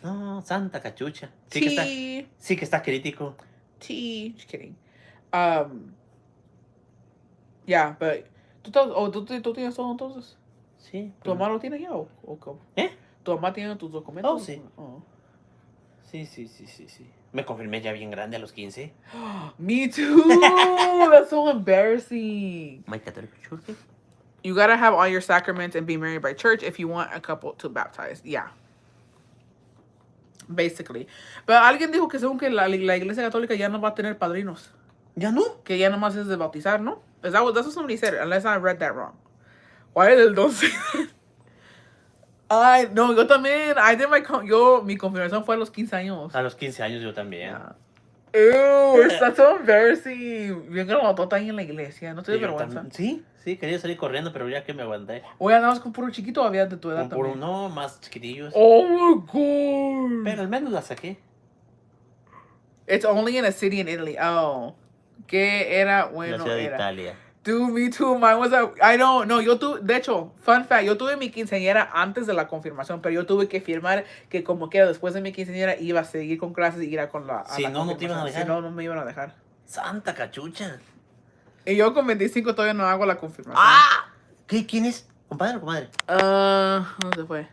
B: No, santa cachucha. Sí que está crítico.
A: Just kidding. Yeah, but ¿tú tienes todo entonces?
B: Sí.
A: ¿Tu mamá lo tiene ya o cómo?
B: ¿Eh?
A: ¿Tu mamá tiene tus documentos?
B: Oh, sí.
A: Oh.
B: Sí. Me confirmé ya bien grande a los 15.
A: Me too. That's so embarrassing.
B: My Catholic Church.
A: You gotta have all your sacraments and be married by church if you want a couple to baptize. Yeah. Basically. Pero alguien dijo que según que la iglesia católica ya no va a tener padrinos.
B: ¿Ya no?
A: Que ya nomás es de bautizar, ¿no? That's what somebody said, unless I read that wrong. Why did don't say that? Ay, no, yo también. Mi confirmación fue a los 15 años.
B: A los 15 años yo también.
A: Yeah. Ew, that's so embarrassing. Bien granotota ahí en la iglesia. ¿No te da
B: Y yo
A: vergüenza?
B: también. Sí, quería salir corriendo, pero ya que me aguanté.
A: Oye, andabas con puro chiquito o había de tu edad
B: Por
A: también.
B: uno más chiquitillos.
A: Oh my god.
B: Pero al menos la saqué.
A: It's only in a city in Italy. Oh. ¿Qué era?
B: En
A: Bueno,
B: la ciudad de
A: era.
B: Italia.
A: Dude, me too. Mine was I don't know. Yo tuve, de hecho, fun fact, yo tuve mi quinceañera antes de la confirmación, pero yo tuve que firmar que como quiera después de mi quinceañera iba a seguir con clases y ir a con la a
B: Si
A: la
B: no, no te iban a
A: confirmación.
B: dejar.
A: Si no, no me iban a dejar.
B: Santa cachucha.
A: Y yo con 25 todavía no hago la confirmación.
B: ¡Ah! ¿Qué? ¿Quién es? ¿Compadre o comadre?
A: ¿Dónde fue?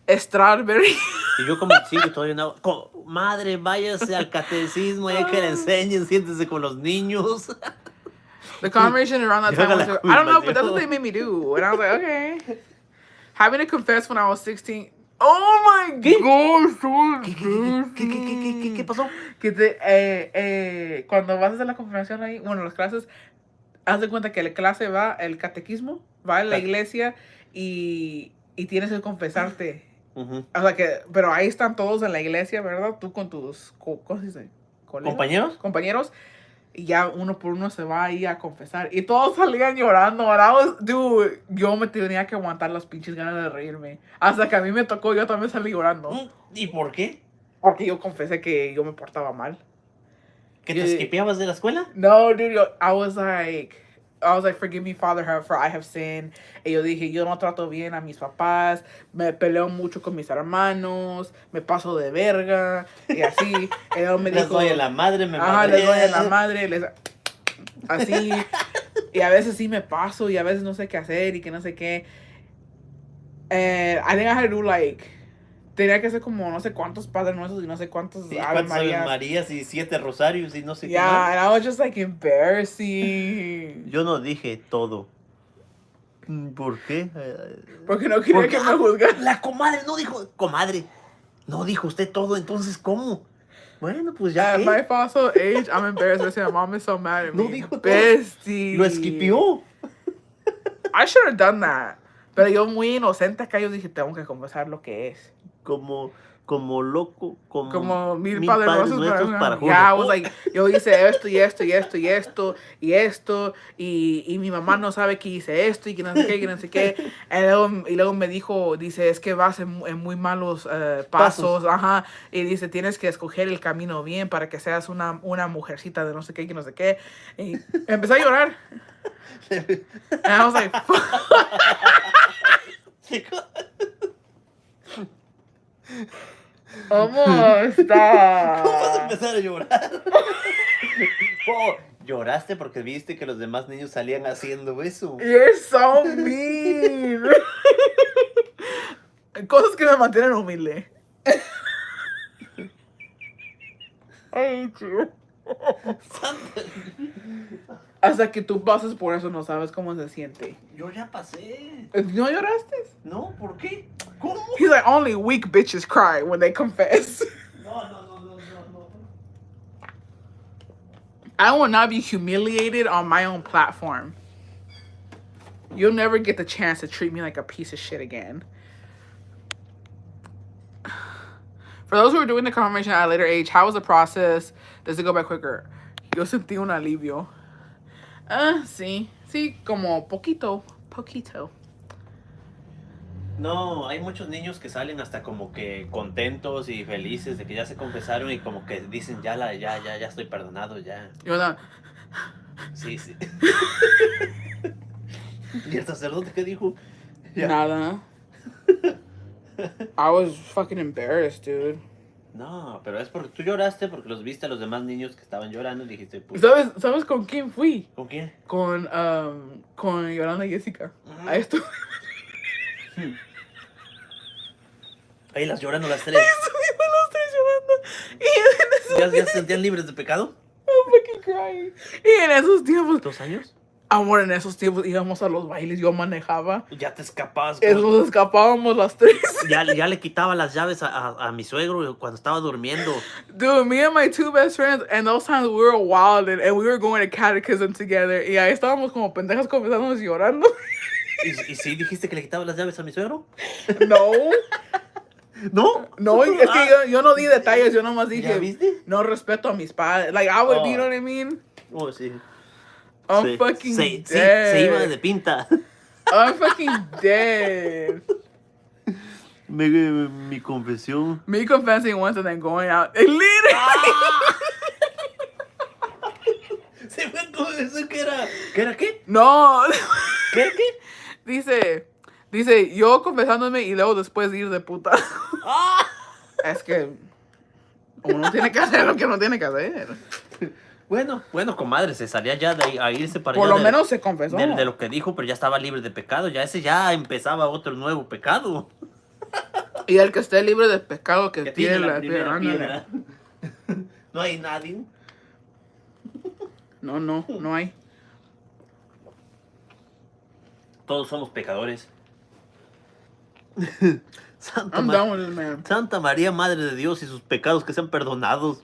A: Strawberry.
B: Y yo con 25 todavía no hago. Madre, váyase al catecismo, hay que le enseñen, siéntese con los niños.
A: The confirmation around that
B: Yo
A: time
B: haga
A: was,
B: la
A: I don't know, but that's
B: confirmación.
A: what they made me do. And I was like, okay. Having to confess when I was 16. Oh my
B: ¿Qué?
A: God, so
B: ¿Qué pasó?
A: Que cuando vas a hacer la confirmación ahí, bueno, las clases, haz de cuenta que la clase va, el catequismo, va a la iglesia y tienes que confesarte.
B: Ujú.
A: O sea que, pero ahí están todos en la iglesia, ¿verdad? Tú con tus, ¿cómo se dice? ¿Colegas?
B: ¿Compañeros?
A: Compañeros. Y ya uno por uno se va ahí a confesar. Y todos salían llorando. Dude, yo me tenía que aguantar las pinches ganas de reírme. Hasta que a mí me tocó, yo también salí llorando.
B: ¿Y por qué?
A: Porque yo confesé que yo me portaba mal.
B: ¿Que te esquipeabas de la escuela?
A: No, dude, I was like, forgive me, Father, for I have sinned. Y yo dije, yo no trato bien a mis papás, me peleo mucho con mis hermanos, me paso de verga, y así. Y él me
B: Les
A: dijo,
B: doy a la madre, me
A: ajá, les doy a la madre, así. Y a veces sí me paso, y a veces no sé qué hacer, y que no sé qué. I think I had to do, tenía que hacer como no sé cuántos Padres Nuestros y no sé cuántos
B: Sí,
A: Ave
B: ¿cuántos Ave
A: Marías.
B: Marías y 7 rosarios y no sé qué
A: Yeah,
B: más?
A: and I was just embarrassing.
B: Yo no dije todo. ¿Por qué?
A: Porque no quería que me juzgaran.
B: La comadre no dijo. Comadre, no dijo usted todo, entonces ¿cómo? Bueno, pues ya.
A: At my fossil age, I'm embarrassed. I say my mom is so mad at me.
B: No dijo todo.
A: Bestie.
B: Lo esquipió.
A: I should have done that. Pero yo muy inocente acá, yo dije, tengo que confesar lo que es.
B: Como loco,
A: Como mil
B: Padres
A: Padres
B: Nuestros para juntos.
A: Yeah, I was like, yo hice esto y esto y esto y esto y esto y mi mamá no sabe que hice esto y que no sé qué, que no sé qué. Y luego me dijo, dice, es que vas en muy malos pasos, ajá. Y dice, tienes que escoger el camino bien para que seas una mujercita de no sé qué, que no sé qué. Y empecé a llorar. And I was like, fuck. ¿Cómo está?
B: ¿Cómo vas a empezar a llorar? Oh, lloraste porque viste que los demás niños salían haciendo eso.
A: You're so mean. Cosas que me mantienen humilde. I hate you. Hasta que tú pases por eso no sabes cómo se siente.
B: Yo ya pasé.
A: ¿No lloraste?
B: No, ¿por qué? ¿Cómo?
A: He's like, only weak bitches cry when they confess.
B: No.
A: I will not be humiliated on my own platform. You'll never get the chance to treat me like a piece of shit again. For those who are doing the confirmation at a later age, how was the process? Does it go by quicker? Yo sentí un alivio. Sí, como poquito.
B: No, hay muchos niños que salen hasta como que contentos y felices de que ya se confesaron y como que dicen ya estoy perdonado, ya.
A: Yo no.
B: Sí. ¿Y el sacerdote qué dijo? Ya.
A: Nada. I was fucking embarrassed, dude.
B: No, pero es porque tú lloraste porque los viste a los demás niños que estaban llorando y dijiste, pues,
A: ¿Sabes con quién fui?
B: ¿con quién?
A: Con Yolanda y Jessica. A esto.
B: Ahí las llorando las tres.
A: Estuvimos los tres llorando. Y en
B: ¿Ya se sentían libres de pecado?
A: I'm fucking crying. Y en esos tiempos,
B: ¿2 años?
A: amor, en esos tiempos íbamos a los bailes, yo manejaba.
B: Ya te escapabas.
A: Nos escapábamos las tres.
B: Ya le quitaba las llaves a mi suegro cuando estaba durmiendo.
A: Dude, me and my 2 best friends, and those times we were wild and we were going to catechism together. Y ahí estábamos como pendejas confesándonos y llorando.
B: ¿Y sí dijiste que le quitaba las llaves a mi suegro?
A: No.
B: ¿No?
A: No, es que yo no di detalles, yo nomás
B: ¿Ya
A: dije,
B: viste?
A: no respeto a mis padres. Like, I would,
B: Oh.
A: you know what I mean?
B: Oh, sí.
A: I'm fucking
B: Sí,
A: dead.
B: se iba de pinta.
A: I'm fucking dead.
B: Mi confesión.
A: Me confessing once and then going out. Literally.
B: Se fue con eso que era. ¿Qué era qué?
A: No.
B: ¿Qué era qué?
A: Dice, yo confesándome y luego después ir de puta.
B: ¡Ah!
A: Es que uno tiene que hacer lo que uno tiene que hacer.
B: Bueno, comadre, se salía ya de ahí a irse para
A: Por
B: allá
A: lo menos se confesó.
B: de lo que dijo, pero ya estaba libre de pecado. Ya ese ya empezaba otro nuevo pecado.
A: Y el que esté libre de pecado que
B: Que
A: tire
B: tiene la
A: la
B: primera
A: piedra.
B: piedra. No hay nadie.
A: No hay.
B: Todos somos pecadores. Santa,
A: I'm done with this, man.
B: Santa María, Madre de Dios, y sus pecados que sean perdonados.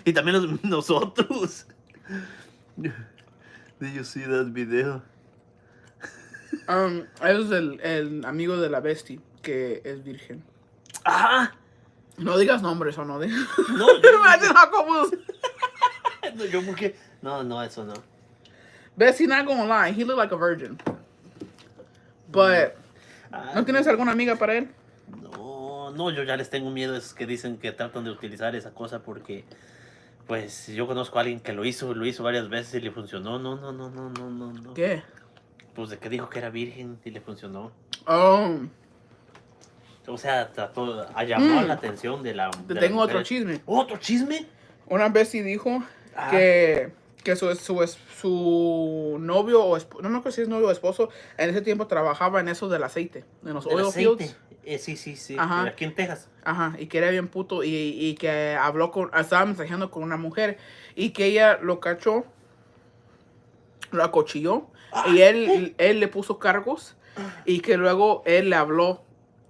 B: Y también nosotros. Did you see that video?
A: Es el amigo de la bestie que es virgen.
B: ¡Ah!
A: No digas nombres o no digas.
B: No,
A: Imagine how confused.
B: no, yo porque... No, eso no.
A: Bestie, not gonna lie, he looked like a virgin. But, ¿no tienes alguna amiga para él?
B: No, yo ya les tengo miedo a esos que dicen que tratan de utilizar esa cosa porque... Pues yo conozco a alguien que lo hizo varias veces y le funcionó. No.
A: ¿Qué?
B: Pues de que dijo que era virgen y le funcionó.
A: Oh,
B: O sea, llamó la atención de la...
A: te
B: de
A: tengo
B: las
A: otro
B: mujeres.
A: chisme.
B: ¿Otro chisme?
A: Una bestie dijo
B: Ah.
A: que su novio o esposo, no me acuerdo si es novio o esposo, en ese tiempo trabajaba en eso del aceite, en los
B: Del
A: oil
B: aceite.
A: fields.
B: Sí.
A: Ajá.
B: Aquí en Texas.
A: Ajá, y que era bien puto y que estaba mensajeando con una mujer y que ella lo cachó, lo acuchilló y él le puso cargos y que luego él le habló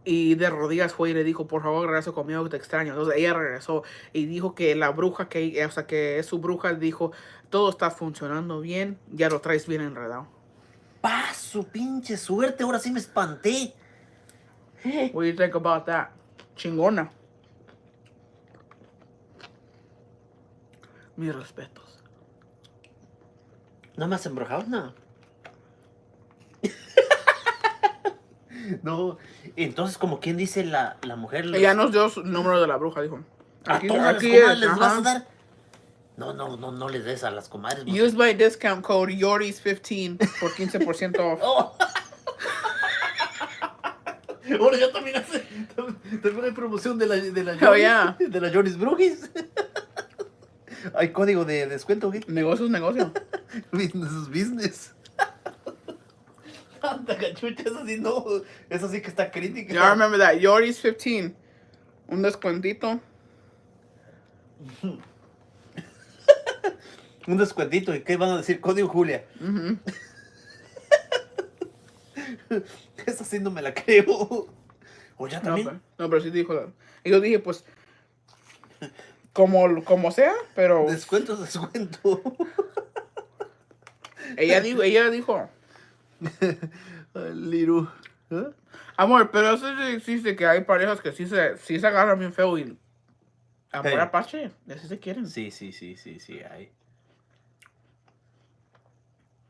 A: y de rodillas fue y le dijo, por favor, regresa conmigo que te extraño. Entonces ella regresó y dijo que la bruja, que es su bruja, dijo, todo está funcionando bien, ya lo traes bien enredado.
B: ¡Pa, su pinche suerte! Ahora sí me espanté.
A: What do you think about that? Chingona. Mis respetos.
B: ¿No me has embrujado? No. No. Entonces, como quien dice la mujer...
A: Ella nos dio su número de la bruja, dijo.
B: ¿A
A: Aquí,
B: todas
A: aquí
B: las comadres
A: es,
B: les vas
A: ajá.
B: a dar? No les des a las comadres. no
A: Use my discount code Yoris15 por 15% off.
B: Oh. Ahora ya también hace. También hay promoción de la
A: Oh,
B: Joris,
A: yeah.
B: de la Joris Brugis. Hay código de descuento, ¿qué?
A: Negocio es negocio.
B: Business is business. Anda, cachucha, eso sí no. Eso sí que está crítica.
A: Yeah, I remember that. Yoris15. Un descuentito.
B: Un descuentito. ¿Y qué van a decir? Código Julia.
A: Ujú.
B: Esa sí no me la creo. ¿O ya también?
A: No, pero sí dijo. Y yo dije, pues, como sea, pero
B: Descuento es descuento.
A: ella dijo,
B: Liru. ¿Eh?
A: amor, pero eso sí existe, que hay parejas que sí se agarran bien feo y amor
B: Hey.
A: apache, así se quieren.
B: Sí, hay.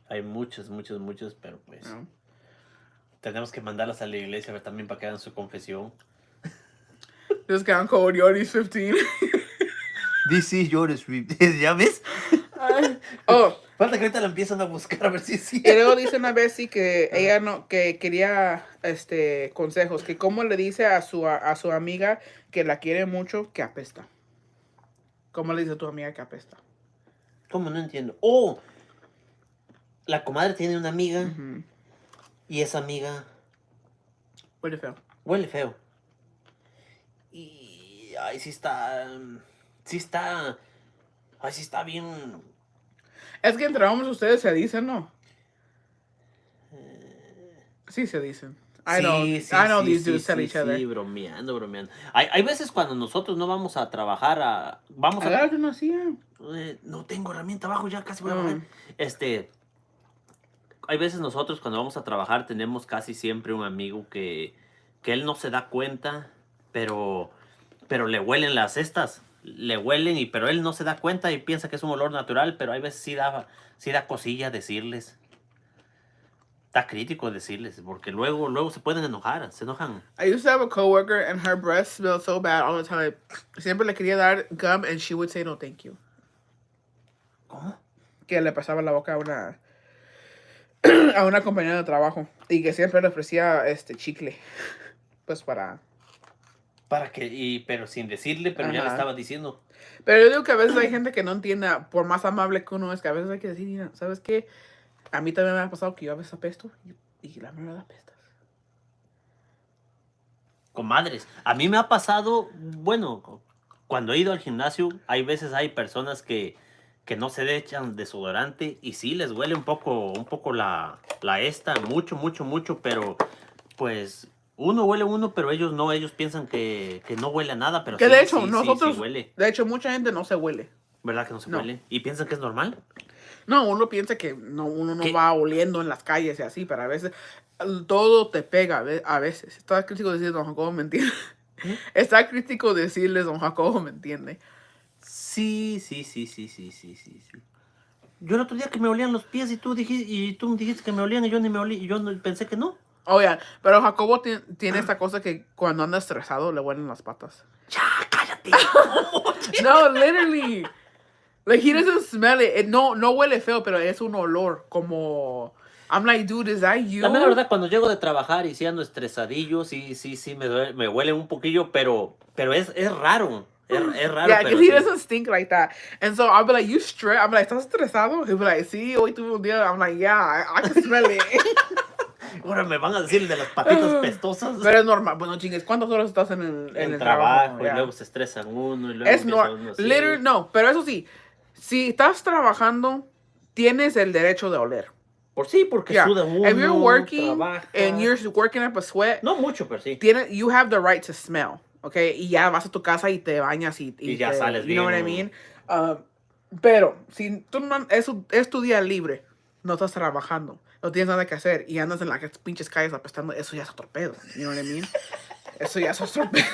B: Hay muchos, pero pues
A: No.
B: tenemos que mandarlas a la iglesia a ver también para que hagan su confesión.
A: Discount code Yoris15.
B: DC Joris, ¿ya ves?
A: Oh,
B: Falta que ahorita la empiezan a buscar a ver si sí.
A: y luego dice una vez sí que ella no, que quería consejos, que cómo le dice a su amiga que la quiere mucho que apesta. ¿Cómo le dice a tu amiga que apesta?
B: ¿Cómo? No entiendo. Oh, la comadre tiene una amiga
A: Ujú.
B: y esa amiga
A: Huele feo.
B: huele feo. Y ay, sí está bien.
A: Es que entre hombres ustedes se dicen, ¿no? Sí se dicen. I know these dudes tell each other.
B: Sí, bromeando. Hay veces cuando nosotros no vamos a trabajar
A: Agárrate una silla.
B: no tengo herramienta abajo, ya casi voy a
A: Mm.
B: bajar. Hay veces nosotros cuando vamos a trabajar tenemos casi siempre un amigo que él no se da cuenta, pero le huelen las cestas. Le huelen, pero él no se da cuenta y piensa que es un olor natural, pero hay veces sí da cosilla decirles. Está crítico decirles, porque luego se pueden enojar, se enojan.
A: I used to have a coworker and her breath smelled so bad all the time. Siempre le quería dar gum and she would say no thank you.
B: ¿Cómo?
A: que le pasaba la boca a una a una compañera de trabajo y que siempre le ofrecía chicle, pues para...
B: Para que, pero sin decirle, pero ya le
A: Ajá.
B: estaba diciendo.
A: Pero yo digo que a veces hay gente que no entiende, por más amable que uno es, que a veces hay que decir, "Mira, ¿sabes qué? A mí también me ha pasado que yo a veces apesto y la verdad apestas."
B: Comadres, a mí me ha pasado, bueno, cuando he ido al gimnasio, hay veces hay personas que no se echan desodorante y sí les huele un poco la esta, mucho, mucho, mucho, pero pues uno huele uno, pero ellos no, ellos piensan que no huele a nada, pero
A: Que
B: sí,
A: de hecho,
B: sí, sí, sí
A: nosotros,
B: huele,
A: de hecho, mucha gente no se huele.
B: ¿verdad que no se
A: No.
B: huele? Y piensan que es normal.
A: No, uno piensa que no, uno no
B: ¿Qué?
A: va oliendo en las calles y así, pero a veces todo te pega, a veces. Está crítico decir, don Jacobo me entiende.
B: ¿Eh?
A: Está crítico decirles, don Jacobo me entiende.
B: Sí, sí, sí, sí, sí, sí, sí, sí. Yo el otro día que me olían los pies y tú dijiste que me olían y yo ni me olí, y yo pensé que no.
A: Oh, yeah. Pero Jacobo tiene esta cosa que cuando anda estresado le huelen las patas.
B: Ya, cállate.
A: No, literally. Like, he doesn't smell it. No, no huele feo, pero es un olor como... I'm like, dude, is that you?
B: La mera verdad, cuando llego de trabajar y si ando estresadillo, sí, sí, sí, me huele un poquillo, pero es raro. Es raro,
A: Yeah,
B: pero
A: because he
B: sí.
A: doesn't stink like that. And so I'll be like, you stress? I'm like, ¿estás estresado? He'll be like, sí, hoy tuve un día. I'm like, yeah, I can smell it.
B: Ahora me van a decir el de las patitas pestosas.
A: Pero es normal. Bueno, chingues, ¿cuántas horas estás en el trabajo?
B: Y
A: Yeah.
B: luego se estresan uno y luego
A: Es
B: empieza
A: normal.
B: uno así.
A: Literally, no, pero eso sí, si estás trabajando, tienes el derecho de oler.
B: Por sí, porque
A: Yeah.
B: suda uno,
A: If you're working
B: trabaja.
A: and you're working up a sweat,
B: No mucho, pero sí.
A: you have the right to smell, okay? Y ya vas a tu casa y te bañas y
B: ya sales
A: you know what I
B: bien.
A: mean? Pero si tú no, es tu día libre, no estás trabajando, no tienes nada que hacer y andas en las pinches calles apestando, eso ya es otro pedo, you know what I mean? Eso ya es otro pedo.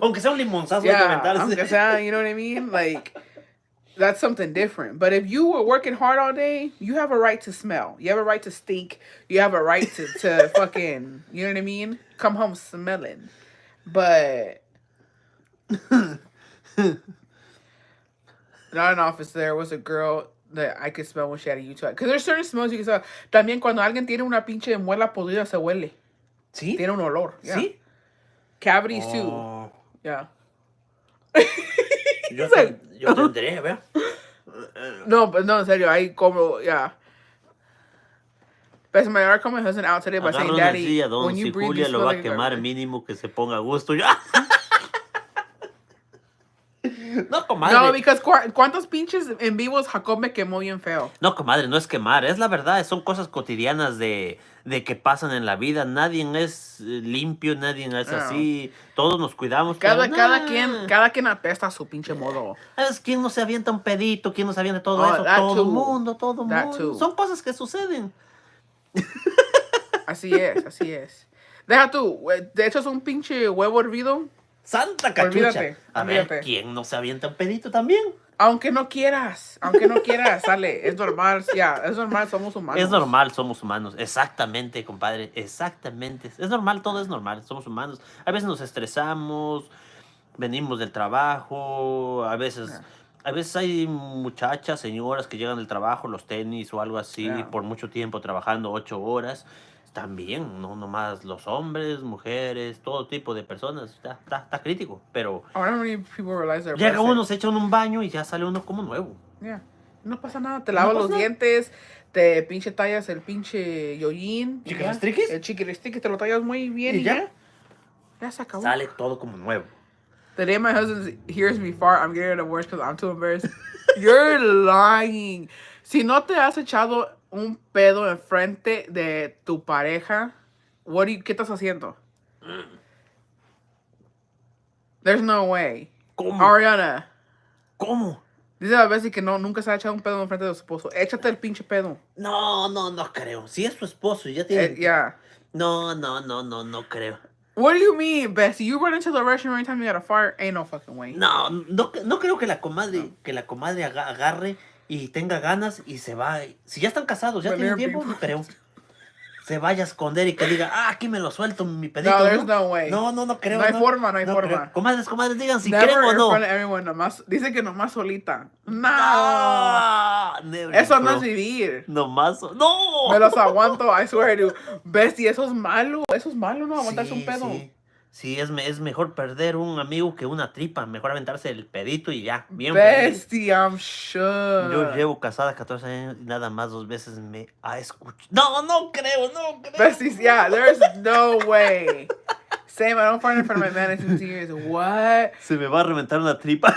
B: Aunque sea un limonzazo hay que
A: Yeah,
B: aventarse.
A: aunque sea, you know what I mean? Like, that's something different. But if you were working hard all day, you have a right to smell. You have a right to stink. You have a right to fucking, you know what I mean? Come home smelling. But not an office, there was a girl that I could smell when she had a UTI. Because there's certain smells you can smell. También cuando alguien tiene una pinche muela podrida se huele.
B: ¿Sí?
A: Tiene un olor. Yeah.
B: ¿Sí?
A: Cavities
B: Oh.
A: too. Yeah.
B: Yo tendré, ¿verdad?
A: No, but no, en serio, hay como, yeah. But my article my husband out today by
B: Agarra
A: saying,
B: una
A: Daddy,
B: silla, don,
A: when you
B: si
A: breathe, you
B: Julia lo
A: smell
B: va a
A: like
B: quemar,
A: garbage."
B: mínimo que se ponga a gusto. Ya. No, comadre.
A: No, because ¿cuántos pinches en vivos Jacob me quemó bien feo?
B: No, comadre, no es quemar, es la verdad, son cosas cotidianas de que pasan en la vida. Nadie es limpio, nadie es
A: No.
B: así, todos nos cuidamos.
A: Cada
B: pero
A: quien apesta a su pinche modo.
B: ¿Sabes quién no se avienta un pedito? ¿Quién no se avienta todo
A: Oh,
B: eso?
A: that
B: Todo
A: too.
B: mundo, todo
A: That
B: mundo.
A: too.
B: Son cosas que suceden.
A: Así es, así es. Deja tú, de hecho es un pinche huevo hervido.
B: Santa cachucha.
A: Olvídate,
B: A
A: olvídate.
B: ver, ¿quién no se avienta un pedito también?
A: Aunque no quieras, sale. Es normal, ya, es normal, somos humanos.
B: Es normal, somos humanos. Exactamente, compadre. Exactamente. Es normal, todo es normal. Somos humanos. A veces nos estresamos, venimos del trabajo, a veces...
A: Yeah.
B: A veces hay muchachas, señoras que llegan del trabajo, los tenis o algo así,
A: Yeah.
B: por mucho tiempo trabajando, 8 horas. También, no nomás los hombres, mujeres, todo tipo de personas. Está crítico, pero
A: I wonder how many people realize they're
B: llega
A: blessed.
B: uno, se echa uno un baño y ya sale uno como nuevo.
A: Yeah. No pasa nada, te lavas
B: pasa
A: los
B: nada.
A: dientes, te pinche tallas el pinche yoyin. y ya.
B: ¿Chiquiristriquis?
A: El chiquiristriquis te lo tallas muy bien
B: ¿Y
A: y
B: ya?
A: ya. Ya se acabó.
B: Sale todo como nuevo.
A: The day my husband hears me fart, I'm getting it worse because I'm too embarrassed. You're lying. Si no te has echado un pedo enfrente de tu pareja, ¿qué estás haciendo? There's no way.
B: ¿Cómo?
A: Ariana,
B: ¿Cómo?
A: dice a veces que nunca se ha echado un pedo enfrente de su esposo. Échate el pinche pedo.
B: No creo. Si es su esposo y ya tiene...
A: Yeah.
B: No creo.
A: What do you mean, Bessie? You run into the restroom every time you got a fart? Ain't no fucking way.
B: No creo que la comadre agarre y tenga ganas y se va. Si ya están casados, ya
A: But
B: tienen
A: they're
B: tiempo,
A: being-
B: no creo. Se vaya a esconder y que diga, aquí me lo suelto, mi pedito.
A: No, there's no way.
B: No creo.
A: No hay forma, no hay forma.
B: creo. Comadres, digan si
A: Never
B: creen o
A: in
B: no.
A: front of everyone, dice que nomás solita. No. Eso no
B: bro.
A: es vivir.
B: Nomás. ¡No!
A: Me los aguanto, I swear to. Bestie, eso es malo, ¿no? Aguantarse un
B: Sí,
A: pedo.
B: sí. Sí, es mejor perder un amigo que una tripa. Mejor aventarse el pedito y ya. Bien feliz.
A: Bestie, I'm
B: Yo
A: sure.
B: llevo casada 14 años y nada más 2 veces me ha escuchado. No, no creo.
A: Besties, yeah, there's no way. Same, I don't find it for my man in 2 years. What?
B: Se me va a reventar una tripa.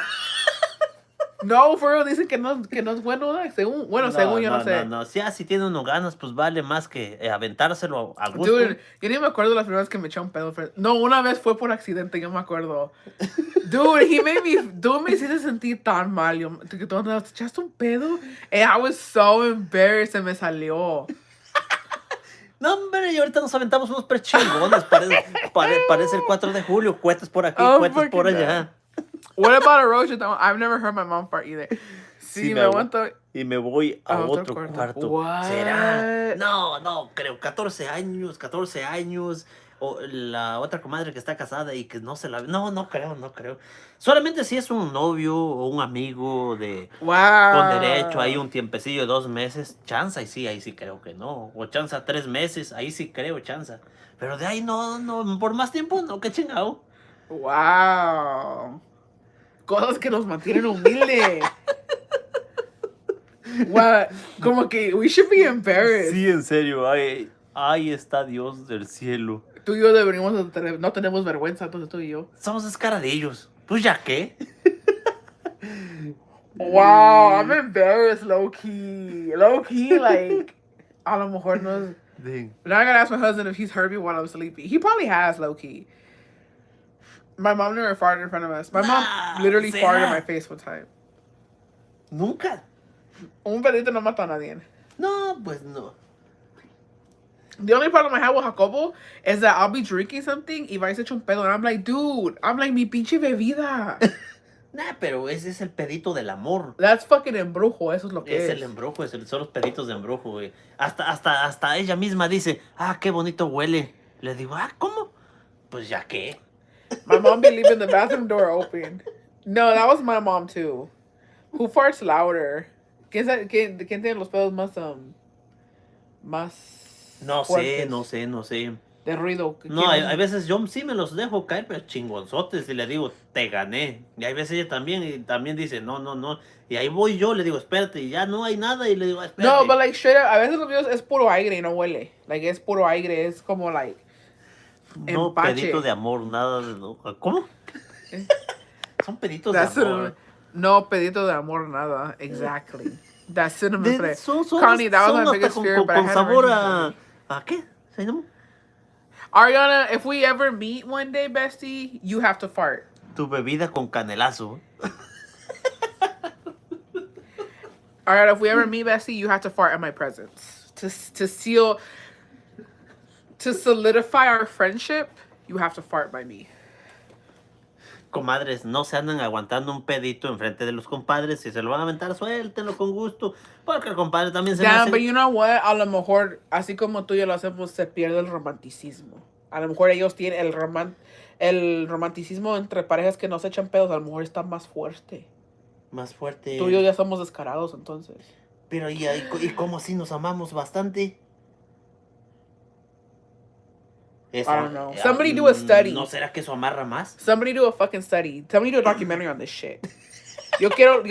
A: No, for real, dicen que no es bueno, ¿no? Según yo no sé.
B: No. Si tiene uno ganas, pues vale más que aventárselo a gusto.
A: Dude, yo ni me acuerdo las primeras que me eché un pedo. No, una vez fue por accidente, yo me acuerdo. Dude, me hiciste sentir tan mal. Que tú te echaste un pedo. And I was so embarrassed, se me salió.
B: No, hombre, y ahorita nos aventamos unos prechingones. Parece el 4 de julio. Cohetes por aquí,
A: Oh,
B: cohetes por
A: fucking
B: allá.
A: What about erosion? I've never heard my mom fart either. Sí, me aguanto.
B: Y me voy a otro cuarto.
A: What?
B: ¿Será? No, creo. 14 años. O la otra comadre que está casada y que no se la... No creo. Solamente si es un novio o un amigo
A: Wow.
B: con derecho, ahí un tiempecillo de 2 meses, chanza, y ahí sí creo que no. O chanza 3 meses, ahí sí creo chanza. Pero de ahí no, por más tiempo no, qué chingado.
A: Wow. Cosas que nos mantienen humildes. What? Como que we should be embarrassed.
B: Sí, en serio, ahí está Dios del cielo.
A: Tú y yo deberíamos no tenemos vergüenza, entonces tú y yo.
B: Somos descaradillos. ¿Pues ya qué?
A: Wow, I'm embarrassed, low key, like, a lo mejor no es.
B: Dang.
A: Now I gotta ask my husband if he's heard me while I'm sleepy. He probably has, low key. My mom never farted in front of us. My mom literally
B: ¿será?
A: farted in my face one time.
B: Nunca.
A: Un pedito no mata a nadie.
B: No, pues no.
A: The only problem I have with Jacobo is that I'll be drinking something y vais a echar un pedo. And I'm like, dude, mi pinche bebida.
B: Nah, pero ese es el pedito del amor.
A: That's fucking embrujo, eso es lo que
B: Es
A: es.
B: el embrujo, son los peditos de embrujo, güey. Hasta ella misma dice, qué bonito huele. Le digo, ¿cómo? Pues ya qué.
A: My mom be leaving the bathroom door open. No, that was my mom too. Who farts louder? ¿Quién tiene los pedos más
B: No
A: fuertes
B: sé.
A: de ruido?
B: No, hay veces yo sí me los dejo caer, pero chingonzotes, y le digo, te gané. Y hay veces ella también dice, no. Y ahí voy yo, le digo, espérate, y ya no hay nada, y le digo, espérate.
A: No, but like straight up, a veces los míos es puro aire y no huele. Like es puro aire, es como like
B: No,
A: empache.
B: pedito de amor, nada de... No. ¿Cómo? Son peditos
A: That's
B: de amor.
A: No, pedito de amor, nada. Exactly. That's cinnamon flavor.
B: Son
A: Connie, that was
B: son
A: my
B: hasta
A: biggest fear, but I
B: con
A: had
B: sabor
A: emergency.
B: ¿A qué? ¿Se llama?
A: Ariana, if we ever meet one day, bestie, you have to fart.
B: Tu bebida con canelazo.
A: Ariana, if we ever meet, bestie, you have to fart in my presence. To solidify our friendship, you have to fart by me.
B: Comadres, no se andan aguantando un pedito enfrente de los compadres. Si se lo van a aventar, suéltenlo con gusto. Porque el compadre también se me
A: Damn,
B: hace...
A: but you know what? A lo mejor, así como tú y yo lo hacemos, se pierde el romanticismo. A lo mejor ellos tienen el romanticismo entre parejas que no se echan pedos, a lo mejor está más fuerte.
B: Más fuerte.
A: Tú y yo ya somos descarados, entonces.
B: Pero y como si nos amamos bastante.
A: I don't know. Somebody do a study.
B: ¿No será que eso amarra más?
A: Somebody do a fucking study. Somebody do a documentary on this shit. Yo quiero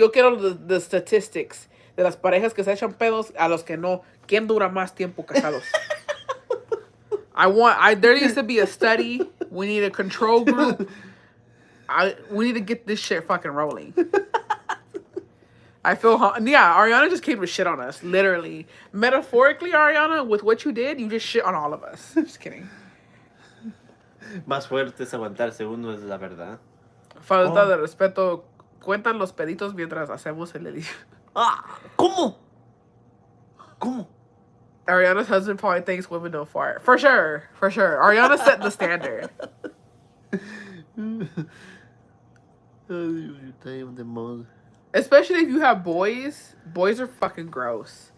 A: the statistics de las parejas que se echan pedos a los que no. ¿Quién dura más tiempo casados? There needs to be a study. We need a control group. We need to get this shit fucking rolling. I feel, Ariana just came to shit on us, literally. Metaphorically, Ariana, with what you did, you just shit on all of us. Just kidding.
B: Más fuerte es aguantarse uno, es la verdad.
A: Falta de respeto. Cuentan los peditos mientras hacemos el edit.
B: ¿Cómo?
A: Ariana's husband probably thinks women don't fart. For sure. Ariana set the standard. Especially if you have boys. Boys are fucking gross.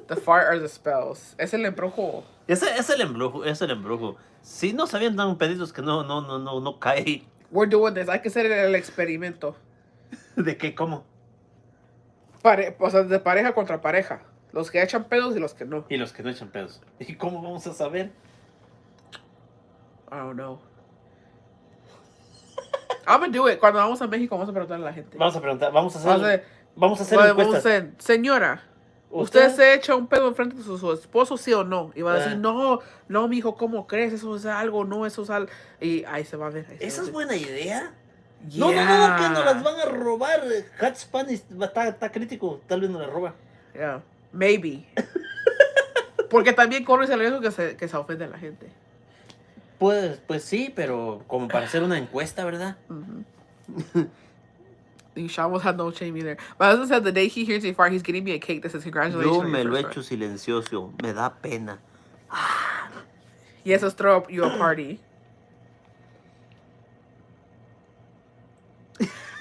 A: The fart are the spells. Es el embrujo.
B: Es el embrujo. Si no se avientan peditos que no cae.
A: We're doing this. Hay que hacer el experimento.
B: ¿De qué? ¿Cómo?
A: O sea, de pareja contra pareja. Los que echan pedos y los que no.
B: Y los que no echan pedos. ¿Y cómo vamos a saber?
A: I don't know. I'm gonna do it. Cuando vamos a México, vamos a preguntarle a la gente.
B: Vamos a preguntar, vamos a
A: Vamos a-
B: hacer
A: Vamos
B: encuestas.
A: a hacer, señora, ¿usted se echa un pedo enfrente de su esposo, sí o no? Y va a decir, no, mijo, ¿cómo crees? Eso es algo, no, eso es algo. Y ahí se va a ver.
B: ¿Esa es buena idea?
A: Yeah.
B: No, que nos las van a robar. Hat Spanish está crítico. Tal vez nos la roba.
A: Yeah, maybe. Porque también corres el riesgo que se ofende la gente.
B: Pues sí, pero como para hacer una encuesta, ¿verdad?
A: Y Shamos had no shame either. My husband said the day he hears me fart, he's getting me a cake that says congratulations.
B: Yo
A: on
B: me
A: your
B: lo
A: first
B: echo silencioso. Me da pena.
A: fart. Yes, let's throw up you a party.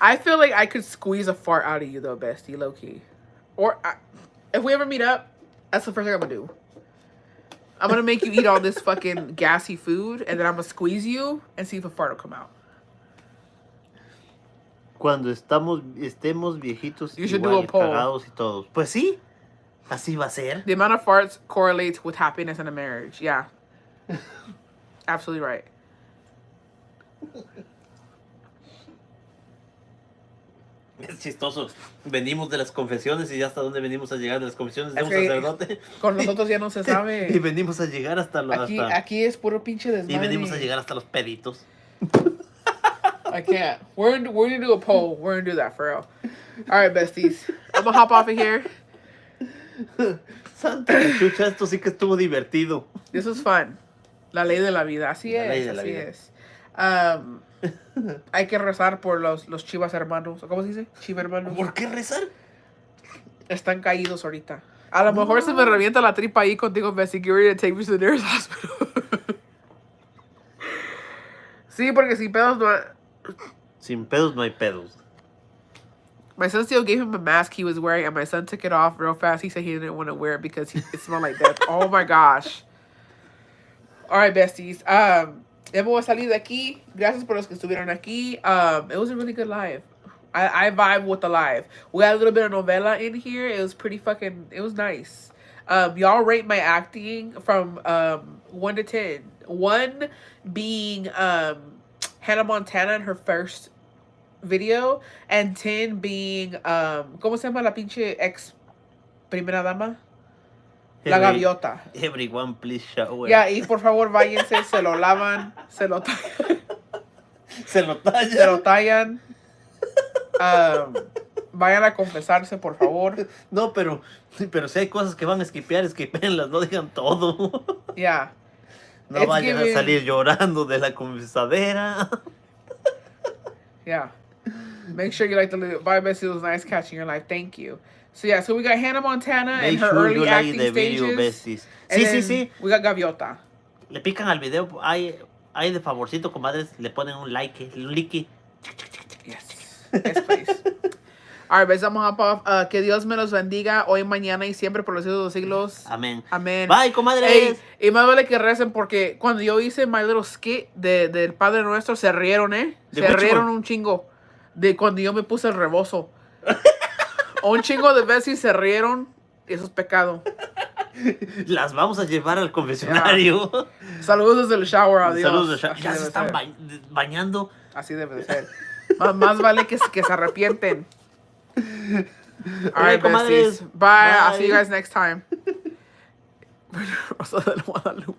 A: I feel like I could squeeze a fart out of you though, bestie, low key. Or if we ever meet up, that's the first thing I'm gonna do. I'm gonna make you eat all this fucking gassy food, and then I'm gonna squeeze you and see if a fart will come out.
B: Cuando estemos viejitos
A: You should do
B: igual,
A: a poll.
B: cagados y todos. Pues sí, así va a ser.
A: The amount of farts correlates with happiness in a marriage. Yeah. Absolutely right.
B: Es chistoso. Venimos de las confesiones y ya hasta dónde venimos a llegar de las confesiones de
A: Es
B: un
A: que
B: sacerdote.
A: Con nosotros ya no se
B: Y
A: sabe.
B: venimos a llegar hasta los...
A: Aquí es puro pinche desmadre.
B: Y venimos a llegar hasta los peditos.
A: I can't. We're gonna do a poll. We're gonna do that for real. All right, besties. I'm gonna hop off of here.
B: Santa chucha, esto sí que estuvo divertido.
A: This was fun. La ley de la vida. Así
B: La
A: es.
B: ley de la
A: Así
B: vida.
A: es. Hay que rezar por los chivas hermanos. ¿Cómo se dice? Chiva hermanos.
B: ¿Por qué rezar?
A: Están caídos ahorita. A lo mejor se me revienta la tripa ahí contigo, Bessie. Get ready to take me to the nearest hospital. Sí, porque sin pedos no...
B: Sin pedos no hay pedos.
A: My son still gave him a mask he was wearing, and my son took it off real fast. He said he didn't want to wear it because it smelled like death. Oh my gosh. All right, besties. Ya me voy a salir de aquí. Gracias por los que estuvieron aquí. It was a really good live. I vibe with the live. We had a little bit of novela in here. It was pretty fucking... It was nice. Y'all rate my acting from 1 to 10. 1 being Hannah Montana in her first video, and 10 being ¿cómo se llama la pinche ex primera dama? La gaviota.
B: Everyone please shower.
A: Ya, y por favor váyanse, se lo lavan, se lo tallan.
B: Se lo talla.
A: Se lo tallan. Vayan a confesarse, por favor.
B: No, pero si hay cosas que van a esquipearlas, no digan todo.
A: Ya.
B: No
A: It's
B: vayan
A: giving-
B: a salir llorando de la confesadera.
A: Yeah. Make sure you like the bye, Bessie. It was nice catching your life. Thank you. So yeah, so we got Hannah Montana in
B: Make
A: her
B: sure
A: early
B: you like
A: acting
B: the video,
A: stages.
B: besties.
A: And
B: Sí,
A: then
B: sí.
A: We got Gaviota.
B: Le pican al video. Hay de favorcito, comadres. Le ponen un like. Un like.
A: Yes. Yes, please. All right, vamos a hop off. Que Dios me los bendiga hoy, mañana y siempre por los siglos de los siglos.
B: Amén.
A: Amén.
B: Bye, comadres.
A: Ey, y más vale que recen porque cuando yo hice My Little Skit del Padre Nuestro, se rieron, ¿eh?
B: ¿De
A: Se
B: which
A: rieron
B: one?
A: un chingo de cuando yo me puse el rebozo. Un chingo de veces se rieron. Y eso es pecado.
B: Las vamos a llevar al confesionario.
A: Saludos desde el shower, adiós.
B: Saludos.
A: Así
B: Ya
A: debe
B: se están
A: ser.
B: bañando.
A: Así debe de ser. Más vale que se arrepienten. All right,
B: comadres.
A: besties. Bye. I'll
B: Bye.
A: see you guys next time. Rosa de Guadalupe.